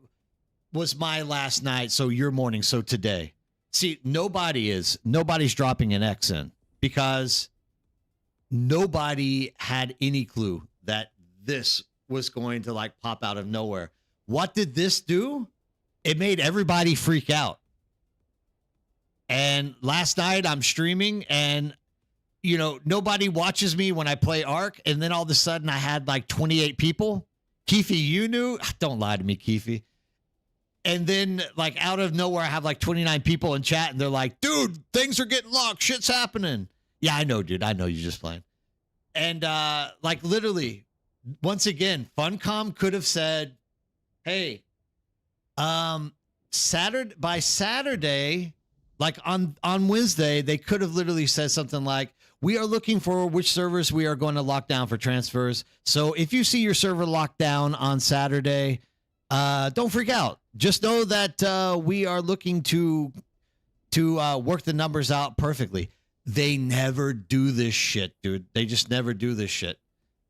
was my last night, so your morning, so today. See, nobody's dropping an X in because nobody had any clue that this was going to like pop out of nowhere. What did this do? It made everybody freak out. And last night I'm streaming and, you know, nobody watches me when I play Ark. And then all of a sudden I had like 28 people. Keefe, you knew? Don't lie to me, Keefe. And then like out of nowhere, I have like 29 people in chat and they're like, dude, things are getting locked. Shit's happening. Yeah, I know, dude. I know you're just playing. And like literally, once again, Funcom could have said, hey, by Saturday, like on Wednesday, they could have literally said something like, we are looking for which servers we are going to lock down for transfers. So if you see your server locked down on Saturday, don't freak out. Just know that we are looking to work the numbers out perfectly. They never do this shit, dude. They just never do this shit.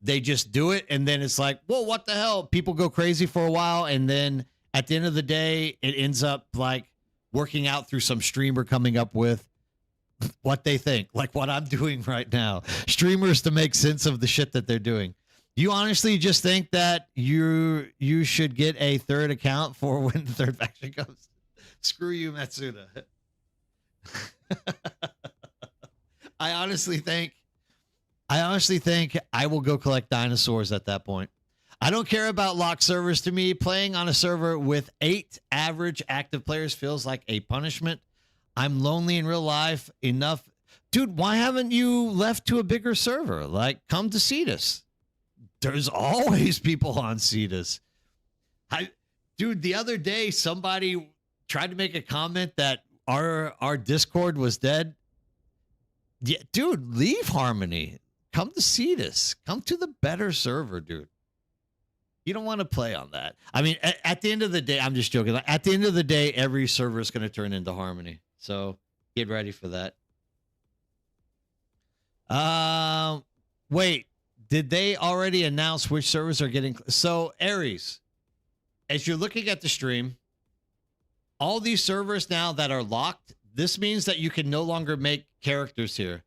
They just do it, and then it's like, whoa, what the hell? People go crazy for a while, and then at the end of the day, it ends up like working out through some streamer coming up with what they think, like what I'm doing right now. Streamers to make sense of the shit that they're doing. You honestly just think that you should get a third account for when the third faction comes? Screw you, Matsuda. I honestly think I will go collect dinosaurs at that point. I don't care about locked servers. To me, playing on a server with 8 average active players feels like a punishment. I'm lonely in real life enough. Dude, why haven't you left to a bigger server? Like, come to Cetus. There's always people on Cetus. Dude, the other day, somebody tried to make a comment that our Discord was dead. Yeah, dude, leave Harmony. Come to Cetus. Come to the better server, dude. You don't want to play on that. I mean, at the end of the day, I'm just joking. At the end of the day, every server is going to turn into Harmony. So get ready for that. Wait, did they already announce which servers are getting? So Aries, as you're looking at the stream, all these servers now that are locked, this means that you can no longer make characters here.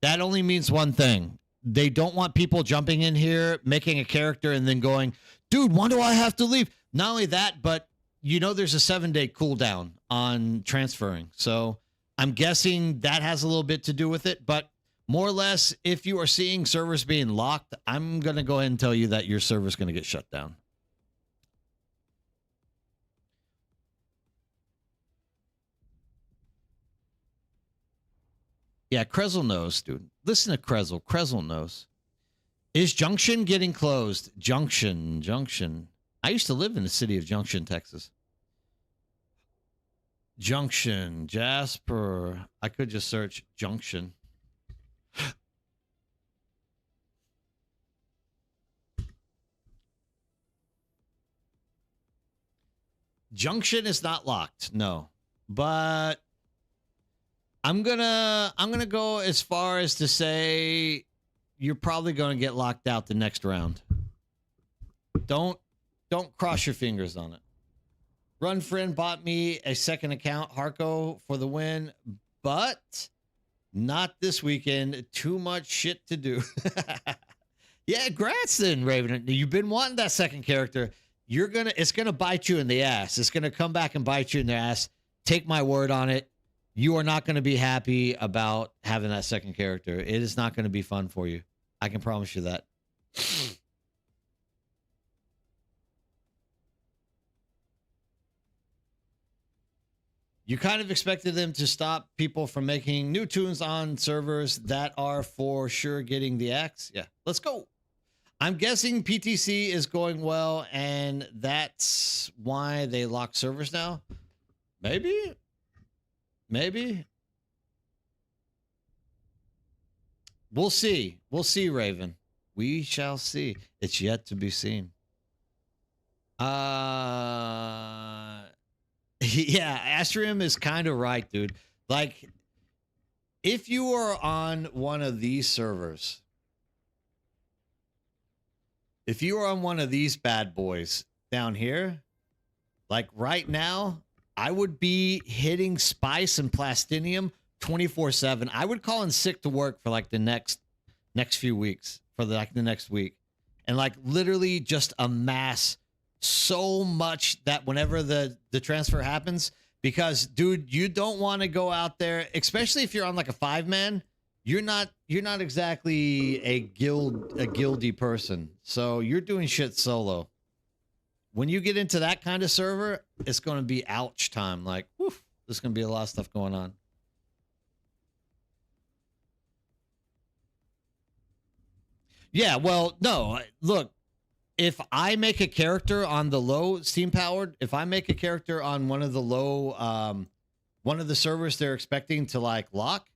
That only means one thing. They don't want people jumping in here, making a character, and then going, dude, why do I have to leave? Not only that, but you know there's a 7-day cooldown on transferring. So I'm guessing that has a little bit to do with it. But more or less, if you are seeing servers being locked, I'm going to go ahead and tell you that your server is going to get shut down. Yeah, Krezel knows, dude. Listen to Krezel. Krezel knows. Is Junction getting closed? Junction. I used to live in the city of Junction, Texas. Junction, Jasper. I could just search Junction. Junction is not locked, no. But I'm gonna go as far as to say you're probably gonna get locked out the next round. Don't cross your fingers on it. Run Friend bought me a second account, Harco, for the win, but not this weekend. Too much shit to do. Yeah, congrats then, Raven. You've been wanting that second character. It's gonna bite you in the ass. It's gonna come back and bite you in the ass. Take my word on it. You are not going to be happy about having that second character. It is not going to be fun for you. I can promise you that. You kind of expected them to stop people from making new tunes on servers that are for sure getting the X. Yeah, let's go. I'm guessing PTC is going well, and that's why they lock servers now. Maybe. We'll see. We'll see, Raven. We shall see. It's yet to be seen. Yeah, Astrium is kind of right, dude. Like, If you are on one of these servers, if you are on one of these bad boys down here, like right now, I would be hitting Spice and Plastinium 24/7. I would call in sick to work for like the next few weeks, for the next week, and like literally just amass so much that whenever the transfer happens, because dude, you don't want to go out there, especially if you're on like a 5-man. You're not exactly a guildy person, so you're doing shit solo. When you get into that kind of server, it's going to be ouch time. Like, woof, there's going to be a lot of stuff going on. Yeah, well, no, look, if I make a character on the low steam powered, if I make a character on one of the low, one of the servers they're expecting to like lock,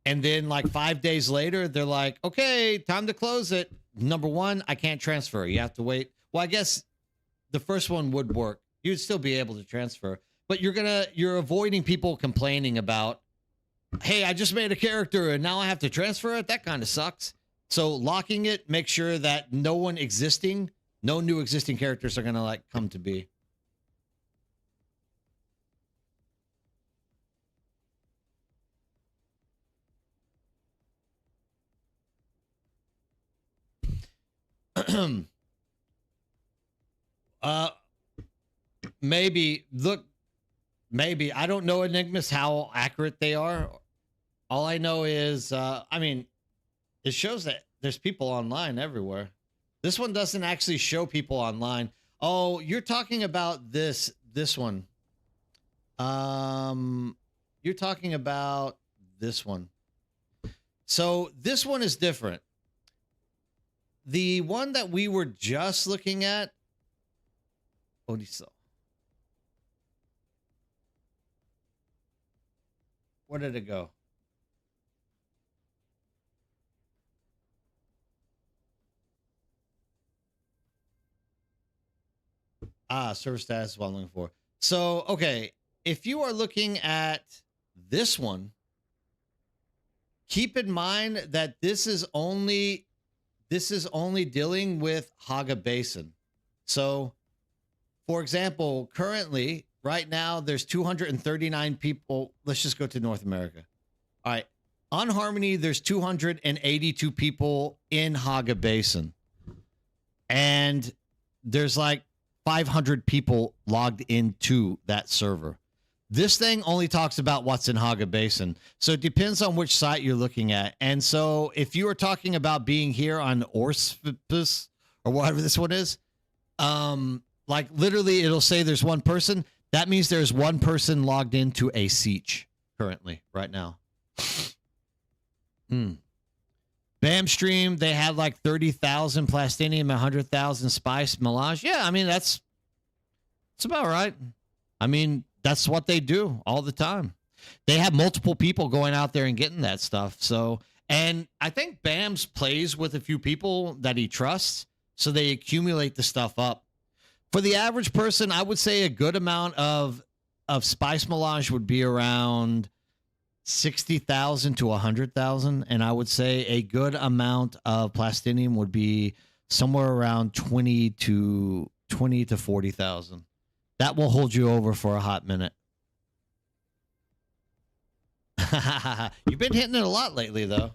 and then like 5 days later, they're like, okay, time to close it. Number one, I can't transfer. You have to wait. Well, I guess the first one would work. You'd still be able to transfer, but you're avoiding people complaining about, hey, I just made a character and now I have to transfer it. That kind of sucks. So locking it, make sure that no new existing characters are going to like come to be. Maybe I don't know Enigmas how accurate they are. All I know is I mean, it shows that there's people online everywhere. This one doesn't actually show people online. Oh, you're talking about this one. You're talking about this one. So this one is different. The one that we were just looking at, Odiso. Where did it go? Server status is what I'm looking for. So, okay, if you are looking at this one, keep in mind that this is only dealing with Haga Basin. So, for example, currently, right now, there's 239 people. Let's just go to North America. All right. On Harmony, there's 282 people in Haga Basin. And there's like 500 people logged into that server. This thing only talks about what's in Haga Basin. So it depends on which site you're looking at. And so if you are talking about being here on Orspus or whatever this one is, like literally it'll say there's one person. That means there's one person logged into a siege currently right now. BAM stream, they had like 30,000 Plastinium, 100,000 Spice Melange. Yeah, I mean, that's about right. I mean, that's what they do all the time. They have multiple people going out there and getting that stuff. So, and I think BAM's plays with a few people that he trusts, so they accumulate the stuff up. For the average person, I would say a good amount of Spice Melange would be around 60,000 to 100,000, and I would say a good amount of Plastinium would be somewhere around 20 to 40,000. That will hold you over for a hot minute. You've been hitting it a lot lately, though.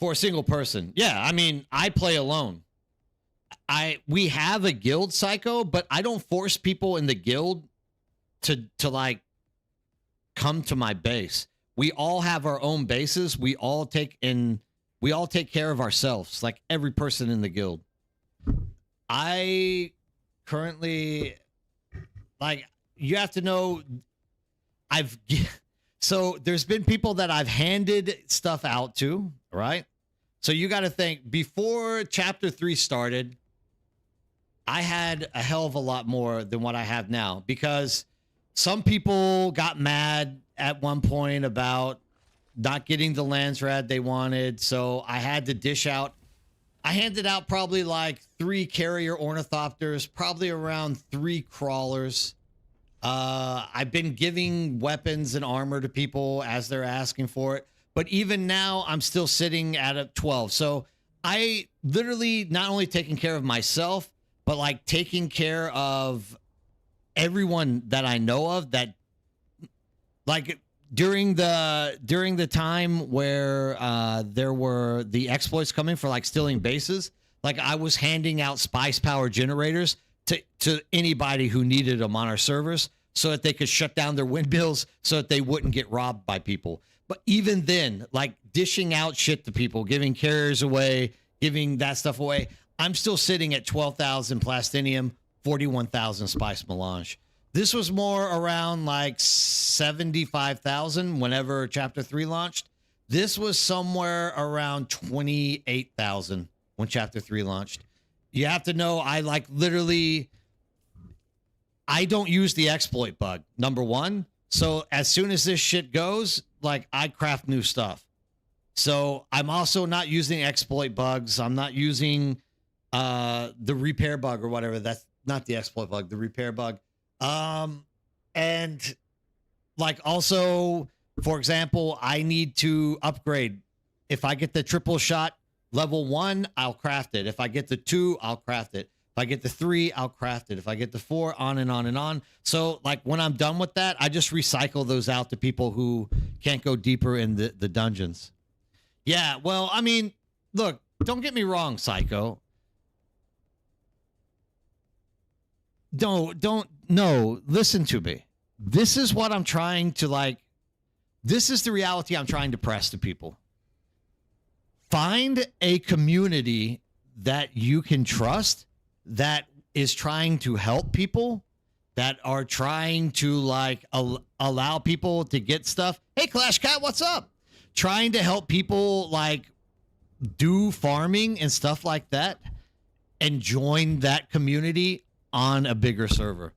For a single person. Yeah, I mean, I play alone. We have a guild, Psycho, but I don't force people in the guild to like come to my base. We all have our own bases. We all take care of ourselves, like every person in the guild. I currently, like, you have to know, so there's been people that I've handed stuff out to, right? So you got to think, before chapter 3 started, I had a hell of a lot more than what I have now, because some people got mad at one point about not getting the lands rad they wanted. So I had to dish out I handed out probably like 3 carrier ornithopters, probably around 3 crawlers. I've been giving weapons and armor to people as they're asking for it. But even now, I'm still sitting at a 12. So I literally not only taking care of myself, but like taking care of everyone that I know of that, like during the time where there were the exploits coming for like stealing bases, like I was handing out spice power generators to anybody who needed them on our servers so that they could shut down their windmills so that they wouldn't get robbed by people. But even then, like dishing out shit to people, giving carriers away, giving that stuff away, I'm still sitting at 12,000 plastinium, 41,000 spice melange. This was more around like 75,000 whenever Chapter 3 launched. This was somewhere around 28,000 when Chapter 3 launched. You have to know, I like literally, I don't use the exploit bug, number one. So as soon as this shit goes, like I craft new stuff. So I'm also not using exploit bugs. I'm not using the repair bug or whatever. That's not the exploit bug, the repair bug. And like also, for example, I need to upgrade. If I get the triple shot level 1, I'll craft it. If I get the 2, I'll craft it. If I get the 3, I'll craft it. If I get the 4, on and on and on. So like when I'm done with that, I just recycle those out to people who can't go deeper in the dungeons. Yeah, well, I mean, look, don't get me wrong, Psycho. No, listen to me. This is what I'm trying to like, this is the reality I'm trying to press to people. Find a community that you can trust, that is trying to help people, that are trying to like allow people to get stuff. Hey, Clash Cat, what's up? Trying to help people like do farming and stuff like that and join that community on a bigger server.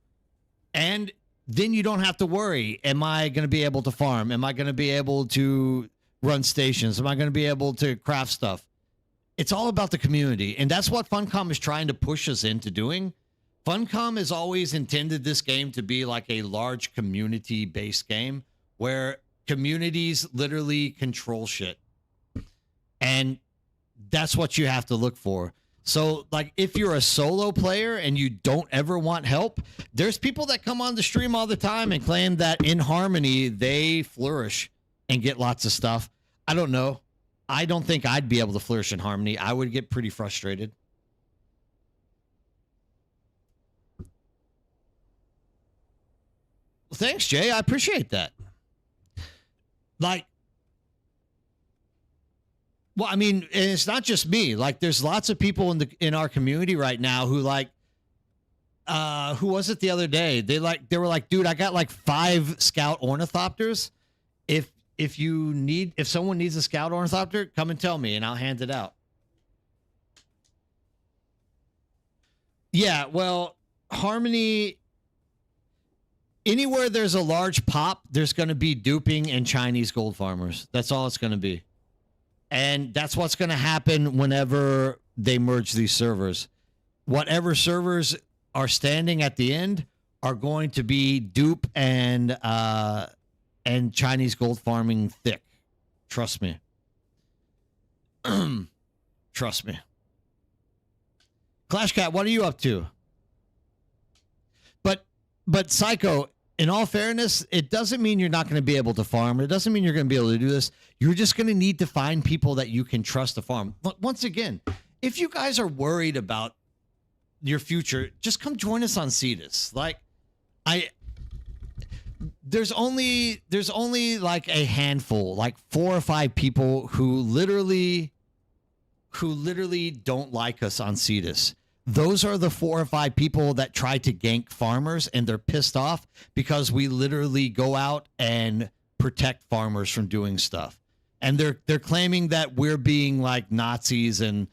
And then you don't have to worry. Am I going to be able to farm? Am I going to be able to run stations? Am I going to be able to craft stuff? It's all about the community. And that's what Funcom is trying to push us into doing. Funcom has always intended this game to be like a large community-based game where communities literally control shit. And that's what you have to look for. So, like, if you're a solo player and you don't ever want help, there's people that come on the stream all the time and claim that in Harmony, they flourish and get lots of stuff. I don't know. I don't think I'd be able to flourish in Harmony. I would get pretty frustrated. Well, thanks, Jay. I appreciate that. Like, well, I mean, and it's not just me. Like, there's lots of people in our community right now who like, who was it the other day? They were like, dude, I got like 5 scout ornithopters. If someone needs a scout ornithopter, come and tell me and I'll hand it out. Yeah, well, Harmony, anywhere there's a large pop, there's going to be duping and Chinese gold farmers. That's all it's going to be. And that's what's going to happen whenever they merge these servers. Whatever servers are standing at the end are going to be dupe and Chinese gold farming thick. Trust me. Trust me. Clash Cat, what are you up to? But Psycho, in all fairness, it doesn't mean you're not going to be able to farm. It doesn't mean you're going to be able to do this. You're just going to need to find people that you can trust to farm. But once again, if you guys are worried about your future, just come join us on Cetus. Like, there's only like a handful, like 4 or 5 people who literally don't like us on Cetus. Those are the 4 or 5 people that try to gank farmers, and they're pissed off because we literally go out and protect farmers from doing stuff. And they're claiming that we're being like Nazis and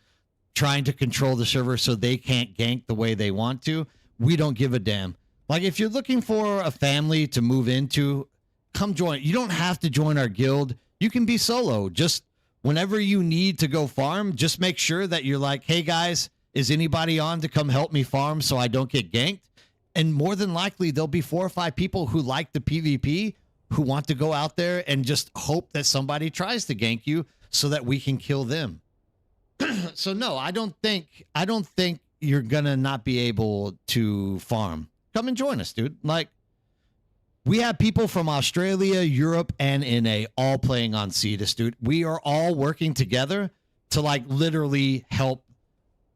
trying to control the server so they can't gank the way they want to. We don't give a damn. Like, if you're looking for a family to move into, come join. You don't have to join our guild. You can be solo. Just Whenever you need to go farm, just make sure that you're like, hey guys, is anybody on to come help me farm so I don't get ganked? And more than likely, there'll be 4 or 5 people who like the PvP who want to go out there and just hope that somebody tries to gank you so that we can kill them. So no, I don't think you're gonna not be able to farm. Come and join us, dude. Like, we have people from Australia, Europe, and NA all playing on Cetus, dude. We are all working together to like literally help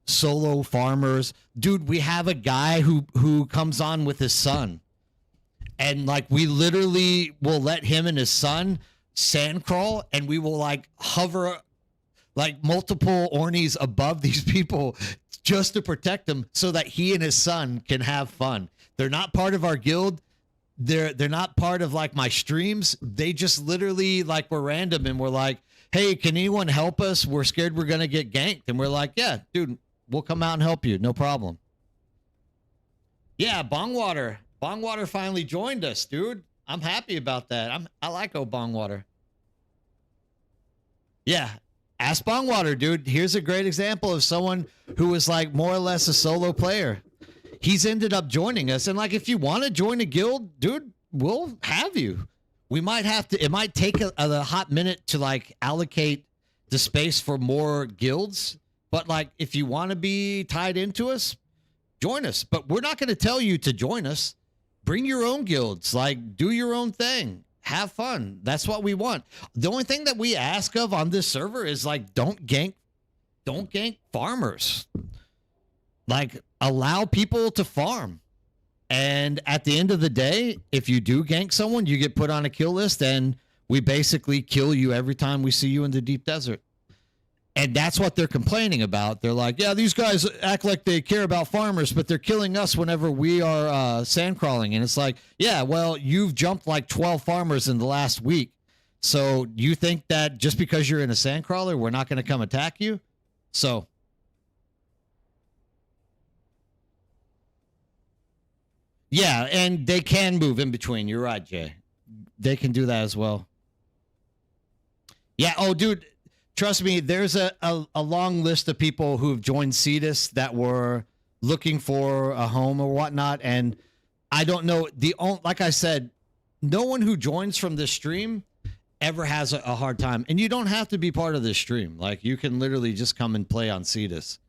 solo farmers. Dude, we have a guy who comes on with his son. And like we literally will let him and his son sand crawl, and we will like hover like multiple ornies above these people just to protect them so that he and his son can have fun. They're not part of our guild. They're not part of like my streams. They just literally like we're random and we're like, hey, can anyone help us? We're scared we're gonna get ganked. And we're like, yeah, dude, we'll come out and help you. No problem. Yeah, Bongwater. Bongwater finally joined us, dude. I'm happy about that. I like Bongwater. Yeah. Ask Bongwater, dude. Here's a great example of someone who was like more or less a solo player. He's ended up joining us. And like, if you want to join a guild, dude, we'll have you. We might have to, it might take a hot minute to like allocate the space for more guilds. But like, if you want to be tied into us, join us. But we're not going to tell you to join us. Bring your own guilds, like do your own thing. Have fun. That's what we want. The only thing that we ask of on this server is like, don't gank farmers. Like, allow people to farm. And at the end of the day, if you do gank someone, you get put on a kill list, and we basically kill you every time we see you in the deep desert. And that's what they're complaining about. They're like, yeah, these guys act like they care about farmers, but they're killing us whenever we are sand crawling. And it's like, yeah, well, you've jumped like 12 farmers in the last week. So you think that just because you're in a sand crawler, we're not going to come attack you? So. Yeah, and they can move in between. You're right, Jay. They can do that as well. Yeah, oh, dude. Trust me, there's a long list of people who've joined Cetus that were looking for a home or whatnot. And I don't know, like I said, no one who joins from this stream ever has a hard time. And you don't have to be part of this stream. Like, you can literally just come and play on Cetus.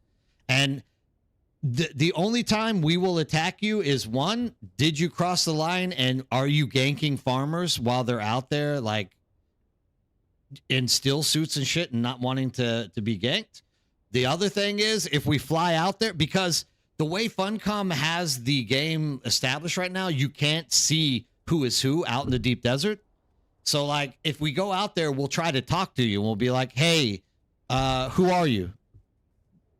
And the only time we will attack you is, one, did you cross the line, and are you ganking farmers while they're out there, like, in still suits and shit and not wanting to be ganked? The other thing is, if we fly out there, because the way Funcom has the game established right now, you can't see who is who out in the deep desert. So like, if we go out there, we'll try to talk to you and we'll be like, hey, who are you?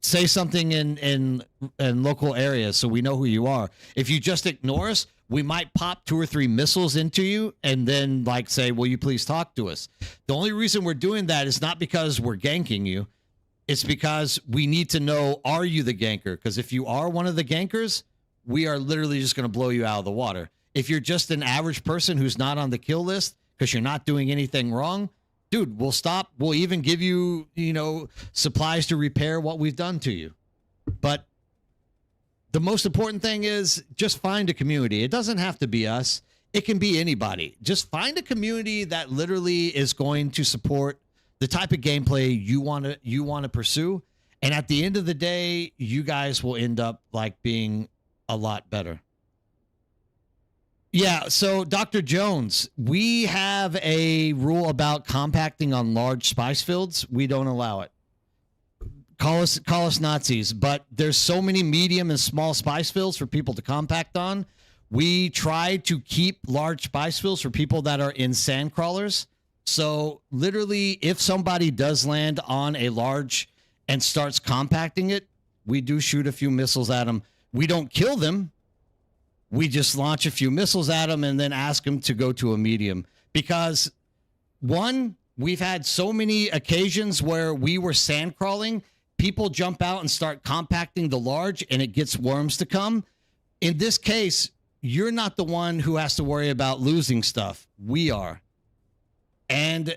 Say something in local areas so we know who you are. If you just ignore us, we might pop 2 or 3 missiles into you and then like say, will you please talk to us? The only reason we're doing that is not because we're ganking you. It's because we need to know, are you the ganker? Because if you are one of the gankers, we are literally just going to blow you out of the water. If you're just an average person who's not on the kill list because you're not doing anything wrong, dude, we'll stop. We'll even give you, supplies to repair what we've done to you. But the most important thing is just find a community. It doesn't have to be us. It can be anybody. Just find a community that literally is going to support the type of gameplay you want to pursue. And at the end of the day, you guys will end up like being a lot better. Yeah, so Dr. Jones, we have a rule about compacting on large spice fields. We don't allow it. Call us Nazis, but there's so many medium and small spice fields for people to compact on. We try to keep large spice fields for people that are in sand crawlers. So literally, if somebody does land on a large and starts compacting it, we do shoot a few missiles at them. We don't kill them. We just launch a few missiles at them and then ask them to go to a medium. Because, one, we've had so many occasions where we were sand crawling, people jump out and start compacting the large, and it gets worms to come. In this case, you're not the one who has to worry about losing stuff. We are. And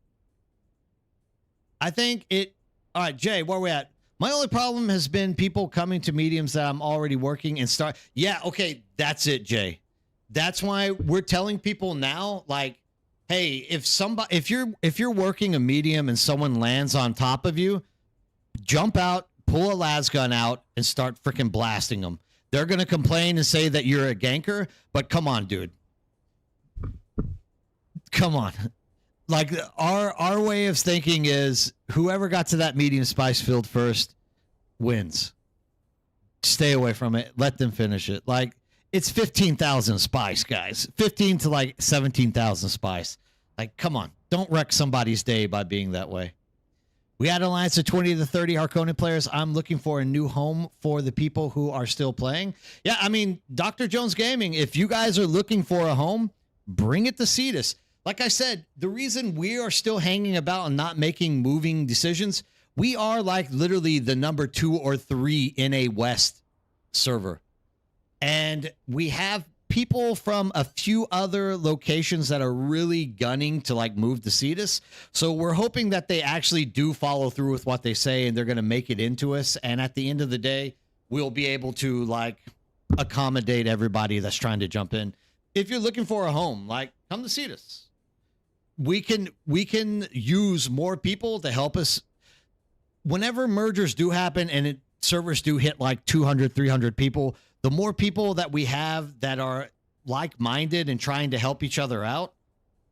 I think it. All right, Jay, where we at? My only problem has been people coming to mediums that I'm already working and start. Yeah, okay, that's it, Jay. That's why we're telling people now, like, hey, if you're working a medium and someone lands on top of you, jump out, pull a las gun out, and start freaking blasting them. They're gonna complain and say that you're a ganker, but come on, dude. Come on. Like our way of thinking is whoever got to that medium spice field first wins. Stay away from it. Let them finish it. Like it's 15,000 spice, guys. 15 to like 17,000 spice. Like, come on. Don't wreck somebody's day by being that way. We had an alliance of 20 to 30 Harkonnen players. I'm looking for a new home for the people who are still playing. Yeah, I mean, Dr. Jones Gaming, if you guys are looking for a home, bring it to Cetus. Like I said, the reason we are still hanging about and not making moving decisions, we are like literally the number 2 or 3 in a West server. And we have people from a few other locations that are really gunning to like move to Cetus. So we're hoping that they actually do follow through with what they say and they're going to make it into us. And at the end of the day, we'll be able to like accommodate everybody that's trying to jump in. If you're looking for a home, like come to Cetus. We can use more people to help us. Whenever mergers do happen and servers do hit like 200, 300 people, the more people that we have that are like-minded and trying to help each other out,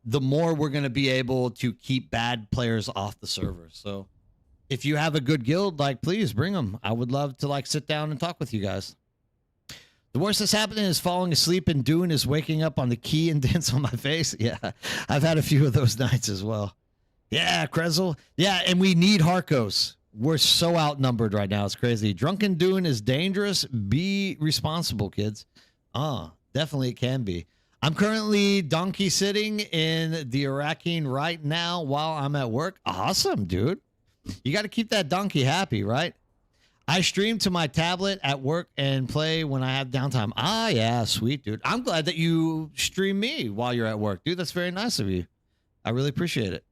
the more we're going to be able to keep bad players off the server. So if you have a good guild, like, please bring them. I would love to like sit down and talk with you guys. The worst that's happening is falling asleep in Dune is waking up on the key and dents on my face. Yeah, I've had a few of those nights as well. Yeah, Krezel. Yeah, and we need Harkos. We're so outnumbered right now. It's crazy. Drunken Dune is dangerous. Be responsible, kids. Definitely it can be. I'm currently donkey sitting in the Iraqine right now while I'm at work. Awesome, dude. You got to keep that donkey happy, right? I stream to my tablet at work and play when I have downtime. Ah, yeah, sweet, dude. I'm glad that you stream me while you're at work. Dude, that's very nice of you. I really appreciate it.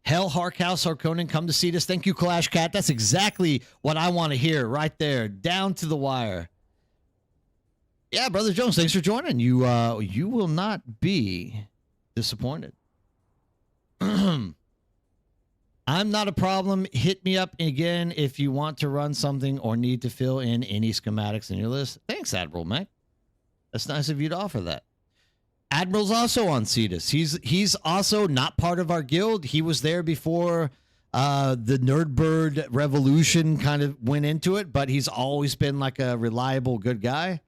Hell, Harkhouse, Harkonnen, come to see us. Thank you, Clash Cat. That's exactly what I want to hear right there. Down to the wire. Yeah, Brother Jones, thanks for joining. You will not be disappointed. I'm not a problem. Hit me up again if you want to run something or need to fill in any schematics in your list. Thanks, Admiral Mac. That's nice of you to offer that. Admiral's also on Cetus. He's also not part of our guild. He was there before the Nerdbird revolution kind of went into it, but he's always been like a reliable, good guy.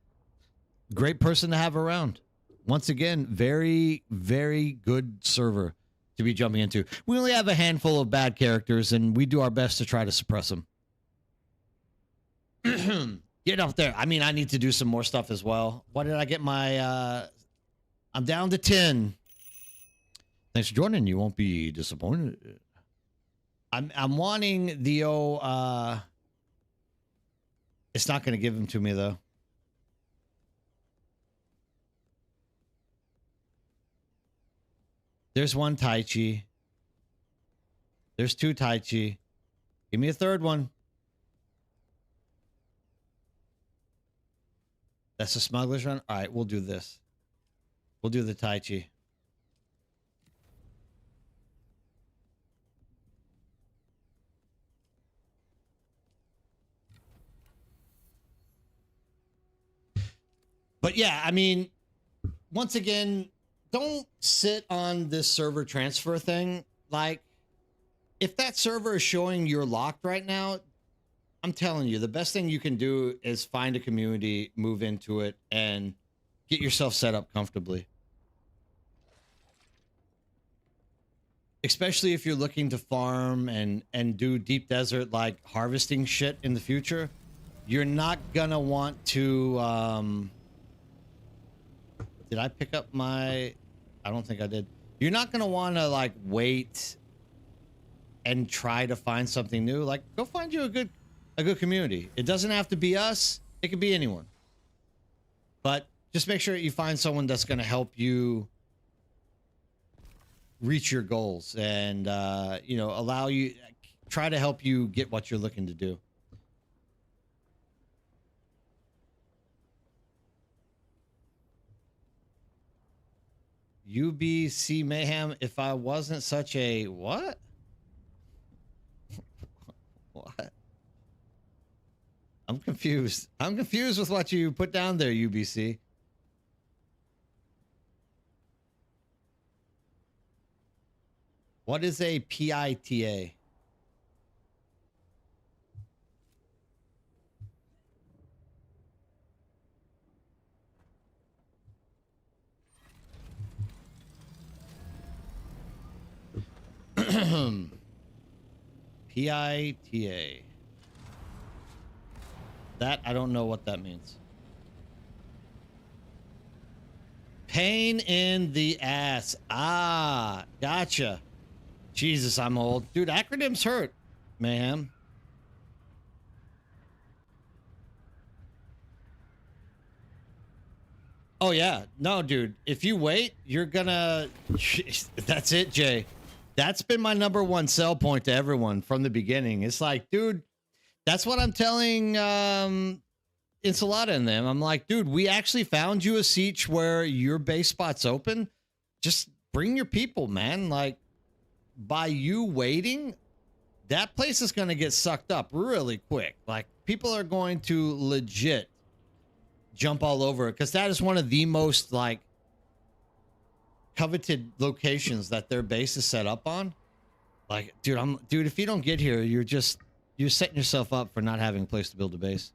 Great person to have around. Once again, very, very good server to be jumping into. We only have a handful of bad characters, and we do our best to try to suppress them. Get up there. I mean, I need to do some more stuff as well. What did I get my... I'm down to 10. Thanks for joining. You won't be disappointed. I'm wanting the old... It's not going to give him to me, though. There's one Tai Chi. There's 2 Tai Chi. Give me a third one. That's a smuggler's run? All right, we'll do this. We'll do the Tai Chi. But yeah, I mean, once again, don't sit on this server transfer thing. Like, if that server is showing you're locked right now, I'm telling you, the best thing you can do is find a community, move into it, and get yourself set up comfortably. Especially if you're looking to farm and do deep desert like harvesting shit in the future. You're not gonna want to did I pick up my... I don't think I did. You're not gonna want to like wait and try to find something new. Like, go find you a good community. It doesn't have to be us. It could be anyone. But just make sure you find someone that's gonna help you reach your goals and you know, allow you, try to help you get what you're looking to do. UBC Mayhem, if I wasn't such a what? What? I'm confused. I'm confused with what you put down there, UBC. What is a PITA? PITA. That, I don't know what that means. Pain in the ass. Ah, gotcha. Jesus, I'm old. Dude, acronyms hurt, man. Oh, yeah. No, dude. If you wait, you're gonna... That's it, Jay. That's been my #1 sell point to everyone from the beginning. It's like, dude, that's what I'm telling Ensalada and them. I'm like, dude, we actually found you a siege where your base spot's open. Just bring your people, man. Like, by you waiting, that place is going to get sucked up really quick. Like, people are going to legit jump all over it because that is one of the most, like, coveted locations that their base is set up on. Like, dude, if you don't get here, you're setting yourself up for not having a place to build a base.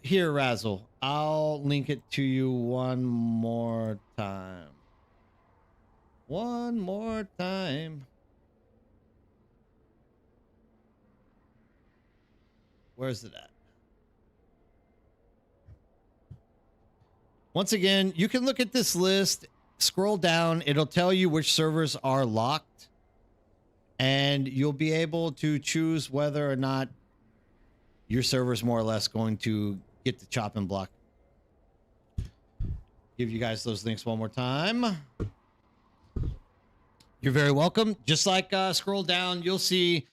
Here, Razzle, I'll link it to you one more time. One more time. Where's it at? Once again, you can look at this list, scroll down, it'll tell you which servers are locked, and you'll be able to choose whether or not your server's more or less going to get the chopping block. Give you guys those links one more time. You're very welcome. Just like scroll down, you'll see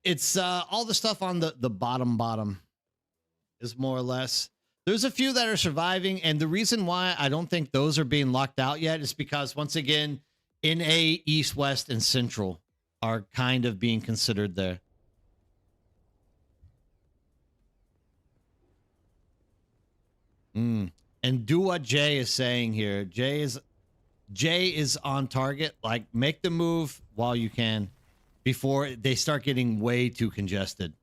it's all the stuff on the bottom is more or less. There's a few that are surviving, and the reason why I don't think those are being locked out yet is because, once again, NA, East, West, and Central are kind of being considered there. And do what Jay is saying here. Jay is on target. Like, make the move while you can before they start getting way too congested.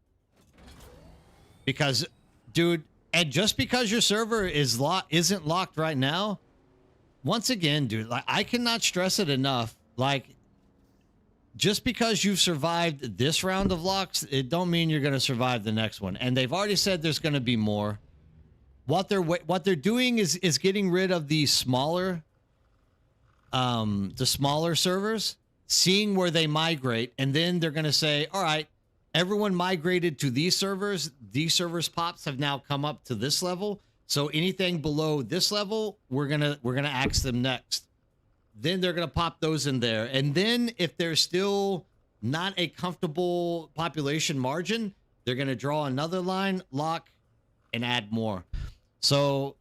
Because, dude, and just because your server isn't locked right now, once again, dude, like, I cannot stress it enough. Like, just because you've survived this round of locks, it don't mean you're going to survive the next one. And they've already said there's going to be more. What they're doing is getting rid of the smaller servers, seeing where they migrate, and then they're going to say, all right, everyone migrated to these servers. These servers pops have now come up to this level. So anything below this level, we're gonna axe them next. Then they're gonna pop those in there. And then if there's still not a comfortable population margin, they're gonna draw another line, lock, and add more. So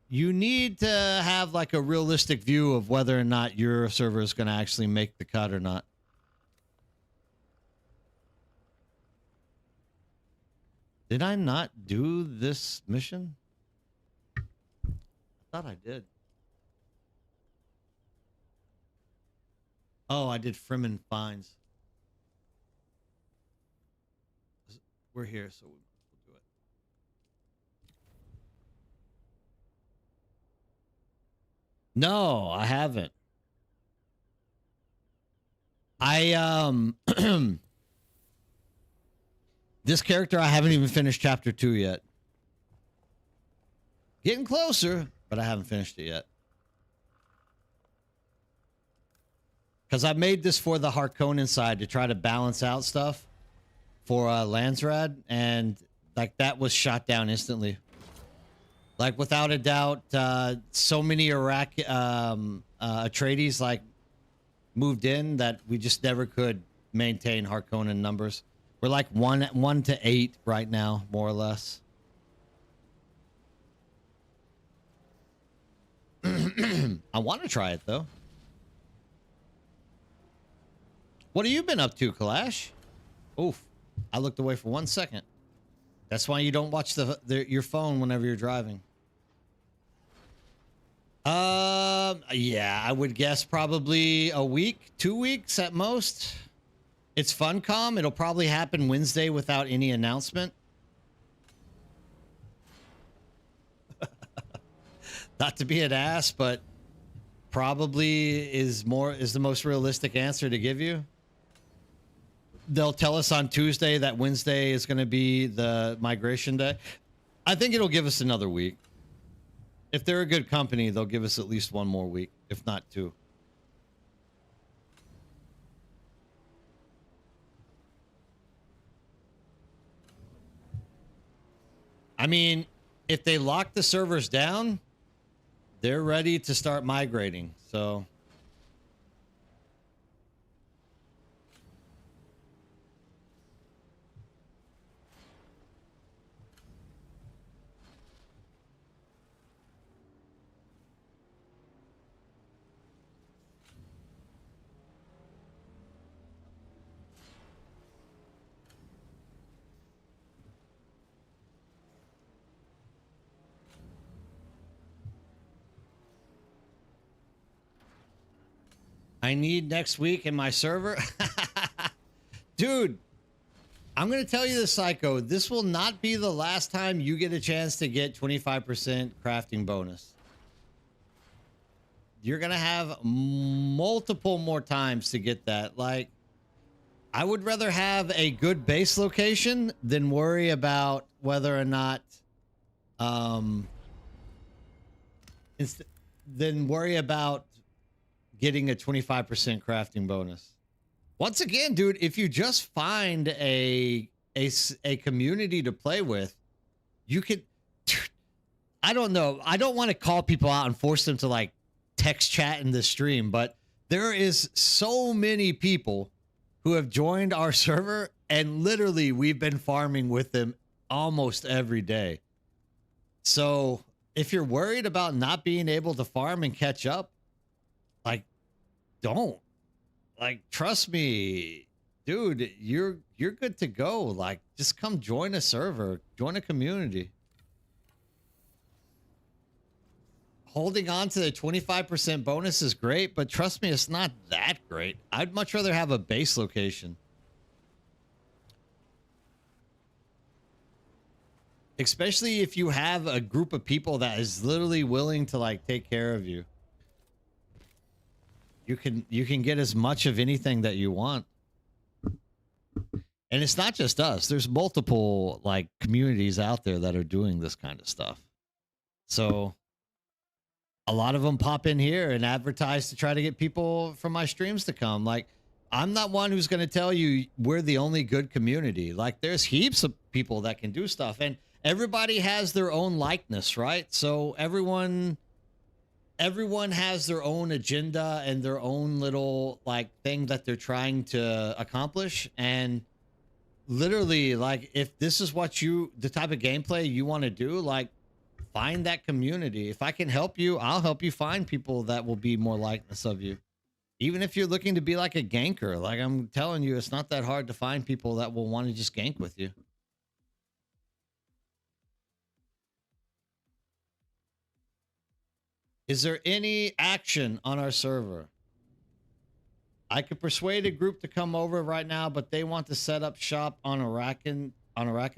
you need to have like a realistic view of whether or not your server is gonna actually make the cut or not. Did I not do this mission? I thought I did. Oh, I did Fremen Fines. We're here, so we'll do it. No, I haven't. This character, I haven't even finished chapter 2 yet. Getting closer, but I haven't finished it yet. Because I made this for the Harkonnen side to try to balance out stuff for Landsrad, and like that was shot down instantly. Like without a doubt, so many Iraq Atreides like moved in that we just never could maintain Harkonnen numbers. We're like one to 8 right now, more or less. I want to try it though. What have you been up to, Kalash? Oof. I looked away for 1 second. That's why you don't watch your phone whenever you're driving. Yeah, I would guess probably a week, 2 weeks at most. It's FunCom. It'll probably happen Wednesday without any announcement. Not to be an ass, but probably is the most realistic answer to give you. They'll tell us on Tuesday that Wednesday is going to be the migration day. I think it'll give us another week. If they're a good company, they'll give us at least 1 more week, if not 2. I mean, if they lock the servers down, they're ready to start migrating. So I need next week in my server. Dude, I'm going to tell you this, Psycho. This will not be the last time you get a chance to get 25% crafting bonus. You're going to have multiple more times to get that. Like, I would rather have a good base location than worry about whether or not, than worry about getting a 25% crafting bonus. Once again, dude, if you just find a community to play with, you could, I don't know. I don't want to call people out and force them to like text chat in the stream, but there is so many people who have joined our server and literally we've been farming with them almost every day. So if you're worried about not being able to farm and catch up, like, don't. Like, trust me, dude, you're good to go. Like, just come join a server, join a community. Holding on to the 25% bonus is great, but trust me, it's not that great. I'd much rather have a base location. Especially if you have a group of people that is literally willing to like take care of you. You can get as much of anything that you want. And it's not just us. There's multiple like communities out there that are doing this kind of stuff. So a lot of them pop in here and advertise to try to get people from my streams to come. Like, I'm not one who's going to tell you we're the only good community. Like, there's heaps of people that can do stuff, and everybody has their own likeness, right? So everyone has their own agenda and their own little like thing that they're trying to accomplish. And literally, like, if this is what the type of gameplay you want to do, like, find that community. If I can help you, I'll help you find people that will be more likeness of you. Even if you're looking to be like a ganker, like I'm telling you, it's not that hard to find people that will want to just gank with you. Is there any action on our server? I could persuade a group to come over right now, but they want to set up shop on Arakan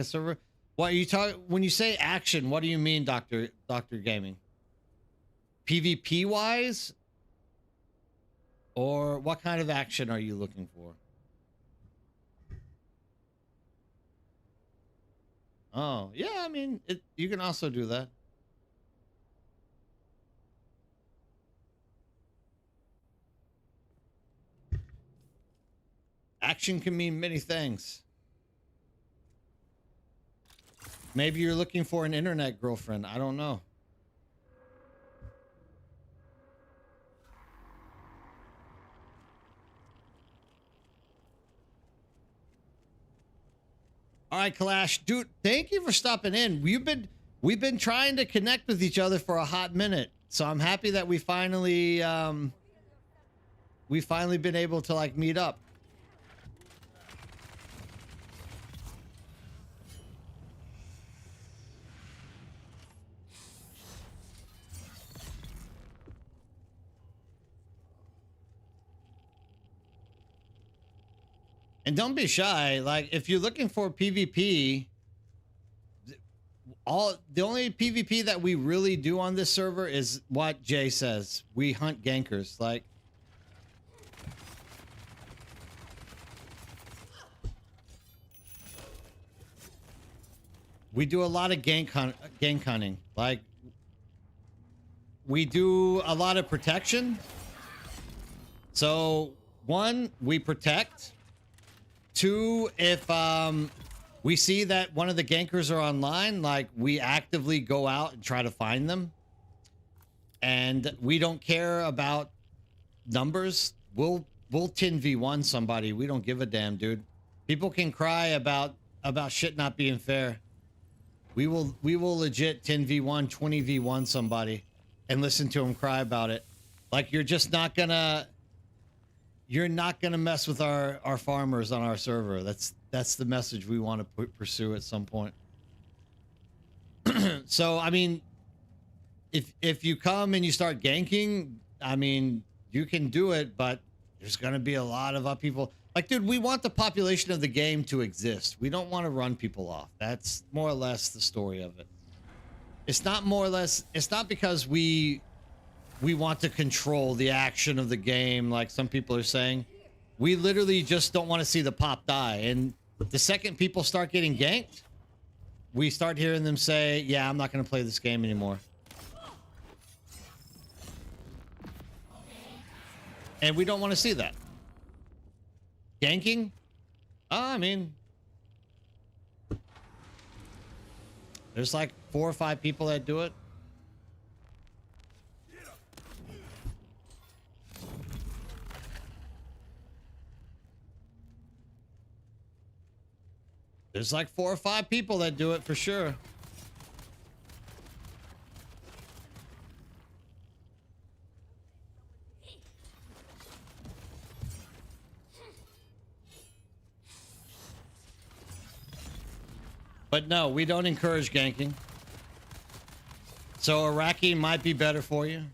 server. What are you talking when you say action? What do you mean, Dr. Gaming? PvP wise? Or what kind of action are you looking for? Oh, yeah, I mean, you can also do that. Action can mean many things. Maybe you're looking for an internet girlfriend. I don't know. All right, Kalash, dude, thank you for stopping in. We've been trying to connect with each other for a hot minute, so I'm happy that we finally been able to like meet up. And don't be shy. Like, if you're looking for PvP, the only PvP that we really do on this server is what Jay says. We hunt gankers. Like, we do a lot of gank hunting. Like, we do a lot of protection. So, one, we protect. Two, if we see that one of the gankers are online, like, we actively go out and try to find them. And we don't care about numbers. We'll 10v1 somebody. We don't give a damn, dude. People can cry about shit not being fair. We will legit 10v1, 20v1 somebody and listen to them cry about it. Like, you're not gonna mess with our farmers on our server. That's the message we want to pursue at some point. So, I mean, if you come and you start ganking, I mean, you can do it, but there's gonna be a lot of people. Like, dude, we want the population of the game to exist. We don't want to run people off. That's more or less the story of it. It's not more or less. It's not because we want to control the action of the game, like some people are saying. We literally just don't want to see the pop die. And the second people start getting ganked, we start hearing them say, yeah, I'm not going to play this game anymore. And we don't want to see that. Ganking? I mean, there's like 4 or 5 people that do it. There's like 4 or 5 people that do it for sure. But no, we don't encourage ganking. So Iraqi might be better for you.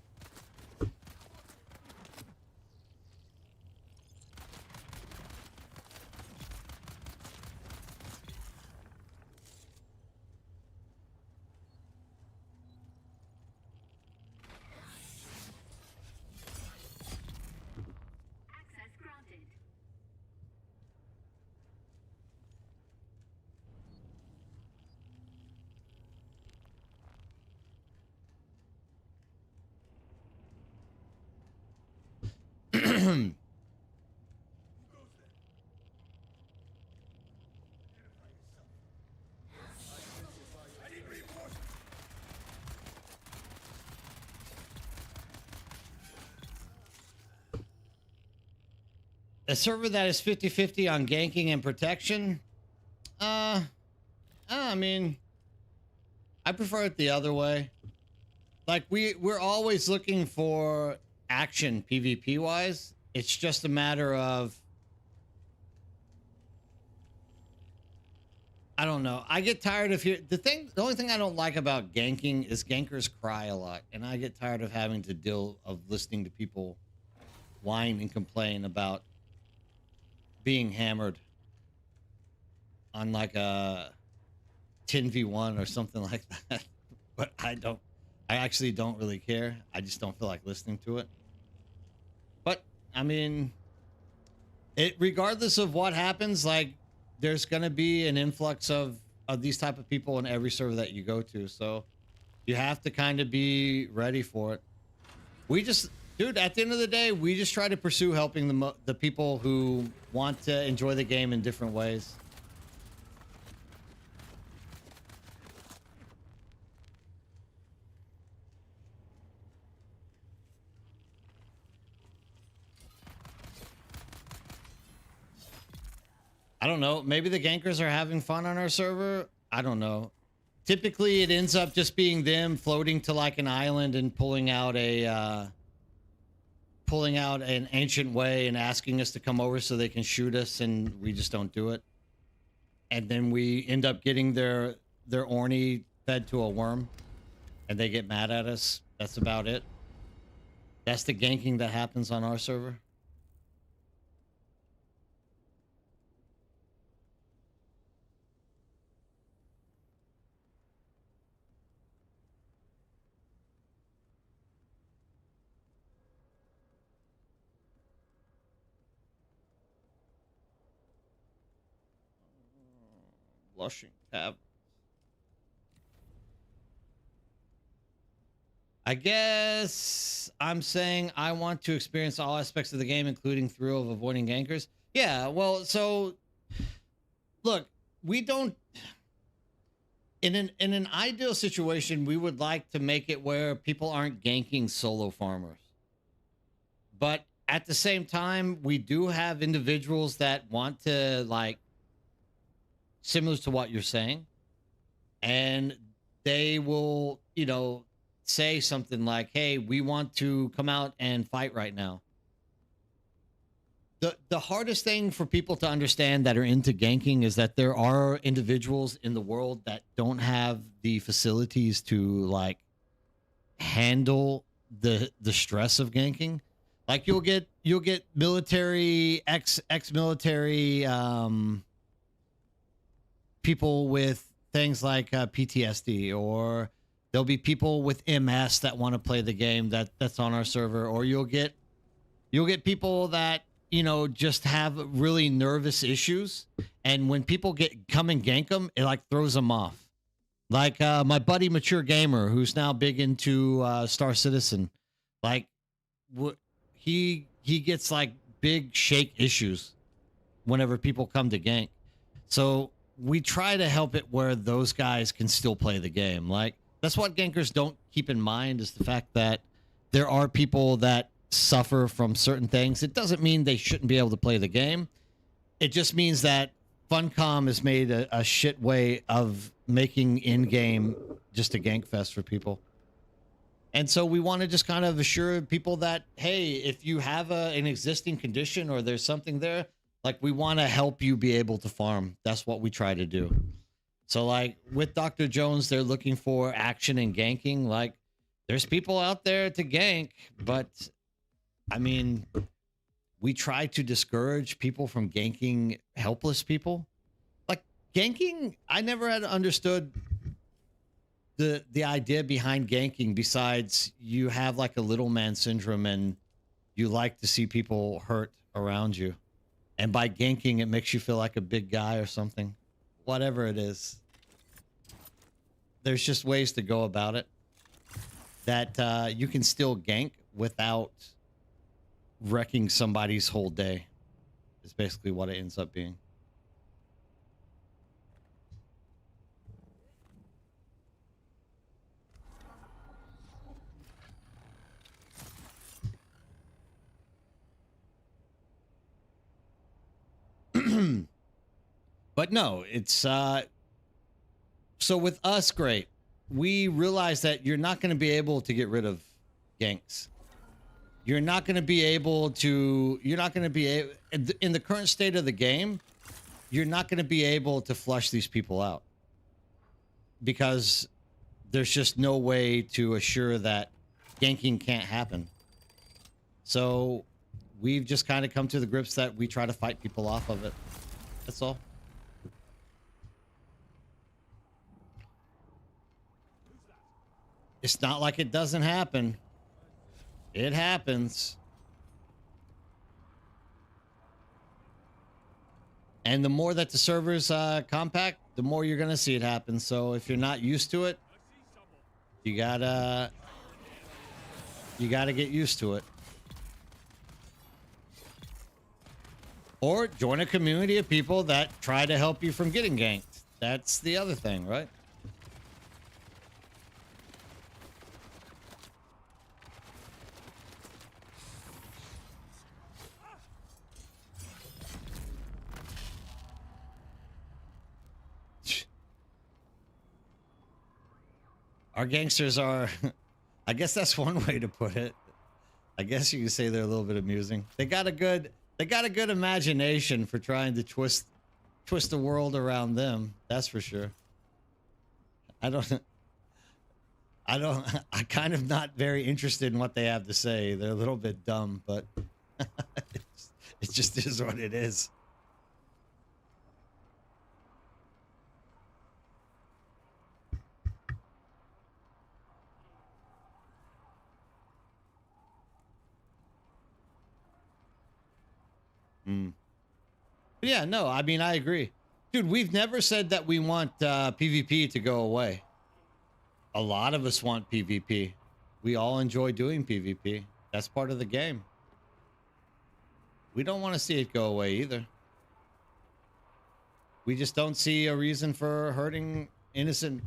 A server that is 50-50 on ganking and protection? I mean, I prefer it the other way. Like, we're always looking for action PvP wise. It's just a matter of, I don't know. I get tired of the only thing I don't like about ganking is gankers cry a lot, and I get tired of having to listening to people whine and complain about being hammered on like a 10v1 or something like that. But I actually don't really care. I just don't feel like listening to it. But I mean, regardless of what happens, like, there's gonna be an influx of these type of people in every server that you go to, so you have to kind of be ready for it. Dude, at the end of the day, we just try to pursue helping the people who want to enjoy the game in different ways. I don't know. Maybe the gankers are having fun on our server. I don't know. Typically, it ends up just being them floating to like an island and pulling out an ancient way and asking us to come over so they can shoot us, and we just don't do it. And then we end up getting their orny fed to a worm, and they get mad at us. That's about it. That's the ganking that happens on our server. Blushing tab. I guess I'm saying I want to experience all aspects of the game, including thrill of avoiding gankers. Yeah, well, so look, we don't in an ideal situation, we would like to make it where people aren't ganking solo farmers. But at the same time, we do have individuals that want to, like, similar to what you're saying, and they will, say something like, hey, we want to come out and fight right now. The hardest thing for people to understand that are into ganking is that there are individuals in the world that don't have the facilities to, like, handle the stress of ganking. Like, you'll get military ex-military people with things like PTSD, or there'll be people with MS that want to play the game that's on our server, or you'll get people that, just have really nervous issues, and when people come and gank them, it like throws them off. Like my buddy Mature Gamer, who's now big into Star Citizen, like he gets like big shake issues whenever people come to gank. So we try to help it where those guys can still play the game. Like, that's what gankers don't keep in mind, is the fact that there are people that suffer from certain things. It doesn't mean they shouldn't be able to play the game. It just means that Funcom has made a shit way of making in-game just a gank fest for people. And so we want to just kind of assure people that, hey, if you have an existing condition or there's something there, like, we want to help you be able to farm. That's what we try to do. So, like, with Dr. Jones, they're looking for action and ganking. Like, there's people out there to gank, but, I mean, we try to discourage people from ganking helpless people. Like, ganking, I never had understood the idea behind ganking, besides you have, like, a little man syndrome and you like to see people hurt around you. And by ganking, it makes you feel like a big guy or something. Whatever it is. There's just ways to go about it that you can still gank without wrecking somebody's whole day. Is basically what it ends up being. But no, it's so with us, great. We realize that you're not going to be able to get rid of ganks. You're not going to be able to, in the current state of the game, you're not going to be able to flush these people out, because there's just no way to assure that ganking can't happen. So we've just kind of come to the grips that we try to fight people off of it. That's all. It's not like it doesn't happen. It happens. And the more that the server's compact, the more you're going to see it happen. So if you're not used to it, you gotta get used to it. Or join a community of people that try to help you from getting ganked. That's the other thing, right? Our gangsters are, I guess that's one way to put it. I guess you could say they're a little bit amusing. They got a good imagination for trying to twist the world around them. That's for sure. I don't, I kind of not very interested in what they have to say. They're a little bit dumb, but it just is what it is. Mm. Yeah, no, I mean, I agree. Dude, we've never said that we want PvP to go away. A lot of us want PvP. We all enjoy doing PvP. That's part of the game. We don't want to see it go away either. We just don't see a reason for hurting innocent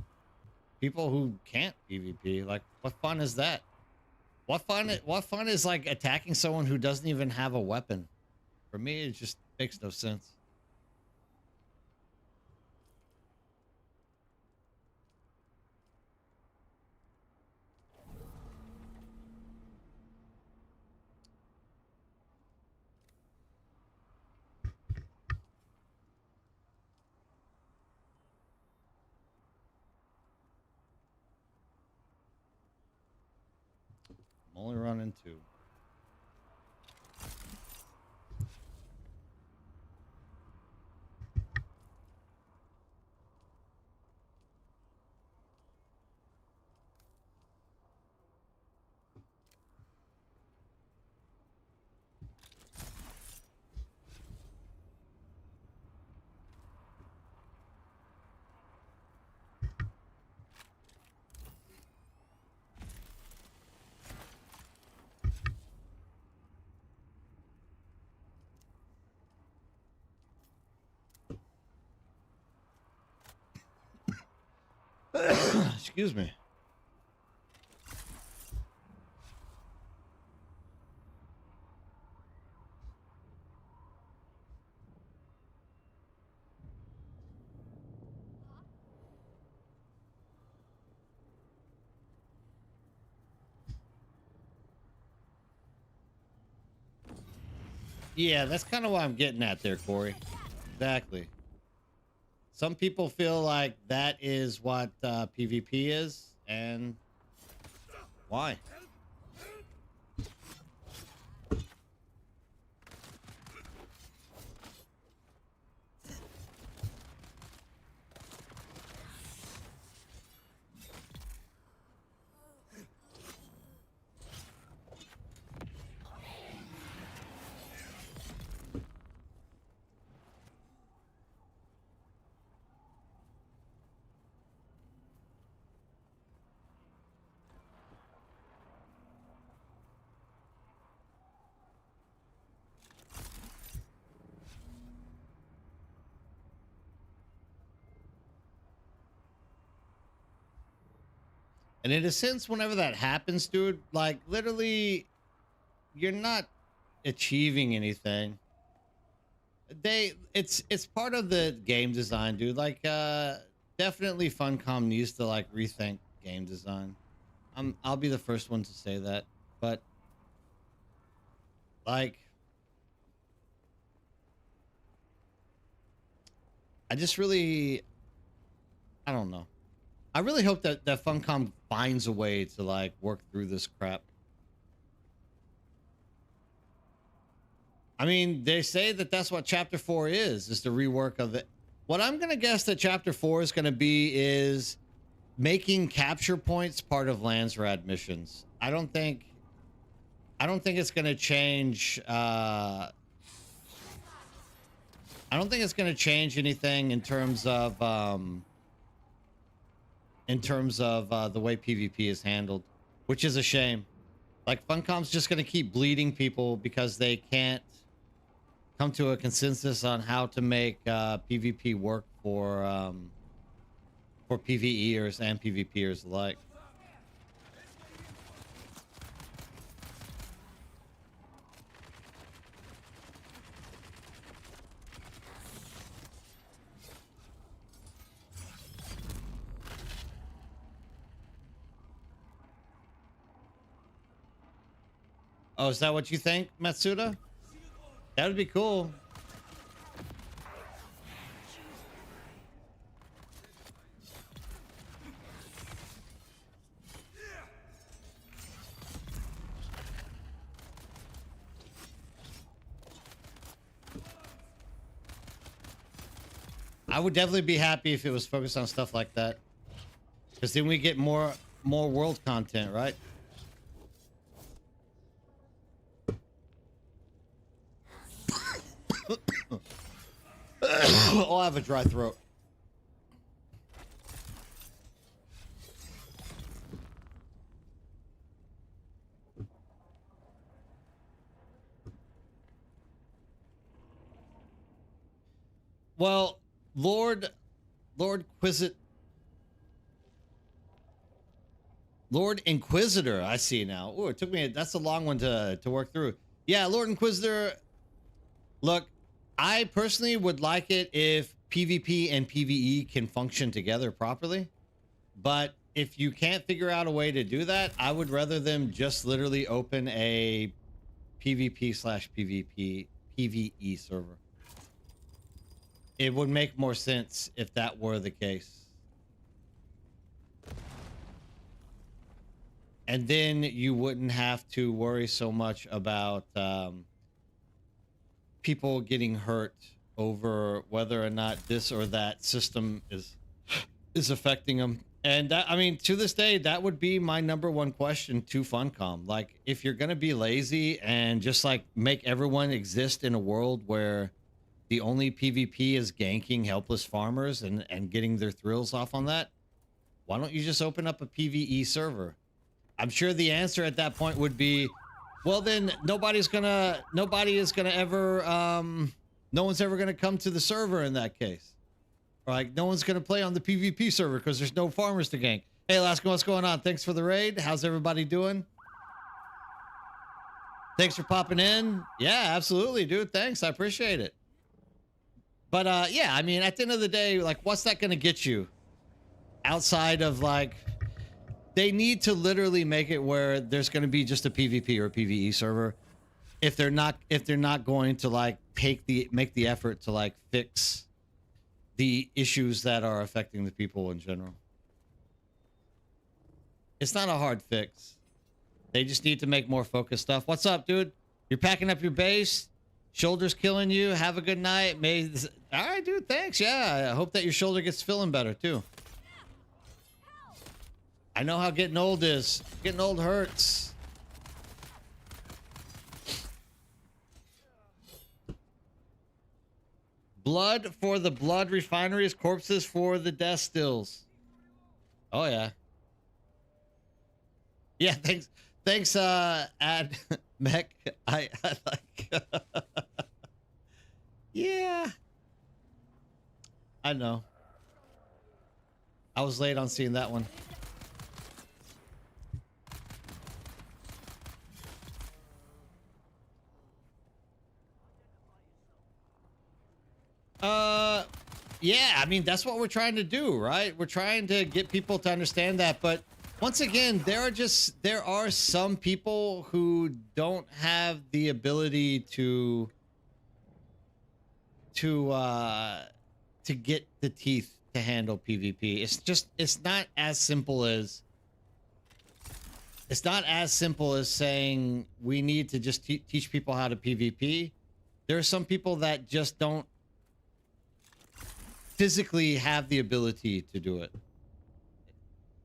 people who can't PvP. Like, what fun is that? What fun is like attacking someone who doesn't even have a weapon? For me, it just makes no sense. I'm only running two. Excuse me. Yeah, that's kind of what I'm getting at there, Corey. Exactly. Some people feel like that is what PvP is, and why? And in a sense, whenever that happens, dude, like literally, you're not achieving anything. It's part of the game design, dude. Like, definitely Funcom needs to like rethink game design. I'll be the first one to say that, but like, I just really, I don't know. I really hope that Funcom finds a way to like work through this crap. I mean, they say that that's what chapter 4 is the rework of it. What I'm going to guess that chapter 4 is going to be is making capture points part of Landsrad missions. I don't think it's going to change I don't think it's going to change anything in terms of the way PvP is handled, which is a shame. Like, Funcom's just going to keep bleeding people because they can't come to a consensus on how to make PvP work for PvEers and PvPers alike. Oh, is that what you think, Matsuda? That would be cool. I would definitely be happy if it was focused on stuff like that, because then we get more world content, right? Oh, I have a dry throat. Well, Lord Inquisitor, I see now. Oh, it took me, that's a long one to work through. Yeah, Lord Inquisitor. Look, I personally would like it if PvP and PvE can function together properly. But if you can't figure out a way to do that, I would rather them just literally open a PvP/PvP PvE server. It would make more sense if that were the case. And then you wouldn't have to worry so much about people getting hurt over whether or not this or that system is affecting them. And that, I mean, to this day, that would be my #1 question to Funcom. Like, if you're going to be lazy and just like make everyone exist in a world where the only PvP is ganking helpless farmers and getting their thrills off on that, why don't you just open up a PvE server? I'm sure the answer at that point would be, well, then no one's ever gonna come to the server in that case. Like, no one's gonna play on the PvP server because there's no farmers to gank. Hey, Alaska, what's going on? Thanks for the raid. How's everybody doing? Thanks for popping in. Yeah, absolutely, dude. Thanks. I appreciate it. But yeah, I mean, at the end of the day, like, what's that gonna get you? Outside of, like, they need to literally make it where there's going to be just a PvP or a PvE server. If they're not going to like make the effort to like fix the issues that are affecting the people in general. It's not a hard fix. They just need to make more focused stuff. What's up, dude? You're packing up your base. Shoulder's killing you. Have a good night. All right, dude. Thanks. Yeah, I hope that your shoulder gets feeling better too. I know how getting old is. Getting old hurts. Blood for the blood refineries, corpses for the death stills. Oh yeah. Yeah, thanks Ad Mech. I like yeah. I know. I was late on seeing that one. Yeah, I mean, that's what we're trying to do, right? We're trying to get people to understand that. But once again, there are some people who don't have the ability to get the teeth to handle PvP. It's not as simple as saying we need to just teach people how to PvP. There are some people that just don't physically have the ability to do it,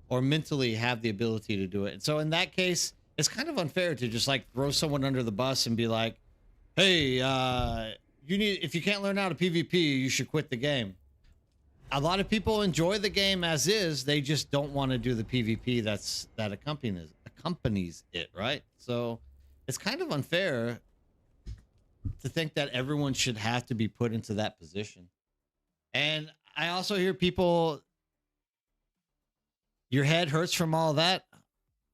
or mentally have the ability to do it. And so in that case, it's kind of unfair to just like throw someone under the bus and be like, hey, if you can't learn how to PvP, you should quit the game. A lot of people enjoy the game as is. They just don't want to do the PvP that accompanies it, right? So it's kind of unfair to think that everyone should have to be put into that position. And I also hear people, your head hurts from all that.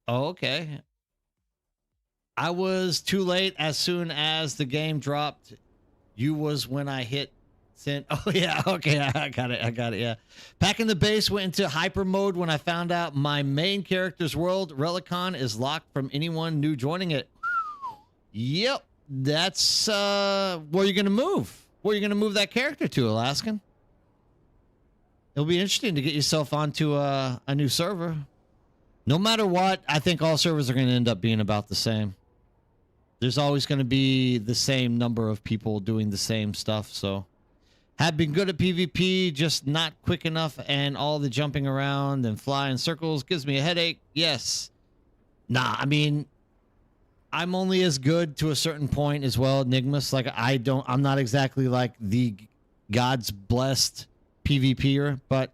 Oh, okay. I was too late. As soon as the game dropped, you was when I hit send. Oh yeah, okay, I got it. Yeah, packing the base went into hyper mode when I found out my main character's world, Relicon, is locked from anyone new joining it. Yep. That's where you're gonna move. Where you're gonna move that character to, Alaskan. It'll be interesting to get yourself onto a new server. No matter what, I think all servers are gonna end up being about the same. There's always gonna be the same number of people doing the same stuff, so have been good at PvP, just not quick enough, and all the jumping around and flying in circles gives me a headache. Yes. Nah, I mean, I'm only as good to a certain point as well, Enigmas. Like I'm not exactly like the God's blessed PvPer, but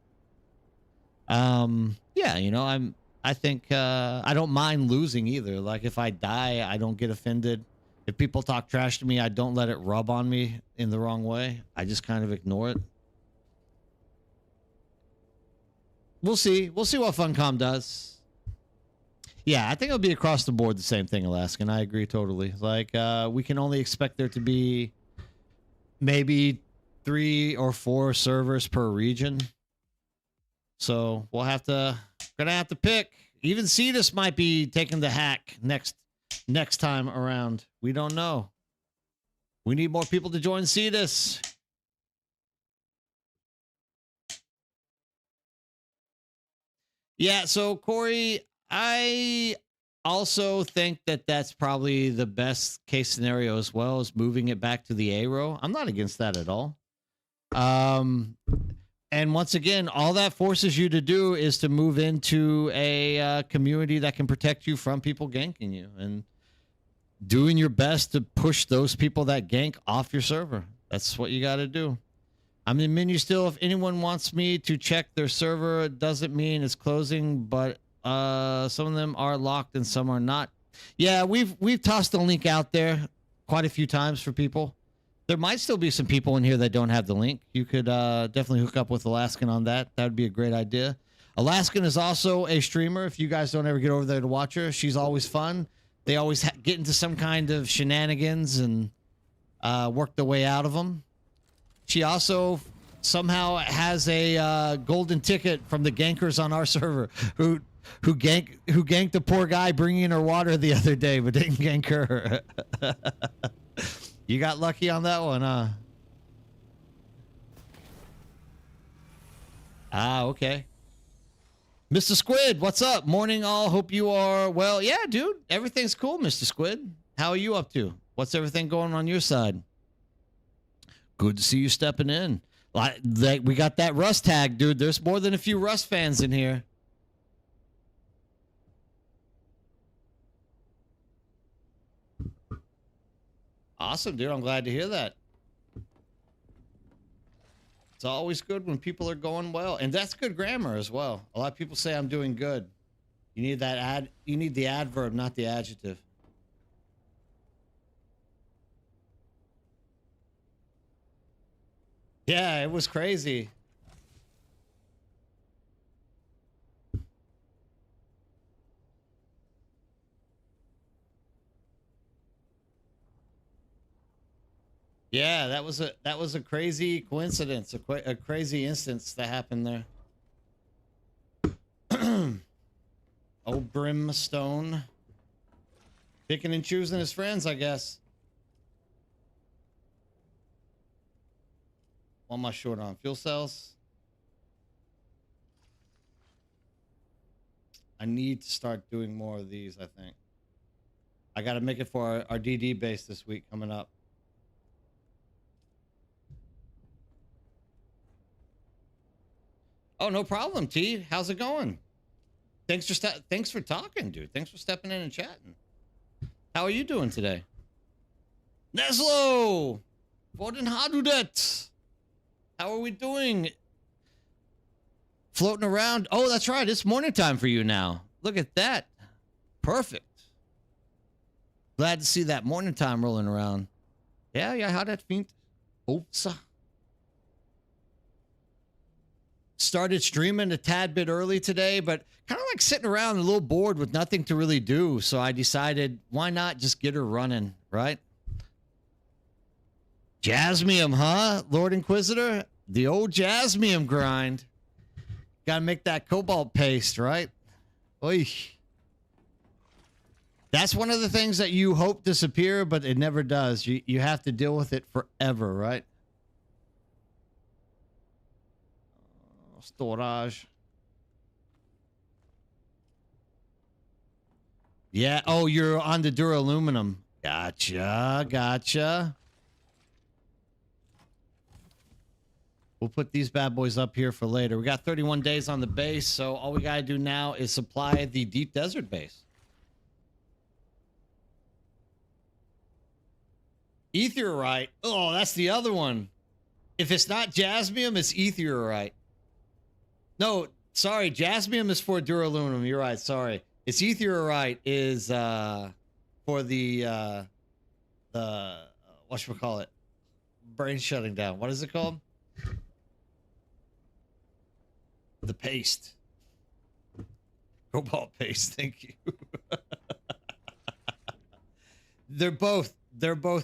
yeah, you know, I think I don't mind losing either. Like if I die, I don't get offended. If people talk trash to me, I don't let it rub on me in the wrong way. I just kind of ignore it. We'll see. We'll see what Funcom does. Yeah, I think it'll be across the board the same thing, Alaskan. I agree totally. Like, we can only expect there to be maybe 3 or 4 servers per region. So we'll gonna have to pick. Even Cetus might be taking the hack next time around. We don't know. We need more people to join Cetus. Yeah, so Corey, I also think that that's probably the best case scenario as well, as moving it back to the A row. I'm not against that at all. And once again, all that forces you to do is to move into a community that can protect you from people ganking you, and doing your best to push those people that gank off your server. That's what you got to do. I'm in menu still. If anyone wants me to check their server, it doesn't mean it's closing, but some of them are locked and some are not. Yeah, we've tossed the link out there quite a few times for people. There might still be some people in here that don't have the link. You could definitely hook up with Alaskan on that. That would be a great idea. Alaskan is also a streamer. If you guys don't ever get over there to watch her, she's always fun. They always get into some kind of shenanigans and work their way out of them. She also somehow has a golden ticket from the gankers on our server who ganked the poor guy bringing her water the other day, but didn't gank her. You got lucky on that one, huh? Ah, okay. Mr. Squid, what's up? Morning, all. Hope you are well. Yeah, dude. Everything's cool, Mr. Squid. How are you up to? What's everything going on your side? Good to see you stepping in. Like we got that Rust tag, dude. There's more than a few Rust fans in here. Awesome, dude. I'm glad to hear that. It's always good when people are going well, and that's good grammar as well. A lot of people say I'm doing good. You need that you need the adverb, not the adjective. Yeah, it was crazy. Yeah, that was a crazy coincidence, a crazy instance that happened there. Oh, Brimstone. Picking and choosing his friends, I guess. What am I short on? Fuel cells? I need to start doing more of these, I think. I got to make it for our DD base this week coming up. Oh, no problem, T. How's it going? Thanks for talking, dude. Thanks for stepping in and chatting. How are you doing today? Neslo! Hvordan har du det? How are we doing? Floating around. Oh, that's right. It's morning time for you now. Look at that. Perfect. Glad to see that morning time rolling around. Yeah, how that fint? Oops. Started streaming a tad bit early today, but kind of like sitting around a little bored with nothing to really do. So I decided, why not just get her running, right? Jasmium, huh? Lord Inquisitor? The old Jasmium grind. Gotta make that cobalt paste, right? Oy. That's one of the things that you hope disappear, but it never does. You have to deal with it forever, right? Storage. Yeah. Oh, you're on the duraluminum. Gotcha. Gotcha. We'll put these bad boys up here for later. We got 31 days on the base, so all we got to do now is supply the deep desert base. Etherite. Oh, that's the other one. If it's not jasmium, it's etherite. No, sorry. Jasmium is for duraluminum. You're right. Sorry. It's etherite is for the whatchamacallit? Brain shutting down. What is it called? The paste. Cobalt paste. Thank you. They're both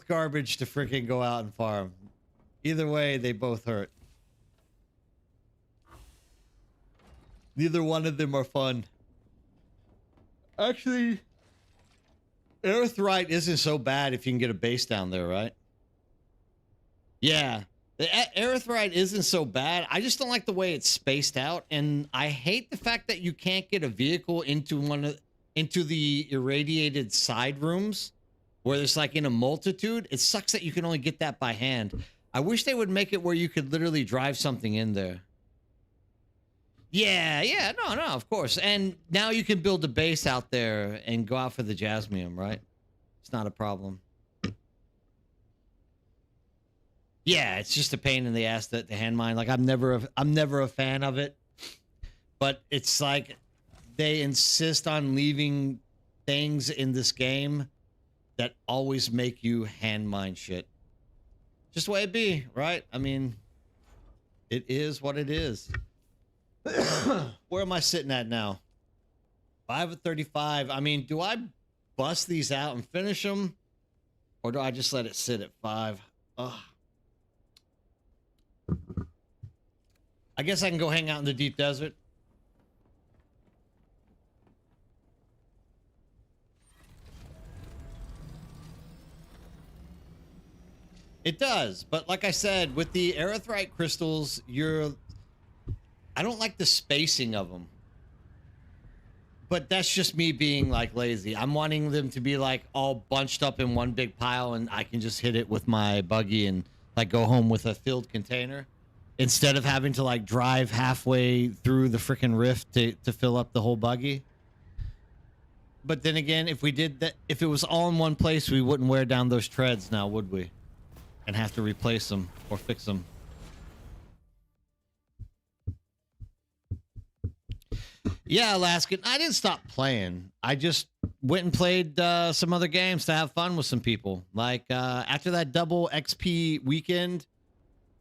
garbage to freaking go out and farm. Either way, they both hurt. Neither one of them are fun. Actually, Earthrite isn't so bad if you can get a base down there, right? Yeah. The Erythrite isn't so bad. I just don't like the way it's spaced out, and I hate the fact that you can't get a vehicle into into the irradiated side rooms where there's like in a multitude. It sucks that you can only get that by hand. I wish they would make it where you could literally drive something in there. Yeah, no, of course. And now you can build a base out there and go out for the jasmium, right? It's not a problem. Yeah, it's just a pain in the ass that the hand mine. Like I'm never a fan of it. But it's like they insist on leaving things in this game that always make you hand mine shit. Just the way it be, right? I mean, it is what it is. Where am I sitting at now? 5 of 35. I mean, do I bust these out and finish them? Or do I just let it sit at 5? Ugh. I guess I can go hang out in the deep desert. It does, but like I said, with the erythrite crystals, I don't like the spacing of them. But that's just me being like lazy. I'm wanting them to be like all bunched up in one big pile and I can just hit it with my buggy and like go home with a filled container instead of having to like drive halfway through the freaking rift to fill up the whole buggy. But then again, if we did that, if it was all in one place, we wouldn't wear down those treads now, would we? And have to replace them or fix them. Yeah, Alaskan. I didn't stop playing. I just went and played some other games to have fun with some people. Like after that double XP weekend,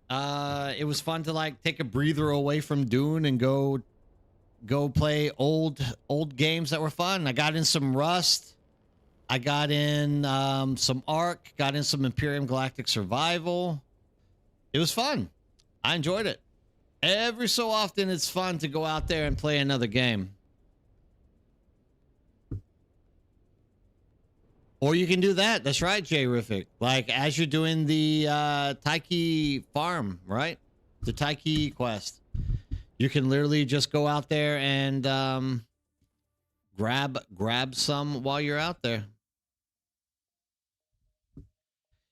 it was fun to like take a breather away from Dune and go play old games that were fun. I got in some Rust. I got in some Ark. Got in some Imperium Galactic Survival. It was fun. I enjoyed it. Every so often, it's fun to go out there and play another game. Or you can do that. That's right, Jay-rific. Like, as you're doing the Taiki farm, right? The Taiki quest. You can literally just go out there and grab some while you're out there.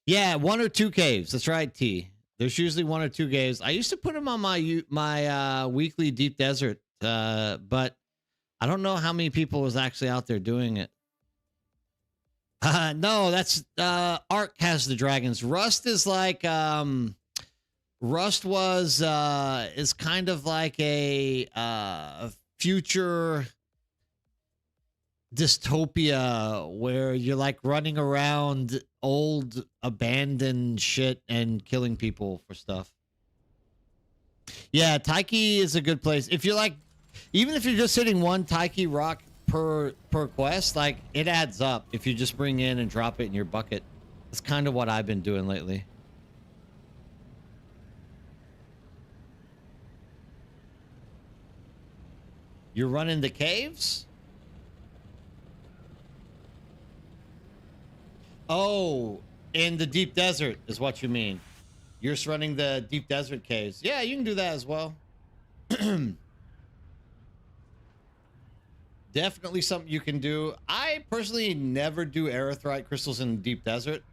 Yeah, 1 or 2 caves. That's right, T. There's usually 1 or 2 caves. I used to put them on my weekly deep desert, but I don't know how many people was actually out there doing it. No, that's Ark has the dragons. Rust is like Rust was is kind of like a future dystopia where you're like running around old abandoned shit and killing people for stuff. Yeah, Taiki is a good place. If you're like, even if you're just hitting 1 Taiki rock per quest, like it adds up if you just bring in and drop it in your bucket. That's kind of what I've been doing lately. You're running the caves? Oh, in the deep desert is what you mean. You're just running the deep desert caves. Yeah, you can do that as well. Definitely something you can do. I personally never do erythrite crystals in the deep desert.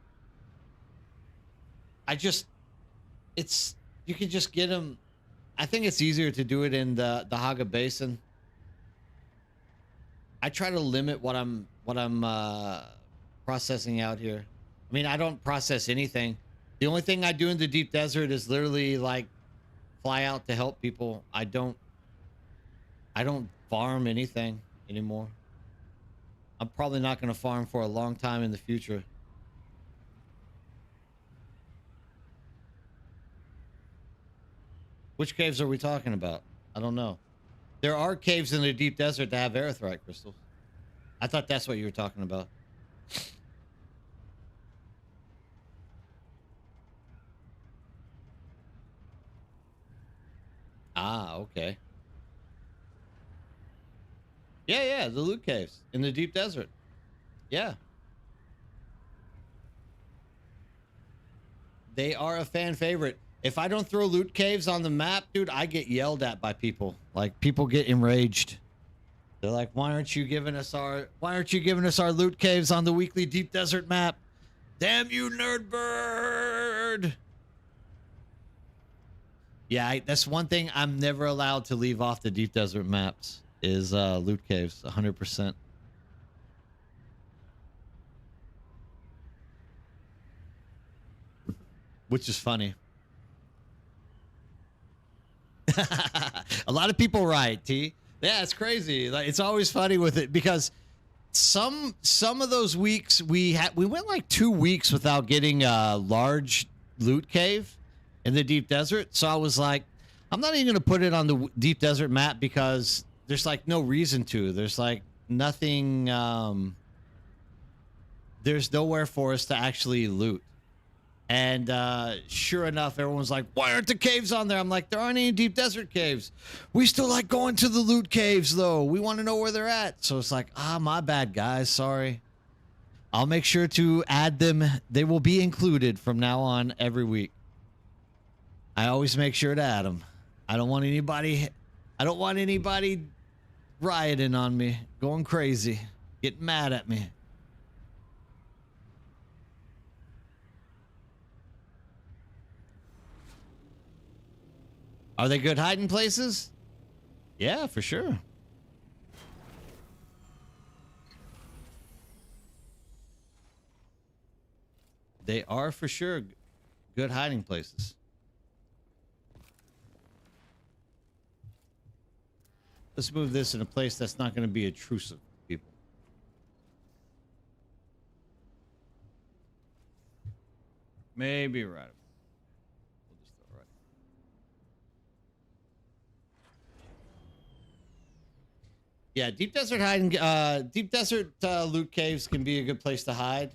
I just, it's, you can just get them. I think it's easier to do it in the Haga Basin. I try to limit what I'm processing out here. I mean, I don't process anything. The only thing I do in the deep desert is literally like fly out to help people. I don't farm anything anymore. I'm probably not going to farm for a long time in the future. Which caves are we talking about? I don't know. There are caves in the deep desert that have erythrite crystals. I thought that's what you were talking about. Ah, okay. Yeah, yeah, the loot caves in the deep desert. Yeah. They are a fan favorite. If I don't throw loot caves on the map, dude, I get yelled at by people. Like, people get enraged. They're like, why aren't you giving us our loot caves on the weekly deep desert map? Damn you, nerd bird. Yeah, that's one thing I'm never allowed to leave off the deep desert maps is loot caves, 100%. Which is funny. A lot of people write, T. Yeah, it's crazy. Like, it's always funny with it because some of those weeks we went like 2 weeks without getting a large loot cave in the deep desert. So I was like, I'm not even going to put it on the deep desert map because there's like no reason to. There's like nothing. There's nowhere for us to actually loot. And sure enough, everyone's like, why aren't the caves on there? I'm like, there aren't any deep desert caves. We still like going to the loot caves, though. We want to know where they're at. So it's like, my bad, guys. Sorry. I'll make sure to add them. They will be included from now on every week. I always make sure to add them. I don't want anybody rioting on me, going crazy, getting mad at me. Are they good hiding places? Yeah, for sure. They are for sure good hiding places. Let's move this in a place that's not going to be intrusive to people. Maybe right. We'll just throw it right. Yeah, deep desert hiding, deep desert loot caves can be a good place to hide.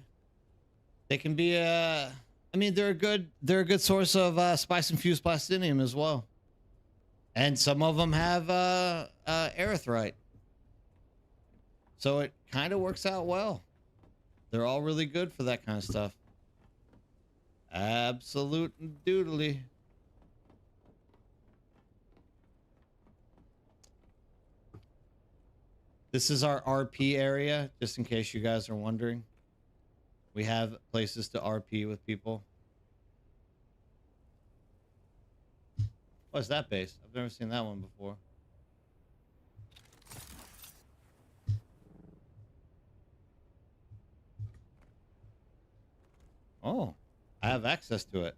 They can be I mean, they're a good source of spice infused plastinium as well. And some of them have erythrite. So it kind of works out well. They're all really good for that kind of stuff. Absolute doodly. This is our RP area, just in case you guys are wondering. We have places to RP with people. What's that base? I've never seen that one before. Oh, I have access to it.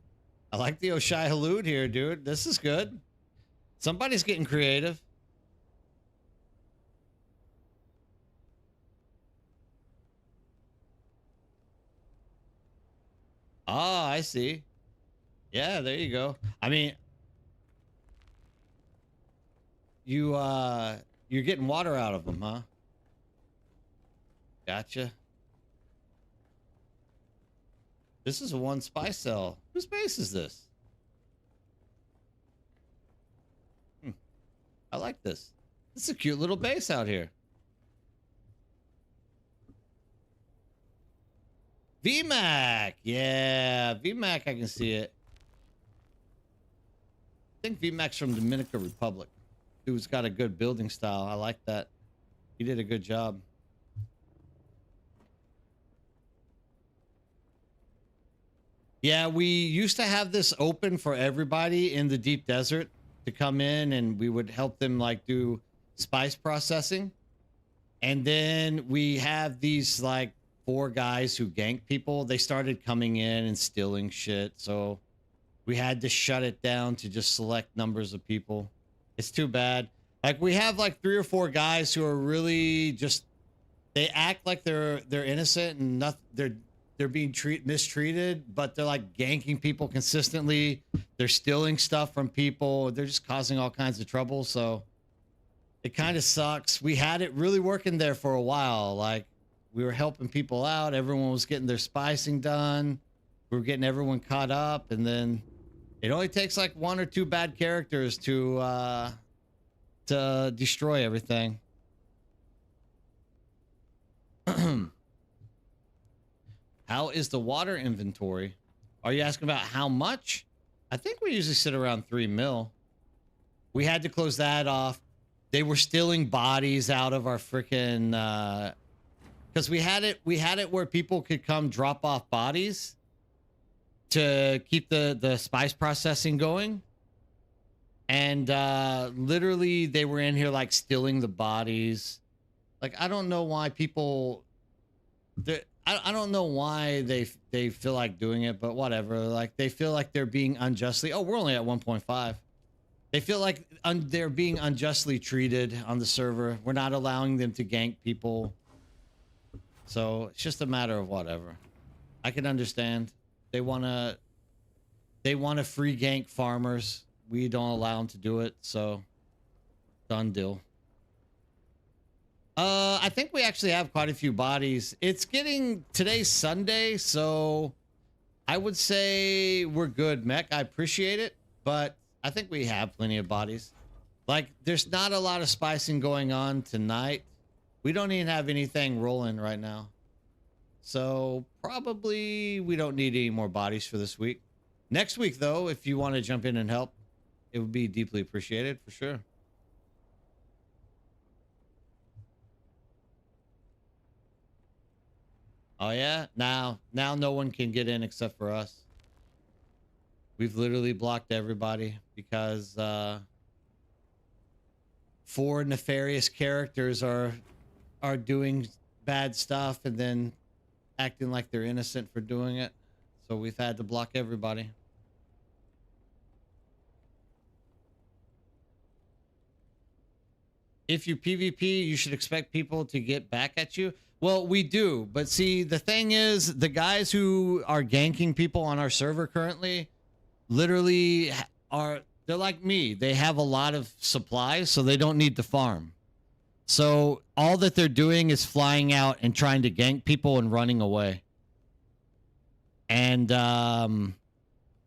I like the Oshai Halud here, dude. This is good. Somebody's getting creative. Ah, I see. Yeah, there you go. I mean, you're getting water out of them, huh? Gotcha. This is a one spy cell. Whose base is this? I like this. This is a cute little base out here. VMAC. Yeah, VMAC, I can see it. I think VMAC's from Dominican Republic. Who's got a good building style. I like that. He did a good job. Yeah, we used to have this open for everybody in the deep desert to come in, and we would help them like do spice processing. And then we have these like 4 guys who gank people. They started coming in and stealing shit. So we had to shut it down to just select numbers of people. It's too bad. Like we have like 3 or 4 guys who are really just, they act like they're innocent and nothing, they're being mistreated, but they're like ganking people consistently. They're stealing stuff from people. They're just causing all kinds of trouble. So it kind of sucks. We had it really working there for a while. Like we were helping people out. Everyone was getting their spicing done. We were getting everyone caught up. And then it only takes like 1 or 2 bad characters to destroy everything. How is the water inventory? Are you asking about how much? I think we usually sit around 3 mil. We had to close that off. They were stealing bodies out of our freaking because we had it where people could come drop off bodies to keep the spice processing going. And literally they were in here like stealing the bodies. Like I don't know why people I don't know why they feel like doing it, but whatever. Like they feel like they're being unjustly. Oh, we're only at 1.5. They feel like they're being unjustly treated on the server. We're not allowing them to gank people. So it's just a matter of whatever. I can understand. They wanna free gank farmers. We don't allow them to do it. So done deal. I think we actually have quite a few bodies. It's today's Sunday, so I would say we're good, Mech. I appreciate it, but I think we have plenty of bodies. Like, there's not a lot of spicing going on tonight. We don't even have anything rolling right now. So probably we don't need any more bodies for this week. Next week, though, if you want to jump in and help, it would be deeply appreciated for sure. Oh yeah, now no one can get in except for us. We've literally blocked everybody because 4 nefarious characters are doing bad stuff and then acting like they're innocent for doing it. So we've had to block everybody. If you PvP, you should expect people to get back at you. Well, we do, but see, the thing is, the guys who are ganking people on our server currently literally they're like me. They have a lot of supplies, so they don't need to farm. So all that they're doing is flying out and trying to gank people and running away. And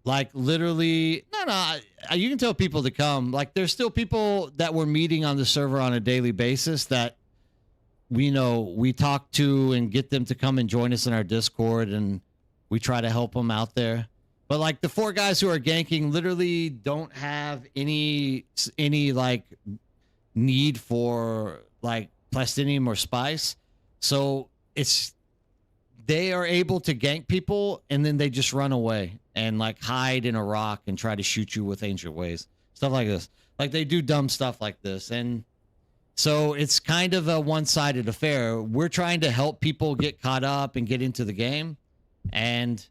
like literally, no, you can tell people to come. Like there's still people that we're meeting on the server on a daily basis that we talk to and get them to come and join us in our Discord, and we try to help them out there. But like the 4 guys who are ganking literally don't have any like need for like plastinium or spice. So they are able to gank people and then they just run away and like hide in a rock and try to shoot you with ancient ways. Stuff like this. Like they do dumb stuff like this. And so it's kind of a one-sided affair. We're trying to help people get caught up and get into the game. And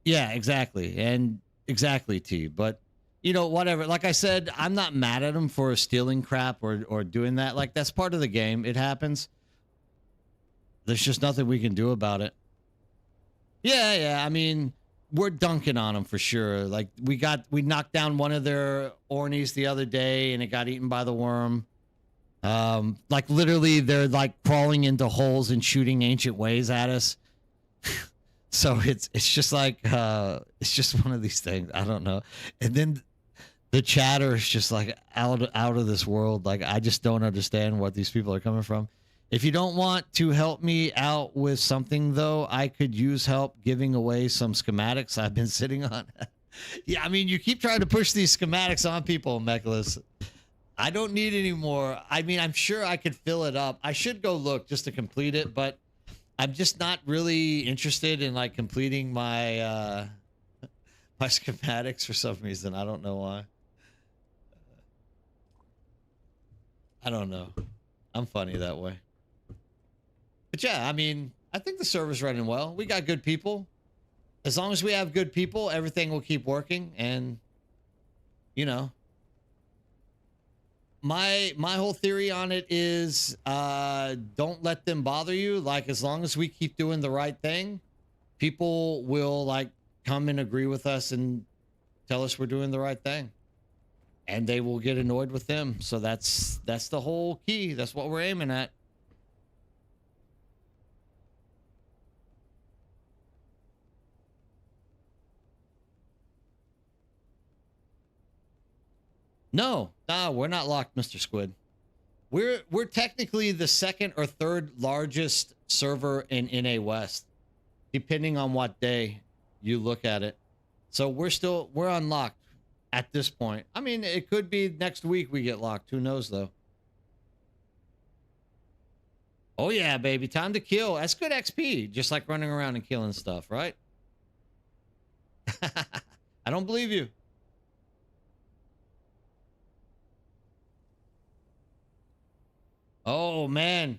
yeah, exactly. And exactly, T. But, whatever. Like I said, I'm not mad at them for stealing crap or doing that. Like, that's part of the game. It happens. There's just nothing we can do about it. Yeah. I mean, we're dunking on them for sure. Like we knocked down one of their ornies the other day and it got eaten by the worm. Like literally they're like crawling into holes and shooting ancient ways at us. So it's just like, it's just one of these things. I don't know. And then the chatter is just like out of this world. Like, I just don't understand what these people are coming from. If you don't want to help me out with something, though, I could use help giving away some schematics I've been sitting on. Yeah, I mean, you keep trying to push these schematics on people, Mechlis. I don't need any more. I mean, I'm sure I could fill it up. I should go look just to complete it, but I'm just not really interested in like completing my my schematics for some reason. I don't know why. I don't know. I'm funny that way. But yeah, I mean, I think the server's running well. We got good people. As long as we have good people, everything will keep working. And, you know, my whole theory on it is don't let them bother you. Like, as long as we keep doing the right thing, people will like come and agree with us and tell us we're doing the right thing. And they will get annoyed with them. So that's the whole key. That's what we're aiming at. No, we're not locked, Mr. Squid. We're technically the second or third largest server in NA West, depending on what day you look at it. So we're unlocked at this point. I mean, it could be next week we get locked. Who knows though? Oh yeah, baby, time to kill. That's good XP, just like running around and killing stuff, right? I don't believe you. Oh man,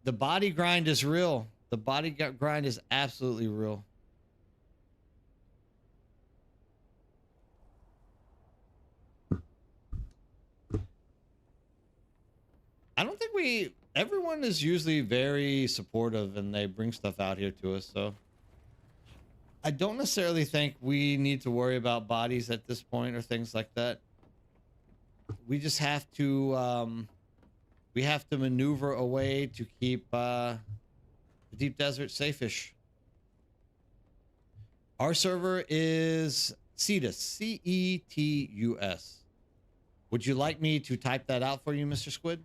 the body grind is real. The body grind is absolutely real. I don't think everyone is usually very supportive and they bring stuff out here to us. So I don't necessarily think we need to worry about bodies at this point or things like that. We just have to, we have to maneuver a way to keep the deep desert safe-ish. Our server is Cetus, C-E-T-U-S. Would you like me to type that out for you, Mr. Squid?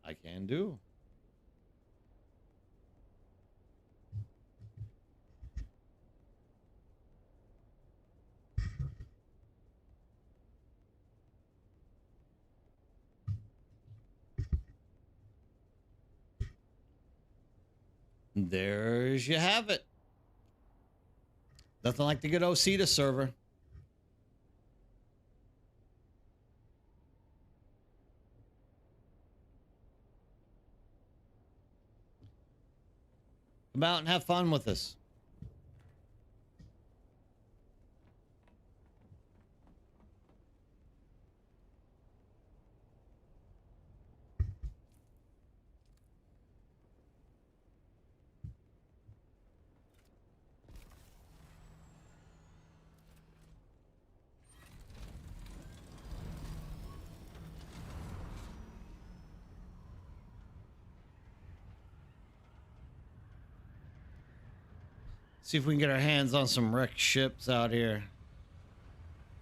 I can do. There's you have it. Nothing like the good OCTA server. Come out and have fun with us. See if we can get our hands on some wrecked ships out here.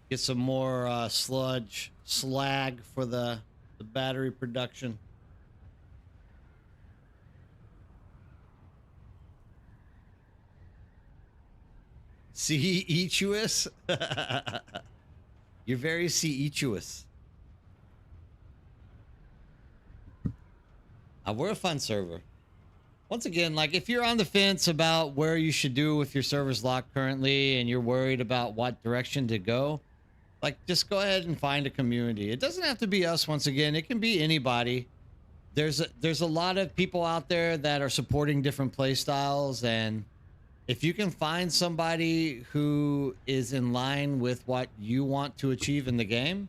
Get some more slag for the battery production. Ceatuous? You're very ceatuous. We're a fun server. Once again, like if you're on the fence about where you should do if your server's locked currently and you're worried about what direction to go, like just go ahead and find a community. It doesn't have to be us. Once again, it can be anybody. There's a lot of people out there that are supporting different play styles, and if you can find somebody who is in line with what you want to achieve in the game,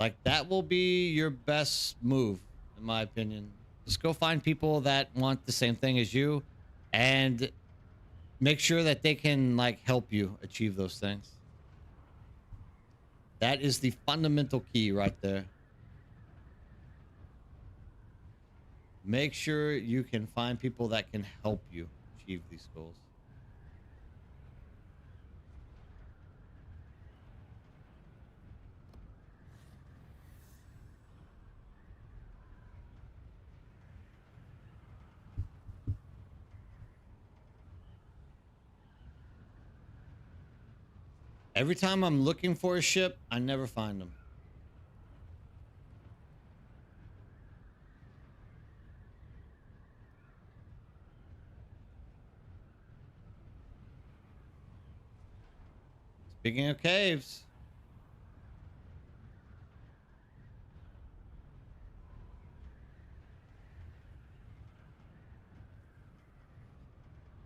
like that will be your best move, in my opinion. Just go find people that want the same thing as you and make sure that they can like help you achieve those things. That is the fundamental key right there. Make sure you can find people that can help you achieve these goals. Every time I'm looking for a ship, I never find them. Speaking of caves.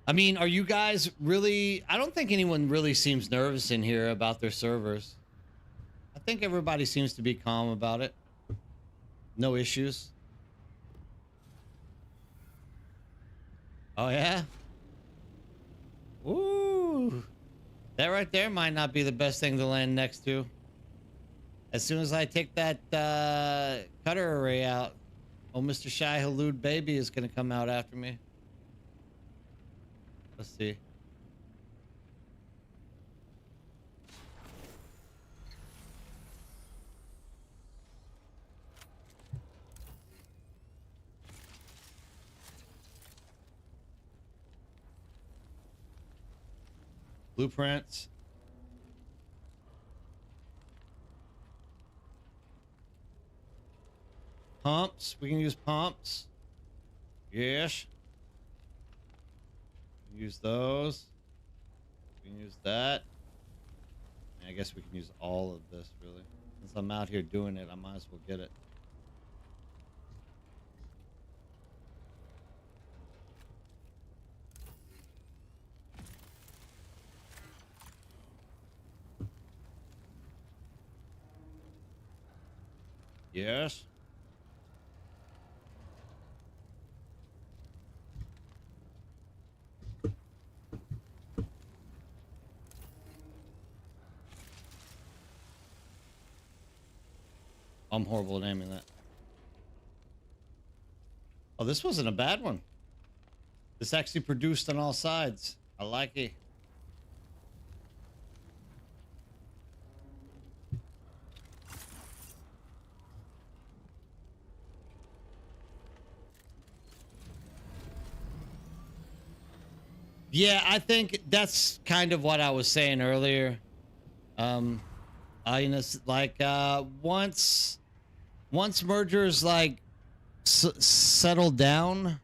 I mean, are you guys really... I don't think anyone really seems nervous in here about their servers. I think everybody seems to be calm about it. No issues. Oh, yeah? Ooh. That right there might not be the best thing to land next to. As soon as I take that cutter array out, oh, Mr. Shy Halud Baby is going to come out after me. Let's see. Blueprints. Pumps. We can use pumps. Yes. Use those. We can use that. I guess we can use all of this, really. Since I'm out here doing it, I might as well get it. Yes. I'm horrible at naming that. Oh, this wasn't a bad one. This actually produced on all sides. I like it. Yeah, I think that's kind of what I was saying earlier. You know, like once mergers like settle down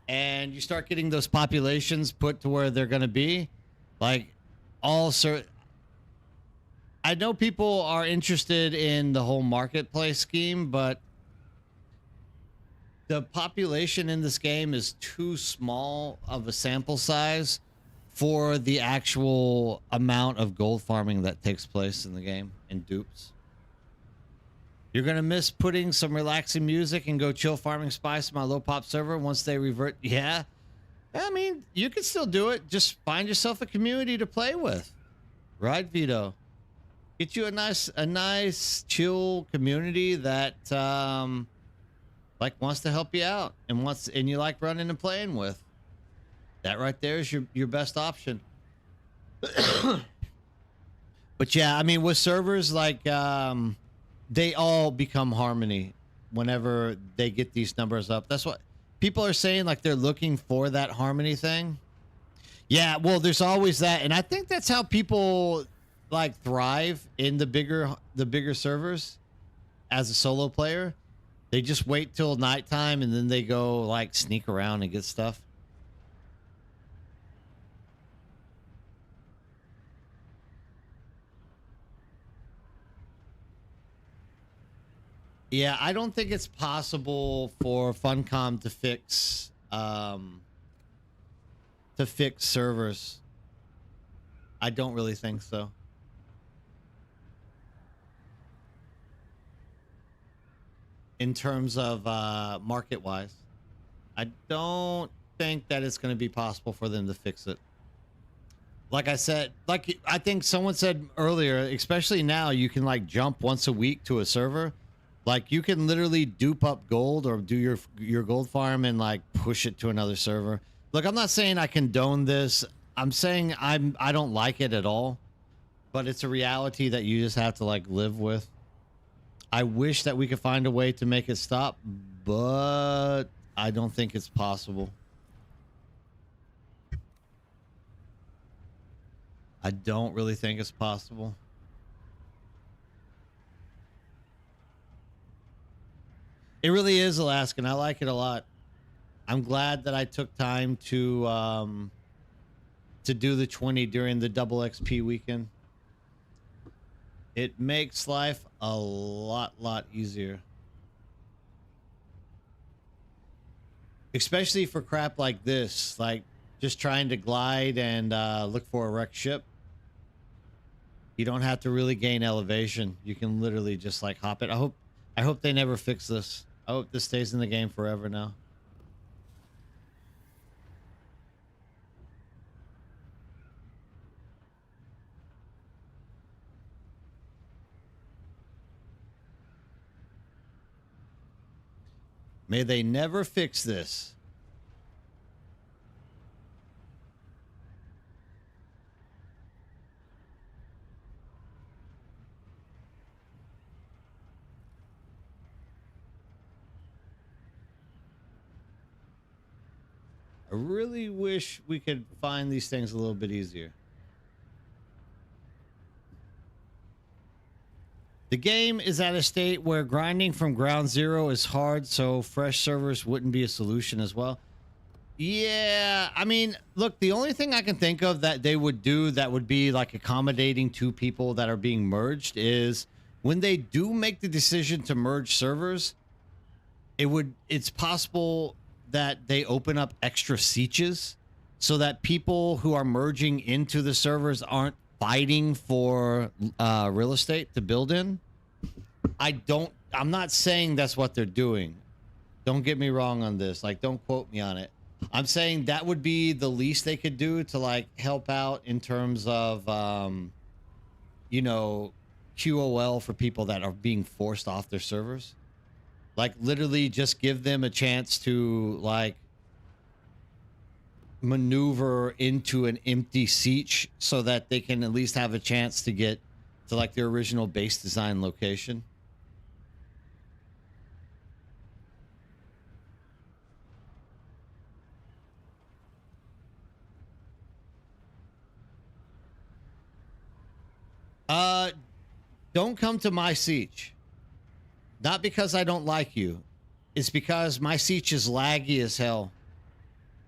and you start getting those populations put to where they're going to be, like I know people are interested in the whole marketplace scheme, but the population in this game is too small of a sample size for the actual amount of gold farming that takes place in the game in dupes. You're gonna miss putting some relaxing music and go chill farming spice on my low pop server once they revert. Yeah, I mean, you can still do it. Just find yourself a community to play with, right, Vito? Get you a nice chill community that like wants to help you out and you like running and playing with. That right there is your best option. But yeah, I mean, with servers like they all become harmony whenever they get these numbers up. That's what people are saying, like they're looking for that harmony thing. Yeah, well, there's always that, and I think that's how people like thrive in the bigger servers as a solo player. They just wait till nighttime and then they go like sneak around and get stuff. Yeah, I don't think it's possible for Funcom to fix servers. I don't really think so. In terms of market wise, I don't think that it's going to be possible for them to fix it. Like I said, like I think someone said earlier, especially now, you can like jump once a week to a server. Like you can literally dupe up gold or do your gold farm and like push it to another server. Look, I'm not saying I condone this. I'm saying I don't like it at all, but it's a reality that you just have to like live with. I wish that we could find a way to make it stop, but I don't think it's possible. I don't really think it's possible. It really is Alaskan. I like it a lot. I'm glad that I took time to do the 20 during the double XP weekend. It makes life a lot easier. Especially for crap like this, like just trying to glide and look for a wrecked ship. You don't have to really gain elevation. You can literally just like hop it. I hope they never fix this. I hope this stays in the game forever now. May they never fix this. I really wish we could find these things a little bit easier. The game is at a state where grinding from ground zero is hard, so fresh servers wouldn't be a solution as well. Yeah, I mean, look, the only thing I can think of that they would do that would be like accommodating two people that are being merged is when they do make the decision to merge servers, it's possible that they open up extra sietches so that people who are merging into the servers aren't fighting for real estate to build in. I'm not saying that's what they're doing. Don't get me wrong on this. Like, don't quote me on it. I'm saying that would be the least they could do to like help out in terms of, you know, QOL for people that are being forced off their servers. Like literally just give them a chance to like maneuver into an empty siege so that they can at least have a chance to get to like their original base design location. Don't come to my siege. Not because I don't like you. It's because my siege is laggy as hell.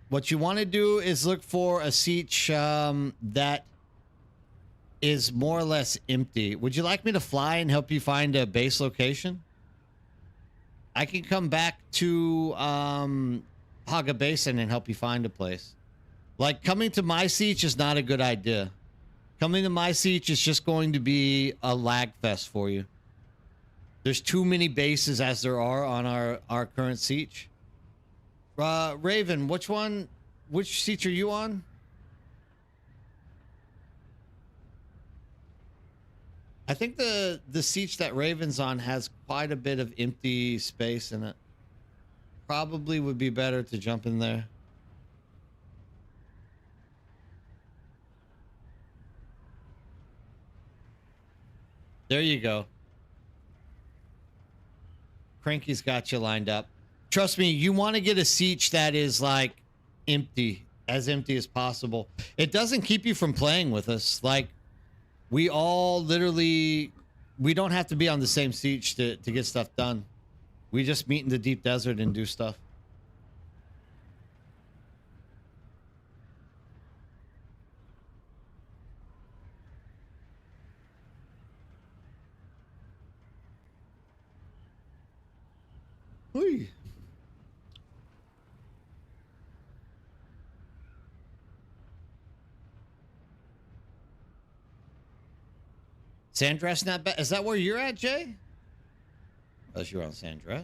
What you want to do is look for a siege that is more or less empty. Would you like me to fly and help you find a base location? I can come back to Haga Basin and help you find a place. Like, coming to my siege is not a good idea. Coming to my siege is just going to be a lag fest for you. There's too many bases as there are on our current siege. Raven, which siege are you on? I think the siege that Raven's on has quite a bit of empty space in it. Probably would be better to jump in there. There you go. Cranky's got you lined up. Trust me, you want to get a siege that is like empty, as empty as possible. It doesn't keep you from playing with us. Like, we all literally, we don't have to be on the same siege to get stuff done. We just meet in the deep desert and do stuff. Whee. Sandrat's not bad. Is that where you're at, Jay? Unless you're on Sandrat.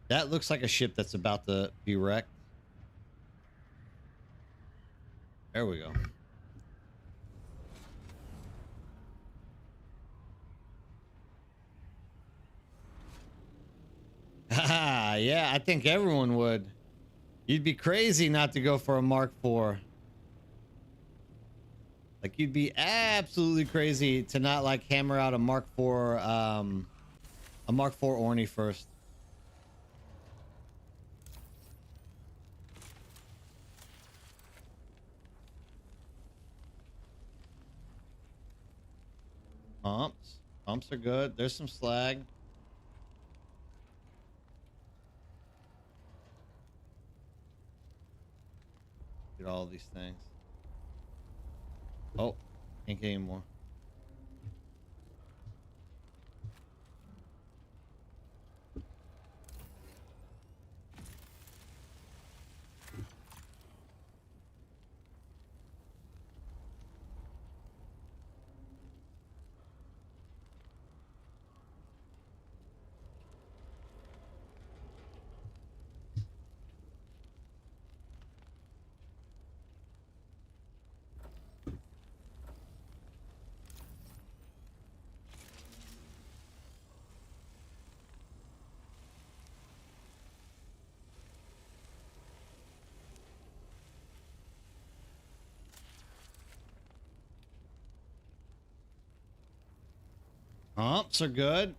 That looks like a ship that's about to be wrecked. There we go. Yeah, I think everyone would. You'd be crazy not to go for a Mark IV. Like, you'd be absolutely crazy to not like hammer out a Mark IV Orny first. Pumps. Pumps are good. There's some slag. Get all these things. Oh, can't get any more. Pumps are good.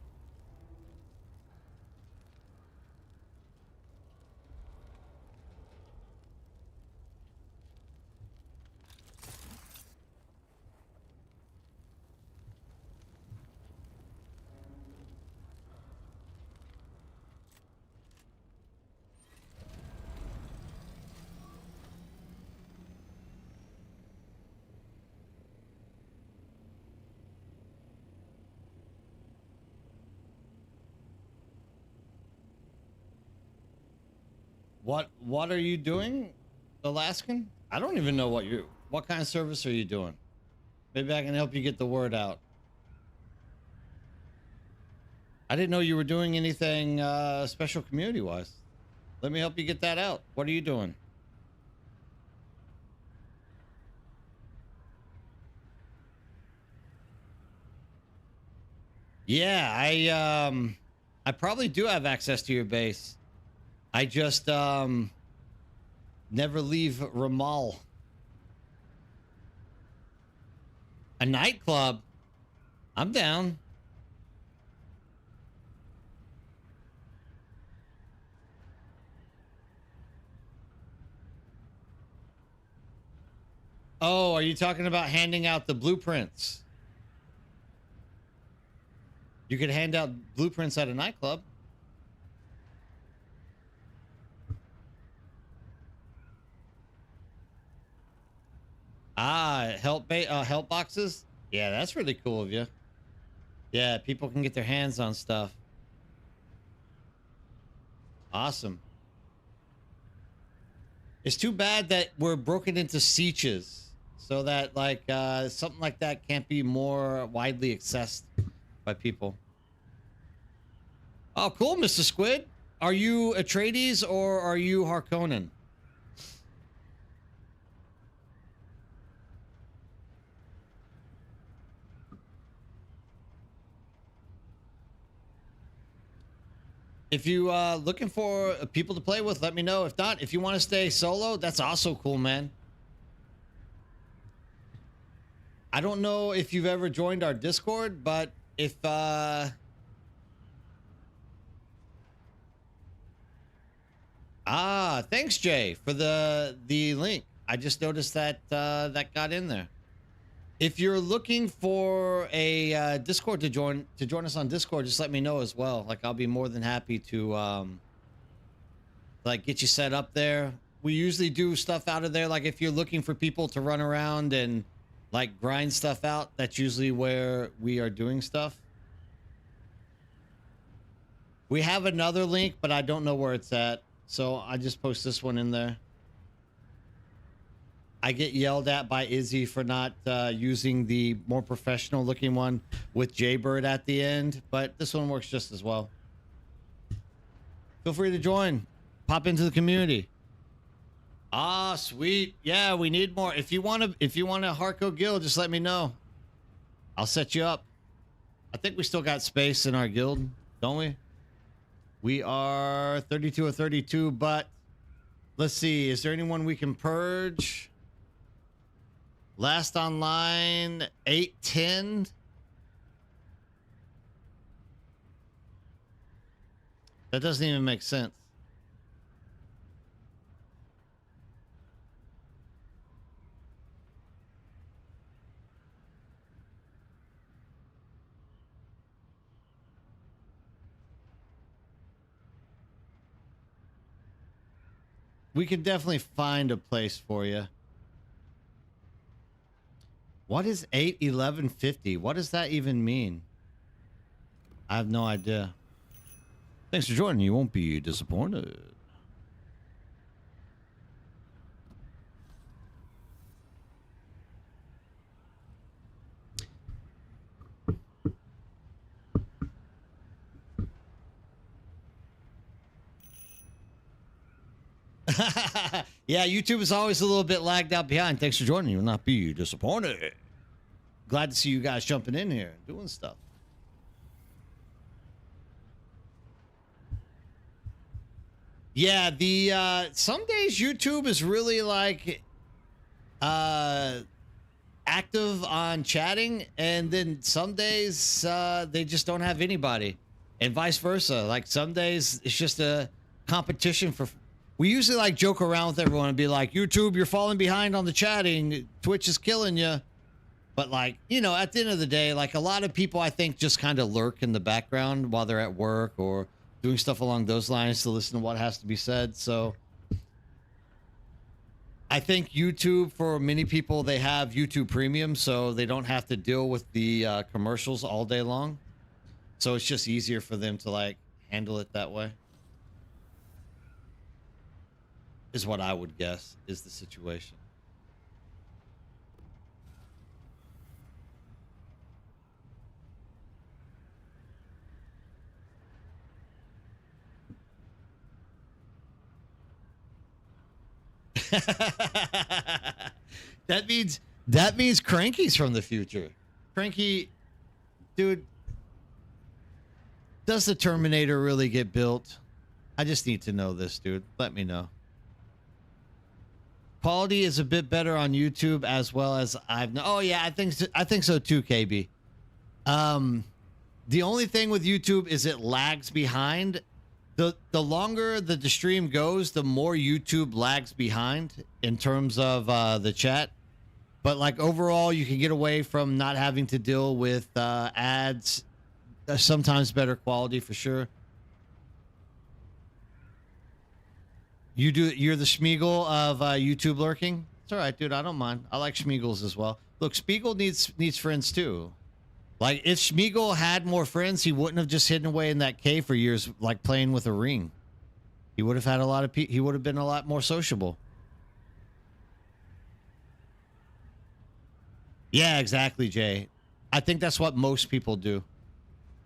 What are you doing, Alaskan? I don't even know what kind of service are you doing? Maybe I can help you get the word out. I didn't know you were doing anything special community wise. Let me help you get that out. What are you doing? Yeah, I probably do have access to your base. I just never leave Ramal. A nightclub? I'm down. Oh, are you talking about handing out the blueprints? You could hand out blueprints at a nightclub. Ah, help boxes? Yeah, that's really cool of you. Yeah, people can get their hands on stuff. Awesome. It's too bad that we're broken into sieges so that like something like that can't be more widely accessed by people. Oh, cool, Mr. Squid. Are you Atreides or are you Harkonnen? If you looking for people to play with, let me know. If not, if you want to stay solo, that's also cool, man. I don't know if you've ever joined our Discord, but if thanks Jay for the link. I just noticed that that got in there. If you're looking for a Discord to join us on Discord, just let me know as well. Like I'll be more than happy to like get you set up there. We usually do stuff out of there. Like if you're looking for people to run around and like grind stuff out, that's usually where we are doing stuff. We have another link, but I don't know where it's at. So I just post this one in there. I get yelled at by Izzy for not using the more professional looking one with Jaybird at the end, but this one works just as well. Feel free to join. Pop into the community. Ah, sweet. Yeah, we need more. If you want a hardcore guild, just let me know. I'll set you up. I think we still got space in our guild, don't we? We are 32 or 32, but let's see. Is there anyone we can purge? Last online, 810. That doesn't even make sense. We can definitely find a place for you. What is 8-11-50? What does that even mean? I have no idea. Thanks for joining. You won't be disappointed. Yeah, YouTube is always a little bit lagged out behind. Thanks for joining. You will not be disappointed. Glad to see you guys jumping in here, doing stuff. Yeah, the some days YouTube is really like active on chatting, and then some days they just don't have anybody, and vice versa. Like some days it's just a competition for. We usually like joke around with everyone and be like, YouTube, you're falling behind on the chatting. Twitch is killing you. But like, you know, at the end of the day, like a lot of people, I think, just kind of lurk in the background while they're at work or doing stuff along those lines to listen to what has to be said. So I think YouTube, for many people, they have YouTube Premium, so they don't have to deal with the commercials all day long. So it's just easier for them to like handle it that way. Is what I would guess is the situation. that means Cranky's from the future. Cranky, dude, does the Terminator really get built? I just need to know this, dude. Let me know. Quality is a bit better on YouTube as well as oh yeah, I think so too, KB. The only thing with YouTube is it lags behind. The longer the stream goes, the more YouTube lags behind in terms of the chat. But like overall, you can get away from not having to deal with ads. Sometimes better quality for sure. You're the Schmeagle of YouTube lurking. It's all right, dude. I don't mind. I like Schmeagles as well. Look, Spiegel needs friends too. Like if Schmeagle had more friends, he wouldn't have just hidden away in that cave for years, like playing with a ring. He would have had a lot of he would have been a lot more sociable. Yeah, exactly, Jay. I think that's what most people do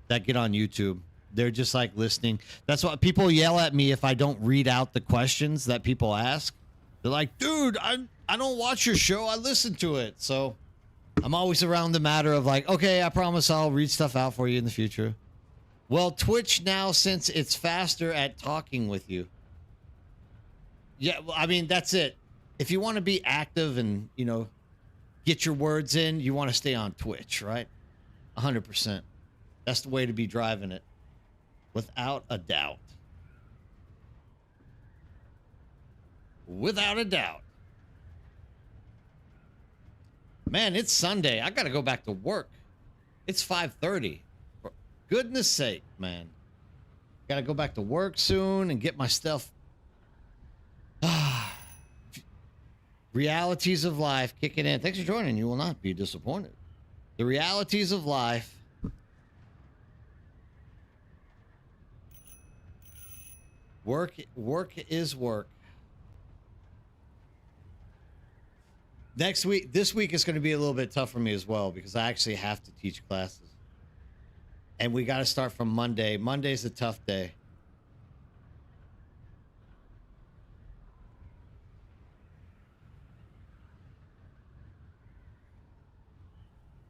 that get on YouTube. They're just like listening. That's what people yell at me if I don't read out the questions that people ask. They're like, dude, I don't watch your show. I listen to it. So I'm always around the matter of like, okay, I promise I'll read stuff out for you in the future. Well, Twitch now, since it's faster at talking with you. Yeah, well, I mean, that's it. If you want to be active and, you know, get your words in, you want to stay on Twitch, right? 100%. That's the way to be driving it. Without a doubt. Without a doubt. Man, it's Sunday. I got to go back to work. It's 5:30. For goodness sake, man. Got to go back to work soon and get my stuff. Realities of life kicking in. Thanks for joining. You will not be disappointed. The realities of life. Work is work. This week is going to be a little bit tough for me as well because I actually have to teach classes. And we got to start from Monday. Monday's a tough day.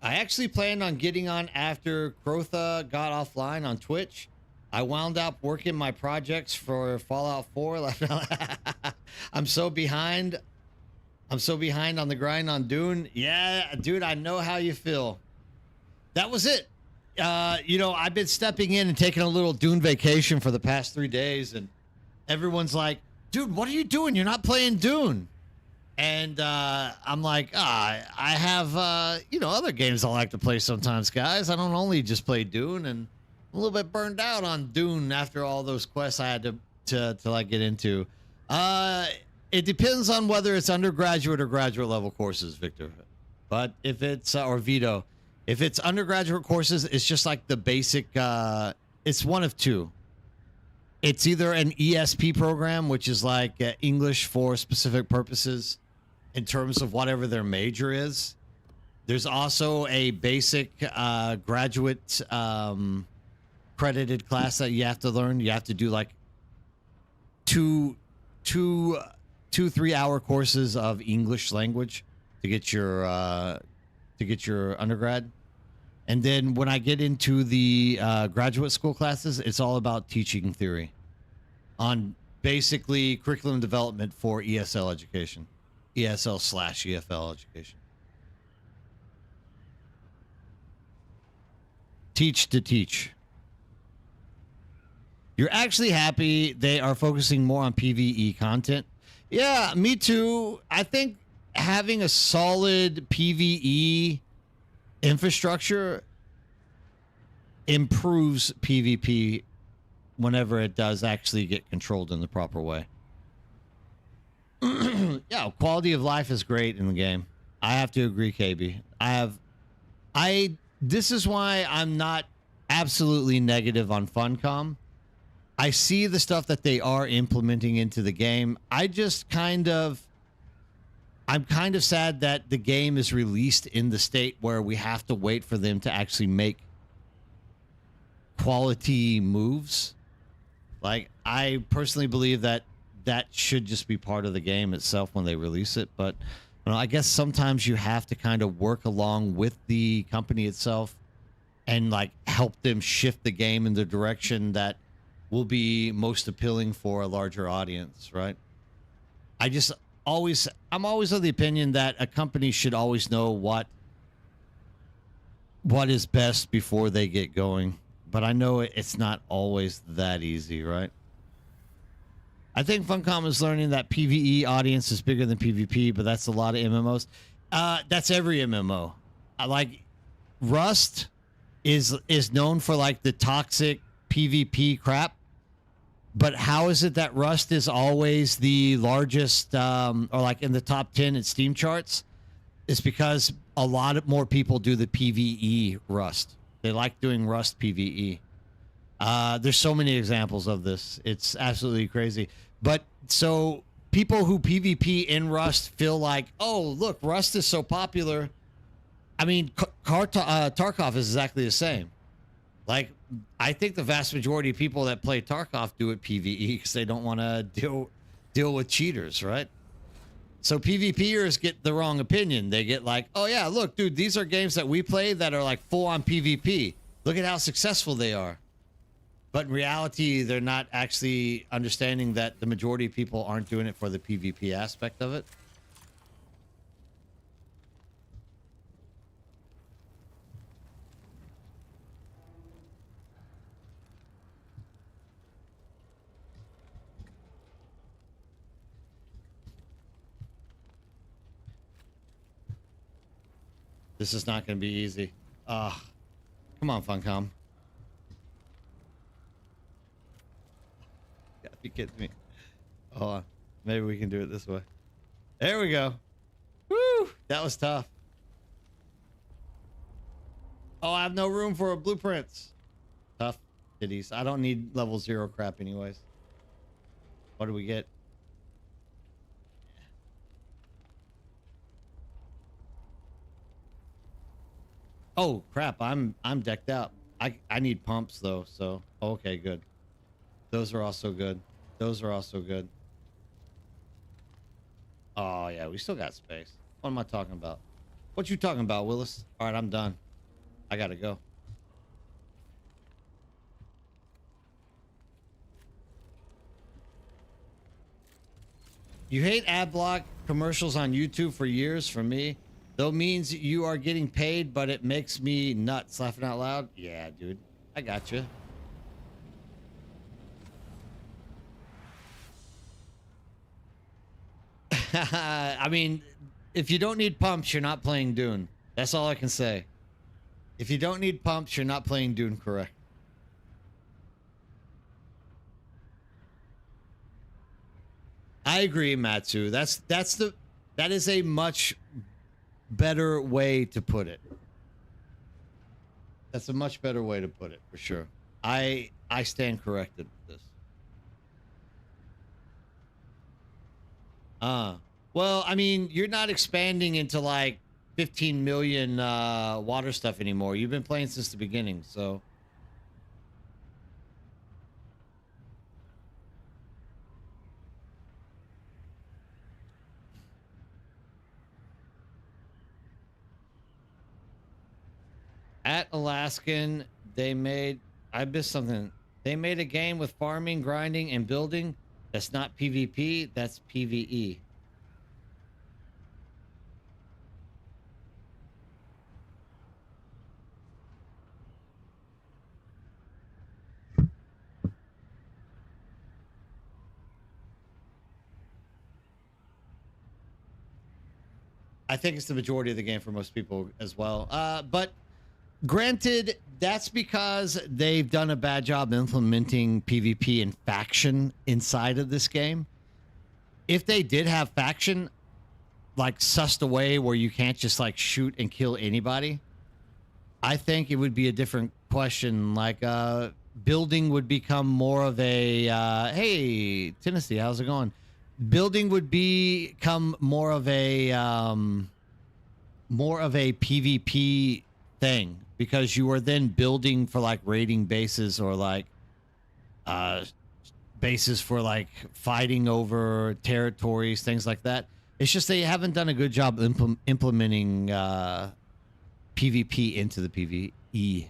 I actually planned on getting on after Crotha got offline on Twitch. I wound up working my projects for Fallout 4. I'm so behind. I'm so behind on the grind on Dune. Yeah, dude, I know how you feel. That was it. You know, I've been stepping in and taking a little Dune vacation for the past 3 days, and everyone's like, dude, what are you doing? You're not playing Dune. And I'm like, I have, you know, other games I like to play sometimes, guys. I don't only just play Dune, and I'm a little bit burned out on Dune after all those quests I had to like get into. It depends on whether it's undergraduate or graduate level courses, Victor. But if it's or Vito, if it's undergraduate courses, it's just like the basic. It's one of two. It's either an ESP program, which is like English for specific purposes, in terms of whatever their major is. There's also a basic graduate credited class that you have to learn. You have to do like two 3-hour courses of English language to get your undergrad. And then when I get into the graduate school classes, it's all about teaching theory on basically curriculum development for ESL education, ESL/EFL education. Teach to teach. You're actually happy they are focusing more on PvE content. Yeah, me too. I think having a solid PvE infrastructure improves PvP whenever it does actually get controlled in the proper way. Yeah, quality of life is great in the game. I have to agree, KB. This is why I'm not absolutely negative on Funcom. I see the stuff that they are implementing into the game. I'm kind of sad that the game is released in the state where we have to wait for them to actually make quality moves. Like, I personally believe that should just be part of the game itself when they release it. But you know, I guess sometimes you have to kind of work along with the company itself and like help them shift the game in the direction that will be most appealing for a larger audience, right? I'm always of the opinion that a company should always know what is best before they get going. But I know it's not always that easy, right? I think Funcom is learning that PvE audience is bigger than PvP, but that's a lot of MMOs. That's every MMO. Like Rust is known for like the toxic PvP crap. But how is it that Rust is always the largest, or like in the top 10 in Steam charts? It's because a lot more people do the PvE Rust. They like doing Rust PvE. There's so many examples of this. It's absolutely crazy. But so people who PvP in Rust feel like, oh, look, Rust is so popular. I mean, Tarkov is exactly the same. Like, I think the vast majority of people that play Tarkov do it PvE because they don't want to deal with cheaters, right? So PvPers get the wrong opinion. They get like, oh yeah, look, dude, these are games that we play that are like full on PvP. Look at how successful they are. But in reality, they're not actually understanding that the majority of people aren't doing it for the PvP aspect of it. This is not going to be easy. Come on, Funcom. You gotta be kidding me. Hold on. Maybe we can do it this way. There we go. Woo! That was tough. Oh, I have no room for blueprints. Tough titties. I don't need level 0 crap anyways. What do we get? Oh crap, I'm decked out. I need pumps though, so okay, good. Those are also good. Those are also good. Oh yeah, we still got space. What am I talking about? What you talking about, Willis? All right, I'm done. I gotta go. You hate ad block commercials on YouTube for years from me. Though means you are getting paid, but it makes me nuts. Laughing out loud? Yeah, dude. I got you. I mean, if you don't need pumps, you're not playing Dune. That's all I can say. If you don't need pumps, you're not playing Dune correct. I agree, Matsu. That is a much better way to put it. That's a much better way to put it, for sure. I stand corrected with this. Well, I mean, you're not expanding into like 15 million water stuff anymore. You've been playing since the beginning, so. At Alaskan, I missed something. They made a game with farming, grinding, and building. That's not PvP, that's PvE. I think it's the majority of the game for most people as well. But granted, that's because they've done a bad job implementing PvP and faction inside of this game. If they did have faction, like sussed away where you can't just like shoot and kill anybody, I think it would be a different question. Like building would become more of a hey, Tennessee, how's it going? Building would become more of a PvP thing, because you are then building for like raiding bases or like bases for like fighting over territories, things like that. It's just they haven't done a good job implementing PvP into the PvE.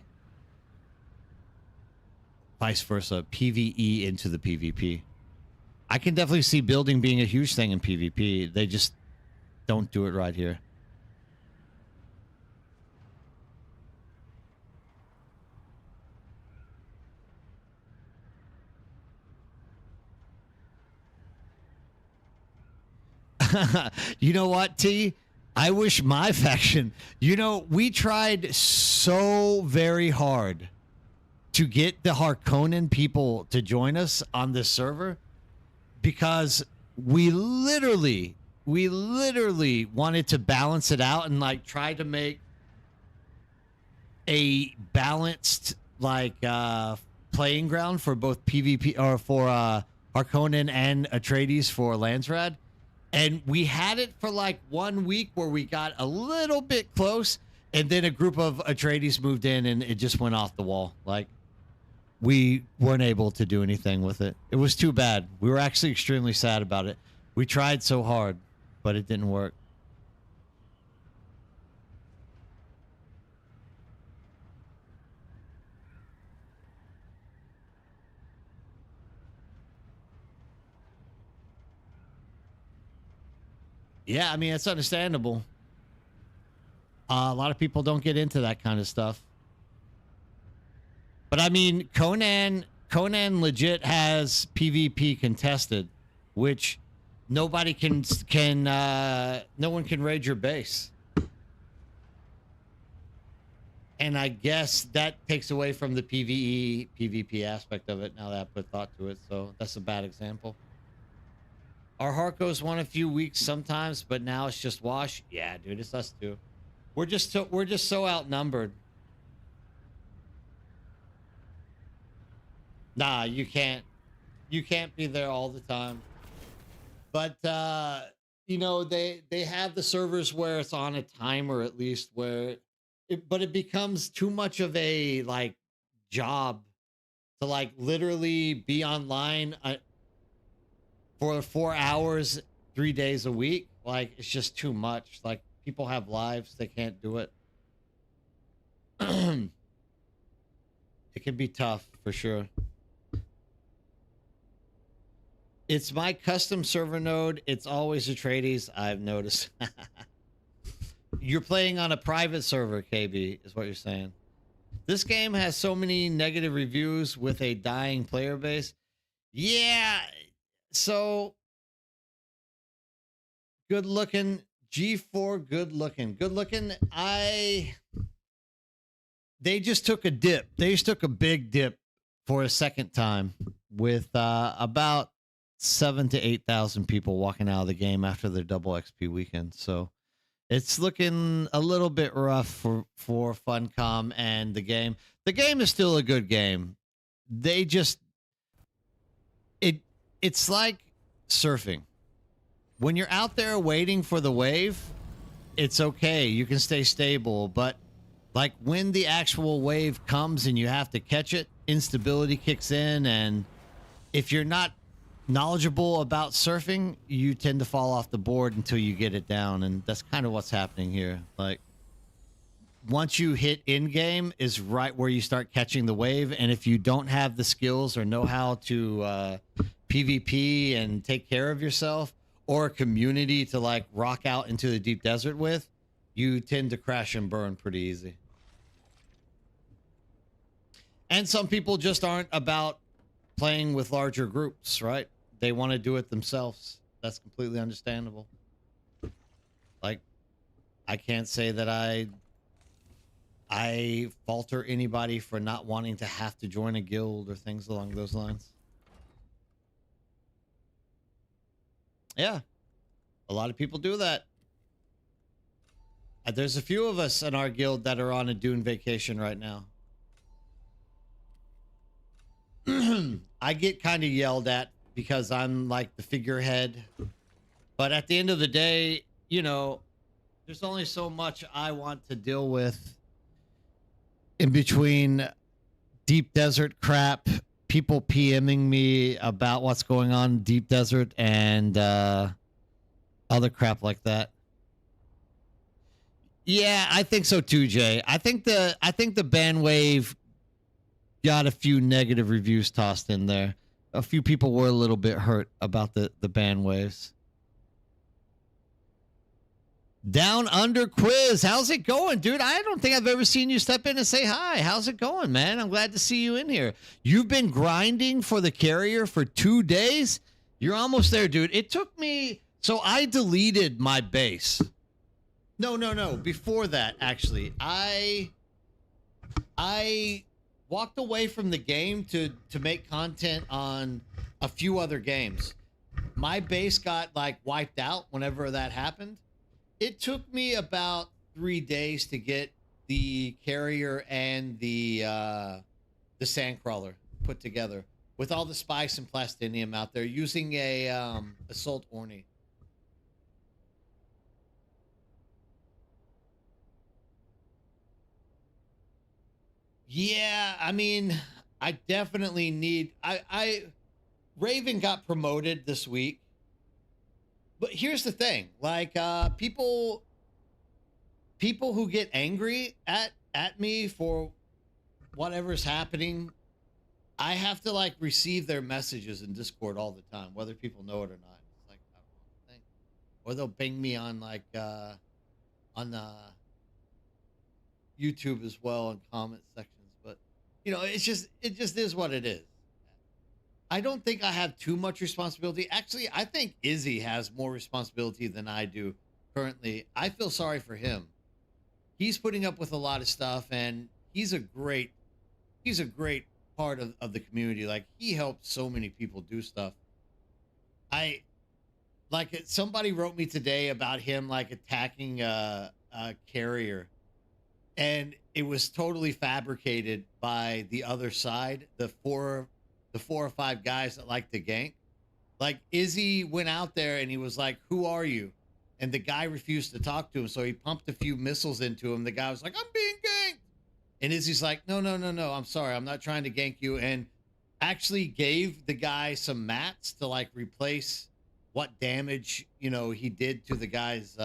Vice versa, PvE into the PvP. I can definitely see building being a huge thing in PvP. They just don't do it right here. You know what, T? I wish my faction, you know, we tried so very hard to get the Harkonnen people to join us on this server, because we literally wanted to balance it out and like try to make a balanced like playing ground for both PvP or for Harkonnen and Atreides for Landsrad. And we had it for like 1 week where we got a little bit close, and then a group of Atreides moved in and it just went off the wall. Like, we weren't able to do anything with it. It was too bad. We were actually extremely sad about it. We tried so hard, but it didn't work. Yeah, I mean, it's understandable. A lot of people don't get into that kind of stuff. But I mean, Conan legit has PvP contested, which nobody no one can raid your base. And I guess that takes away from the PvE PvP aspect of it, now that I put thought to it. So that's a bad example. Our heart goes one a few weeks sometimes, but now it's just wash. Yeah, dude, it's us too. We're just so outnumbered. Nah, you can't be there all the time. But you know, they have the servers where it's on a timer, at least, where but it becomes too much of a like job to like literally be online for 4 hours 3 days a week. Like, it's just too much. Like, people have lives, they can't do it. It can be tough for sure. It's my custom server node. It's always Atreides, I've noticed. You're playing on a private server, KB, is what you're saying. This game has so many negative reviews with a dying player base. Yeah, so good looking. G4, good looking. Good looking. They just took a dip. They just took a big dip for a second time with about 7 to 8,000 people walking out of the game after their double XP weekend. So it's looking a little bit rough for Funcom and the game. The game is still a good game. They just it's like surfing. When you're out there waiting for the wave, it's okay. You can stay stable, but like when the actual wave comes and you have to catch it, instability kicks in, and if you're not knowledgeable about surfing, you tend to fall off the board until you get it down, and that's kind of what's happening here. Like once you hit in game is right where you start catching the wave, and if you don't have the skills or know how to PvP and take care of yourself, or a community to like rock out into the deep desert with, you tend to crash and burn pretty easy. And some people just aren't about playing with larger groups, right? They want to do it themselves. That's completely understandable. Like, I can't say that I falter anybody for not wanting to have to join a guild or things along those lines. Yeah, a lot of people do that. There's a few of us in our guild that are on a Dune vacation right now. I get kind of yelled at because I'm like the figurehead. But at the end of the day, you know, there's only so much I want to deal with in between deep desert crap, people PMing me about what's going on in deep desert, and other crap like that. Yeah, I think so too, Jay. I think the ban wave got a few negative reviews tossed in there. A few people were a little bit hurt about the ban waves. Down Under Quiz, how's it going, dude? I don't think I've ever seen you step in and say hi. How's it going, man? I'm glad to see you in here. You've been grinding for the carrier for 2 days? You're almost there, dude. It took me... So I deleted my base. No. Before that, actually. I walked away from the game to make content on a few other games. My base got, like, wiped out whenever that happened. It took me about 3 days to get the carrier and the sandcrawler put together with all the spice and plastinium out there using a assault orney. Yeah, I mean, I definitely need. Raven got promoted this week. But here's the thing, like people who get angry at me for whatever's happening, I have to like receive their messages in Discord all the time, whether people know it or not. It's like, I don't think, or they'll ping me on like on YouTube as well in comment sections. But you know, it just is what it is. I don't think I have too much responsibility. Actually, I think Izzy has more responsibility than I do currently. I feel sorry for him. He's putting up with a lot of stuff, and he's a great part of the community. Like, he helps so many people do stuff. Somebody wrote me today about him like attacking a carrier, and it was totally fabricated by the other side, the four or five guys that like to gank. Like, Izzy went out there and he was like, "Who are you?" And the guy refused to talk to him, so he pumped a few missiles into him. The guy was like, "I'm being ganked." And Izzy's like, No, I'm sorry. I'm not trying to gank you." And actually gave the guy some mats to like replace what damage, you know, he did to the guy's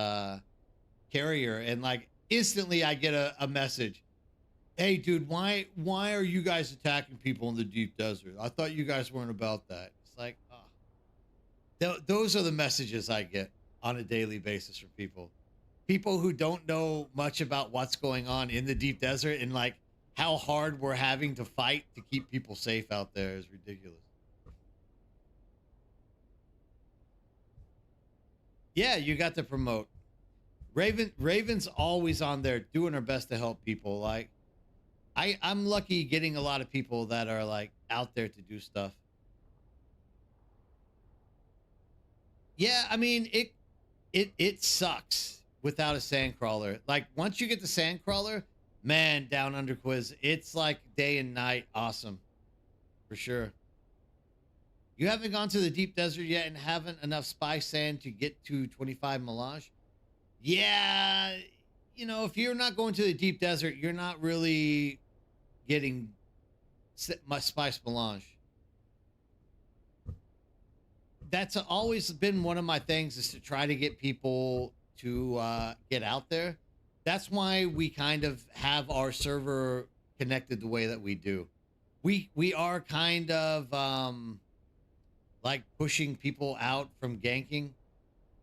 carrier. And like instantly I get a message. "Hey, dude, why are you guys attacking people in the deep desert? I thought you guys weren't about that." It's like, those are the messages I get on a daily basis from people. People who don't know much about what's going on in the deep desert, and like how hard we're having to fight to keep people safe out there is ridiculous. Yeah, you got to promote. Raven's always on there doing her best to help people. Like, I'm lucky getting a lot of people that are like out there to do stuff. Yeah, I mean it sucks without a sandcrawler. Like once you get the sandcrawler, man, down under quiz, it's like day and night awesome for sure. You haven't gone to the deep desert yet and haven't enough spy sand to get to 25 Melage? Yeah, you know, if you're not going to the deep desert, you're not really getting my spice melange. That's always been one of my things is to try to get people to get out there. That's why we kind of have our server connected the way that we do. We are kind of like pushing people out from ganking,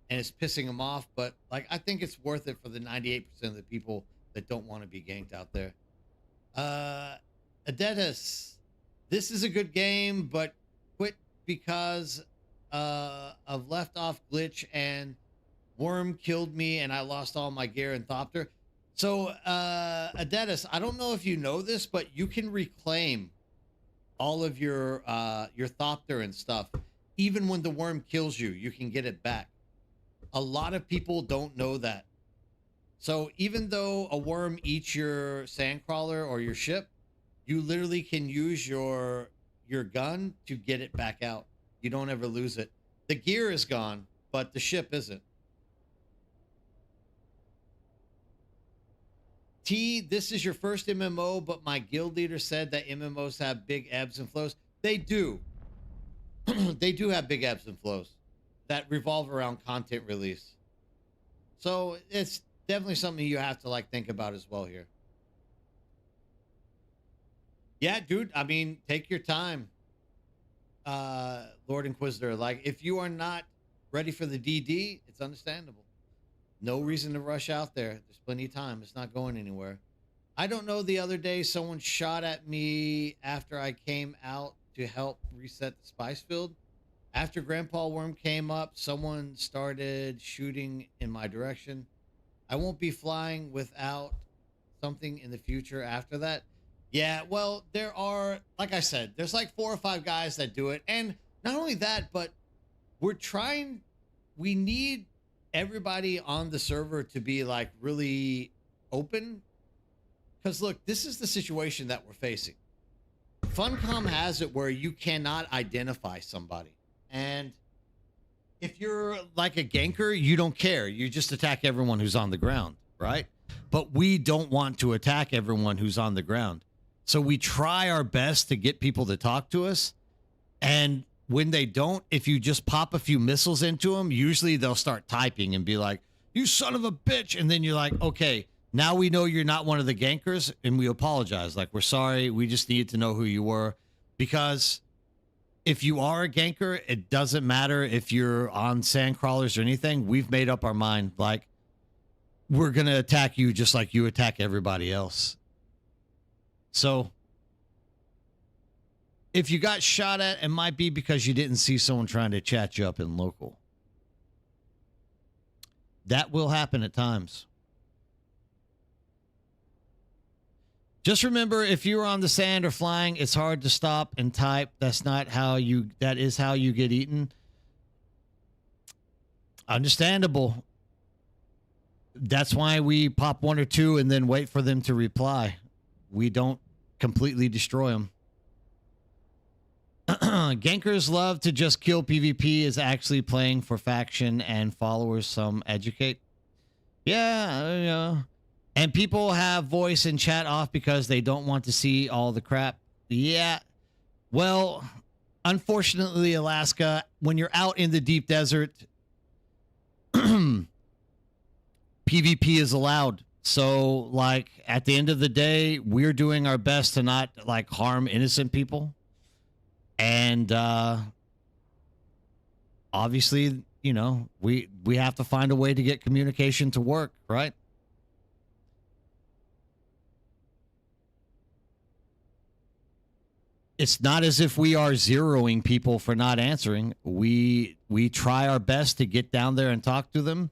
and it's pissing them off. But like I think it's worth it for the 98% of the people that don't want to be ganked out there. Adetus, this is a good game, but quit because of left off glitch and worm killed me and I lost all my gear and thopter. So Adetus, I don't know if you know this, but you can reclaim all of your thopter and stuff. Even when the worm kills you, you can get it back. A lot of people don't know that. So even though a worm eats your sandcrawler or your ship, you literally can use your gun to get it back out. You don't ever lose it. The gear is gone, but the ship isn't. T, this is your first MMO, but my guild leader said that MMOs have big ebbs and flows. They do. They do have big ebbs and flows that revolve around content release. So it's definitely something you have to like think about as well here. Yeah, dude. I mean, take your time. Lord Inquisitor, like if you are not ready for the DD, it's understandable. No reason to rush out there. There's plenty of time. It's not going anywhere. I don't know. The other day, someone shot at me after I came out to help reset the spice field. After Grandpa Worm came up, someone started shooting in my direction. I won't be flying without something in the future after that. Yeah, well, there are, like I said, there's like 4 or 5 guys that do it. And not only that, but we need everybody on the server to be like really open. Because look, this is the situation that we're facing. Funcom has it where you cannot identify somebody. And if you're like a ganker, you don't care. You just attack everyone who's on the ground, right? But we don't want to attack everyone who's on the ground. So we try our best to get people to talk to us. And when they don't, if you just pop a few missiles into them, usually they'll start typing and be like, you son of a bitch. And then you're like, okay, now we know you're not one of the gankers and we apologize. Like, we're sorry. We just needed to know who you were. Because if you are a ganker, it doesn't matter if you're on sandcrawlers or anything. We've made up our mind. Like, we're going to attack you just like you attack everybody else. So if you got shot at, it might be because you didn't see someone trying to chat you up in local. That will happen at times. Just remember, if you're on the sand or flying, it's hard to stop and type. That is how you get eaten. Understandable. That's why we pop 1 or 2 and then wait for them to reply. We don't completely destroy them. Gankers love to just kill. PvP is actually playing for faction and followers. Some educate. Yeah. And people have voice and chat off because they don't want to see all the crap. Yeah. Well, unfortunately, Alaska, when you're out in the deep desert, PvP is allowed. So, like, at the end of the day, we're doing our best to not, like, harm innocent people. And obviously, you know, we have to find a way to get communication to work, right? It's not as if we are zeroing people for not answering. We try our best to get down there and talk to them.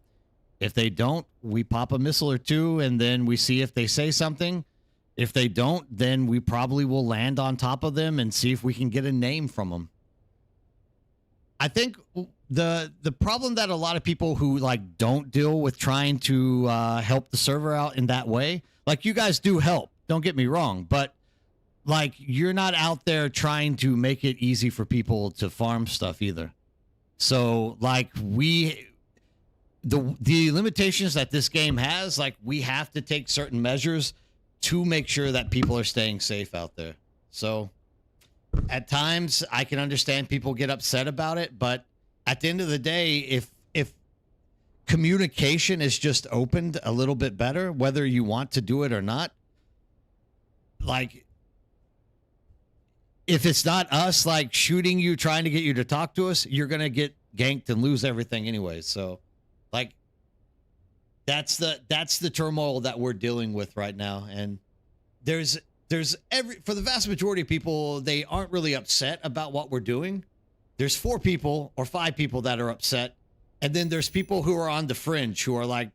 If they don't, we pop a missile or 2, and then we see if they say something. If they don't, then we probably will land on top of them and see if we can get a name from them. I think the problem that a lot of people who like don't deal with trying to help the server out in that way, like you guys do help, don't get me wrong, but like you're not out there trying to make it easy for people to farm stuff either. So like the limitations that this game has, like we have to take certain measures to make sure that people are staying safe out there. So at times I can understand people get upset about it, but at the end of the day, if communication is just opened a little bit better, whether you want to do it or not, like if it's not us like shooting you, trying to get you to talk to us, you're going to get ganked and lose everything anyway. So like that's the turmoil that we're dealing with right now. And there's for the vast majority of people, they aren't really upset about what we're doing. There's 4 people or 5 people that are upset. And then there's people who are on the fringe who are like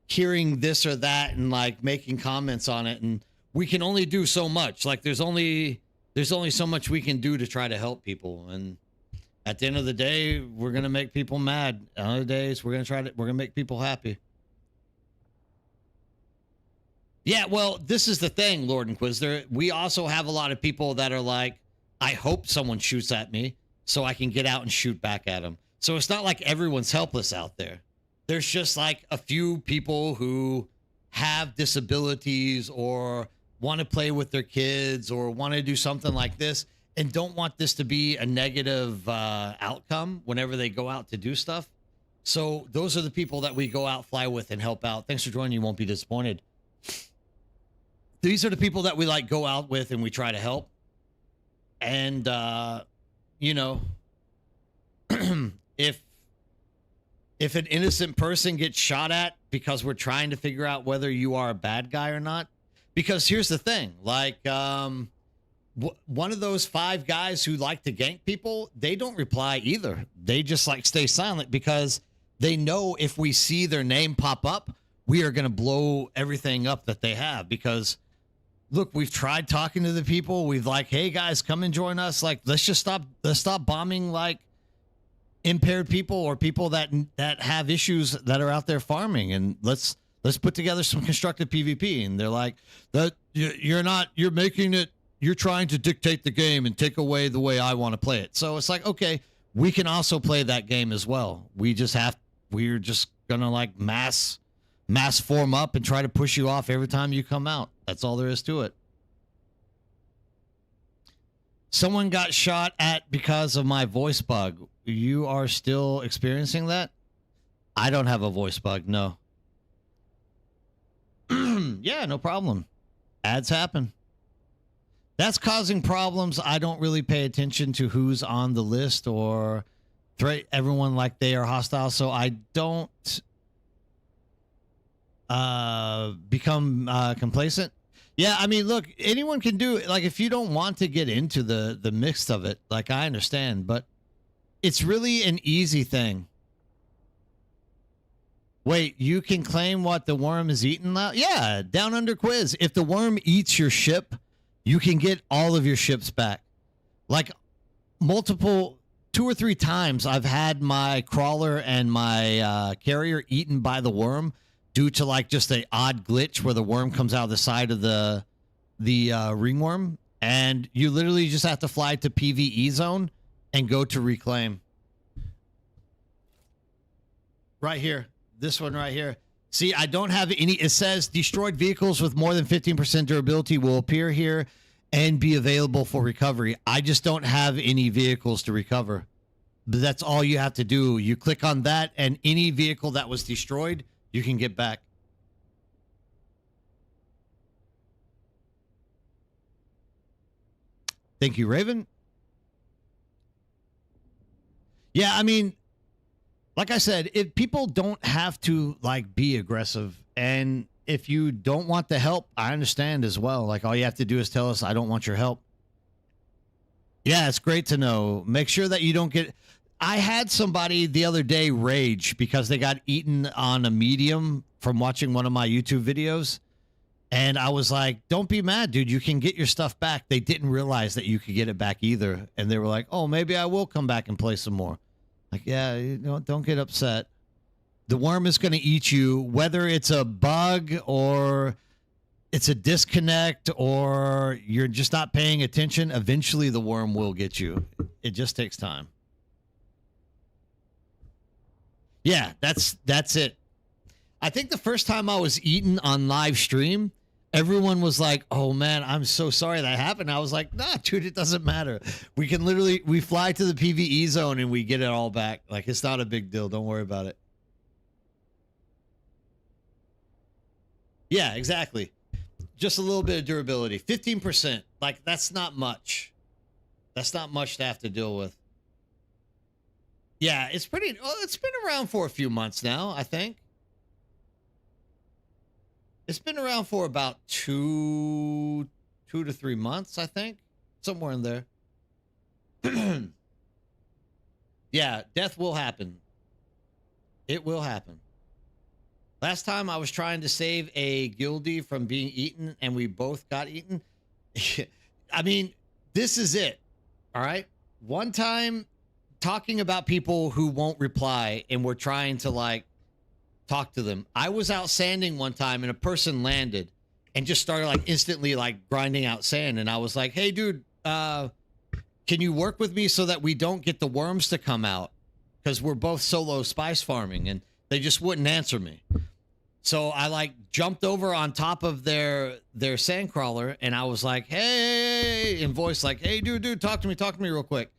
hearing this or that and like making comments on it. And we can only do so much. Like there's only so much we can do to try to help people. And at the end of the day, we're going to make people mad. On other days, we're going to make people happy. Yeah, well, this is the thing, Lord Inquisitor. We also have a lot of people that are like, I hope someone shoots at me so I can get out and shoot back at them. So it's not like everyone's helpless out there. There's just like a few people who have disabilities or want to play with their kids or want to do something like this and don't want this to be a negative outcome whenever they go out to do stuff. So those are the people that we go out, fly with, and help out. Thanks for joining. You won't be disappointed. These are the people that we like go out with and we try to help. And, you know, if an innocent person gets shot at because we're trying to figure out whether you are a bad guy or not, because here's the thing, like one of those 5 guys who like to gank people, they don't reply either. They just like stay silent because they know if we see their name pop up, we are going to blow everything up that they have. Because look, we've tried talking to the people. We've like, hey guys, come and join us. Like, let's stop bombing like impaired people or people that have issues that are out there farming, and let's put together some constructive PvP. And they're like, that you're trying to dictate the game and take away the way I want to play it. So it's like, okay, we can also play that game as well. We're just gonna like mass form up and try to push you off every time you come out. That's all there is to it. Someone got shot at because of my voice bug. You are still experiencing that? I don't have a voice bug, no. Yeah, no problem. Ads happen. That's causing problems. I don't really pay attention to who's on the list or treat everyone like they are hostile, so I don't become complacent. Yeah, I mean, look, anyone can do it. Like, if you don't want to get into the mix of it, like, I understand, but it's really an easy thing. Wait, you can claim what the worm is eating now? Yeah, down under quiz. If the worm eats your ship, you can get all of your ships back. Like, 2 or 3 times I've had my crawler and my carrier eaten by the worm due to like just an odd glitch where the worm comes out of the side of the ringworm, and you literally just have to fly to PvE zone and go to reclaim. Right here. This one right here. See, I don't have any. It says destroyed vehicles with more than 15% durability will appear here and be available for recovery. I just don't have any vehicles to recover. But that's all you have to do. You click on that, and any vehicle that was destroyed, you can get back. Thank you, Raven. Yeah, I mean, like I said, if people don't have to like be aggressive, and if you don't want the help, I understand as well. Like, all you have to do is tell us, I don't want your help. Yeah, it's great to know. Make sure that you don't get... I had somebody the other day rage because they got eaten on a medium from watching one of my YouTube videos. And I was like, don't be mad, dude. You can get your stuff back. They didn't realize that you could get it back either. And they were like, oh, maybe I will come back and play some more. Like, yeah, you know, don't get upset. The worm is going to eat you, whether it's a bug or it's a disconnect or you're just not paying attention. Eventually, the worm will get you. It just takes time. Yeah, that's it. I think the first time I was eaten on live stream, everyone was like, "Oh man, I'm so sorry that happened." I was like, "Nah, dude, it doesn't matter. We fly to the PvE zone and we get it all back. Like, it's not a big deal. Don't worry about it." Yeah, exactly. Just a little bit of durability. 15%. Like, that's not much. That's not much to have to deal with. Yeah, it's pretty. Well, it's been around for a few months now, I think. It's been around for about 2 to 3 months, I think. Somewhere in there. Yeah, death will happen. It will happen. Last time I was trying to save a guildie from being eaten and we both got eaten. I mean, this is it. All right. One time talking about people who won't reply and we're trying to like talk to them. I was out sanding one time and a person landed and just started like instantly like grinding out sand. And I was like, "Hey dude, can you work with me so that we don't get the worms to come out? Because we're both solo spice farming." And they just wouldn't answer me. So I like jumped over on top of their sand crawler and I was like, "Hey," in voice like, "Hey dude, talk to me real quick."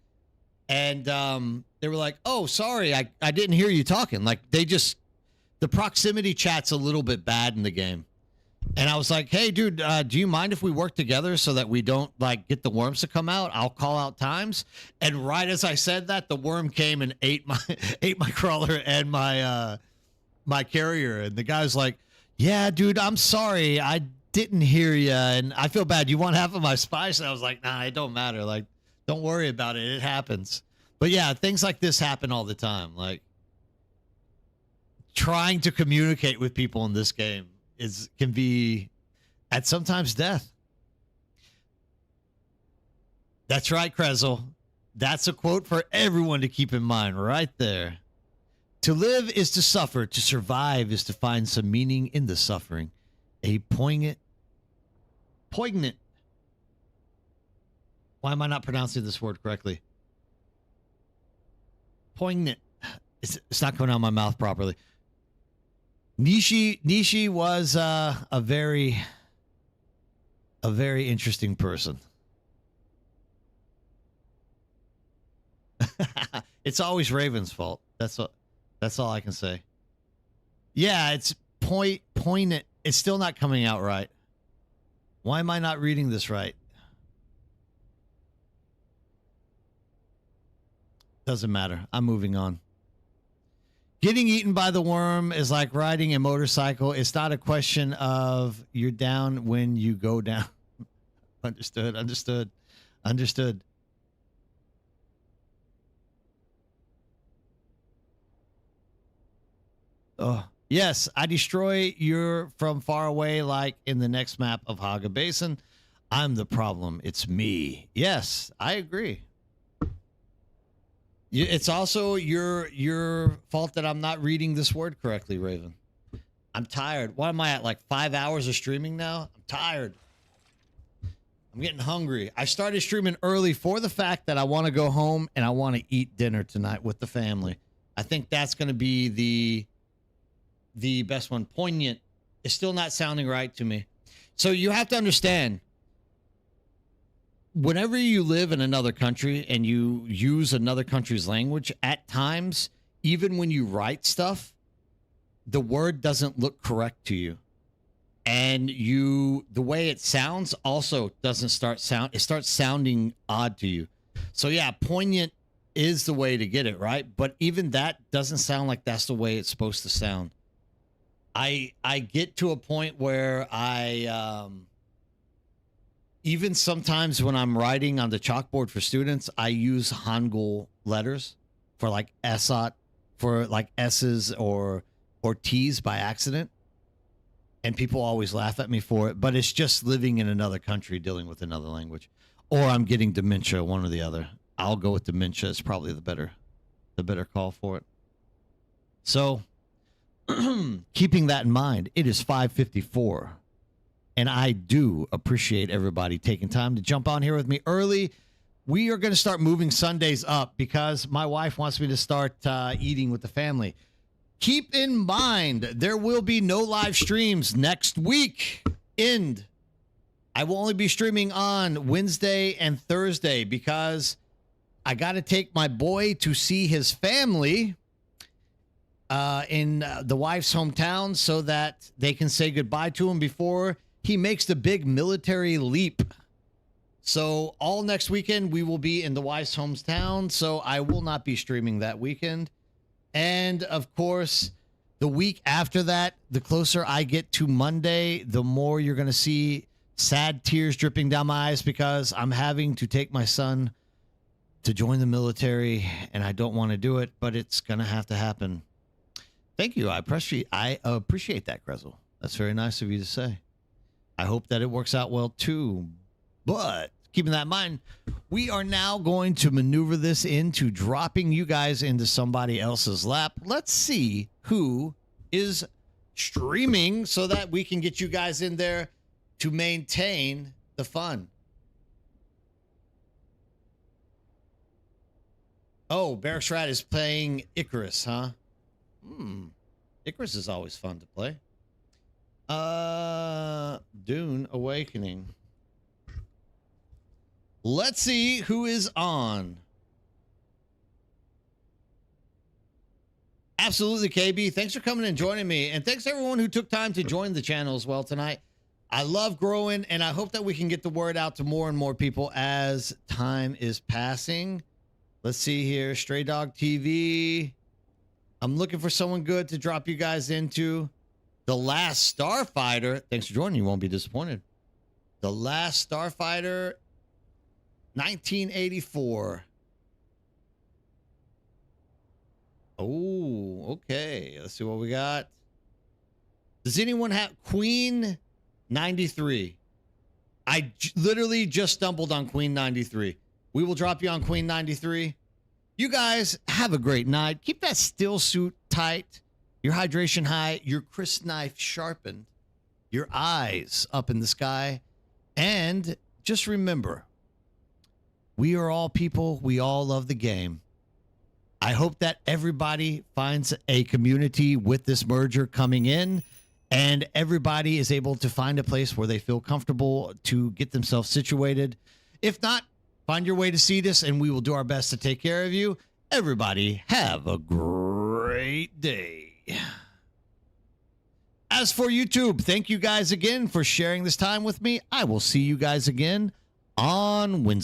And they were like, "Oh, sorry, I didn't hear you talking." Like the proximity chat's a little bit bad in the game. And I was like, "Hey dude, do you mind if we work together so that we don't like get the worms to come out? I'll call out times." And right as I said that, the worm came and ate my crawler and my carrier. And the guy's like, "Yeah, dude, I'm sorry. I didn't hear you. And I feel bad. You want half of my spice?" And I was like, "Nah, it don't matter. Like, don't worry about it. It happens." But yeah, things like this happen all the time. Like trying to communicate with people in this game can be at sometimes death. That's right, Krezel. That's a quote for everyone to keep in mind right there. To live is to suffer. To survive is to find some meaning in the suffering. A poignant. Why am I not pronouncing this word correctly? Poignant. It's not coming out of my mouth properly. Nishi was a very interesting person. It's always Raven's fault. That's all I can say. Yeah, it's poignant. It's still not coming out right. Why am I not reading this right? Doesn't matter. I'm moving on. Getting eaten by the worm is like riding a motorcycle. It's not a question of you're down when you go down. Understood. Oh, yes, I destroy you from far away, like in the next map of Haga Basin. I'm the problem. It's me. Yes, I agree. It's also your fault that I'm not reading this word correctly, Raven. I'm tired. What am I at, like 5 hours of streaming now? I'm tired. I'm getting hungry. I started streaming early for the fact that I want to go home and I want to eat dinner tonight with the family. I think that's going to be the best one. Poignant is still not sounding right to me. So you have to understand, whenever you live in another country and you use another country's language, at times, even when you write stuff, the word doesn't look correct to you. And the way it sounds also it starts sounding odd to you. So yeah, poignant is the way to get it, right? But even that doesn't sound like that's the way it's supposed to sound. I get to a point where even sometimes when I'm writing on the chalkboard for students, I use Hangul letters for like esot, for like S's or T's by accident. And people always laugh at me for it, but it's just living in another country, dealing with another language. Or I'm getting dementia, one or the other. I'll go with dementia. It's probably the better the better call for it. So, keeping that in mind, it is 5:54, and I do appreciate everybody taking time to jump on here with me early. We are going to start moving Sundays up because my wife wants me to start eating with the family. Keep in mind, there will be no live streams next week. I will only be streaming on Wednesday and Thursday because I got to take my boy to see his family in the wife's hometown so that they can say goodbye to him before he makes the big military leap. So all next weekend, we will be in the wife's hometown, so I will not be streaming that weekend. And, of course, the week after that, the closer I get to Monday, the more you're going to see sad tears dripping down my eyes because I'm having to take my son to join the military, and I don't want to do it, but it's going to have to happen. Thank you. I appreciate that, Grezel. That's very nice of you to say. I hope that it works out well, too. But keeping that in mind, we are now going to maneuver this into dropping you guys into somebody else's lap. Let's see who is streaming so that we can get you guys in there to maintain the fun. Oh, Barracks Rat is playing Icarus, huh? Icarus is always fun to play. Dune Awakening. Let's see who is on. Absolutely, KB. Thanks for coming and joining me. And thanks to everyone who took time to join the channel as well tonight. I love growing, and I hope that we can get the word out to more and more people as time is passing. Let's see here. Stray Dog TV. I'm looking for someone good to drop you guys into. The Last Starfighter. Thanks for joining. You won't be disappointed. The Last Starfighter, 1984. Oh, okay. Let's see what we got. Does anyone have Queen 93? I literally just stumbled on Queen 93. We will drop you on Queen 93. You guys have a great night. Keep that still suit tight, your hydration high, your crisp knife sharpened, your eyes up in the sky. And just remember, we are all people. We all love the game. I hope that everybody finds a community with this merger coming in, and everybody is able to find a place where they feel comfortable to get themselves situated. If not, find your way to Cetus, and we will do our best to take care of you. Everybody, have a great day. As for YouTube, thank you guys again for sharing this time with me. I will see you guys again on Wednesday.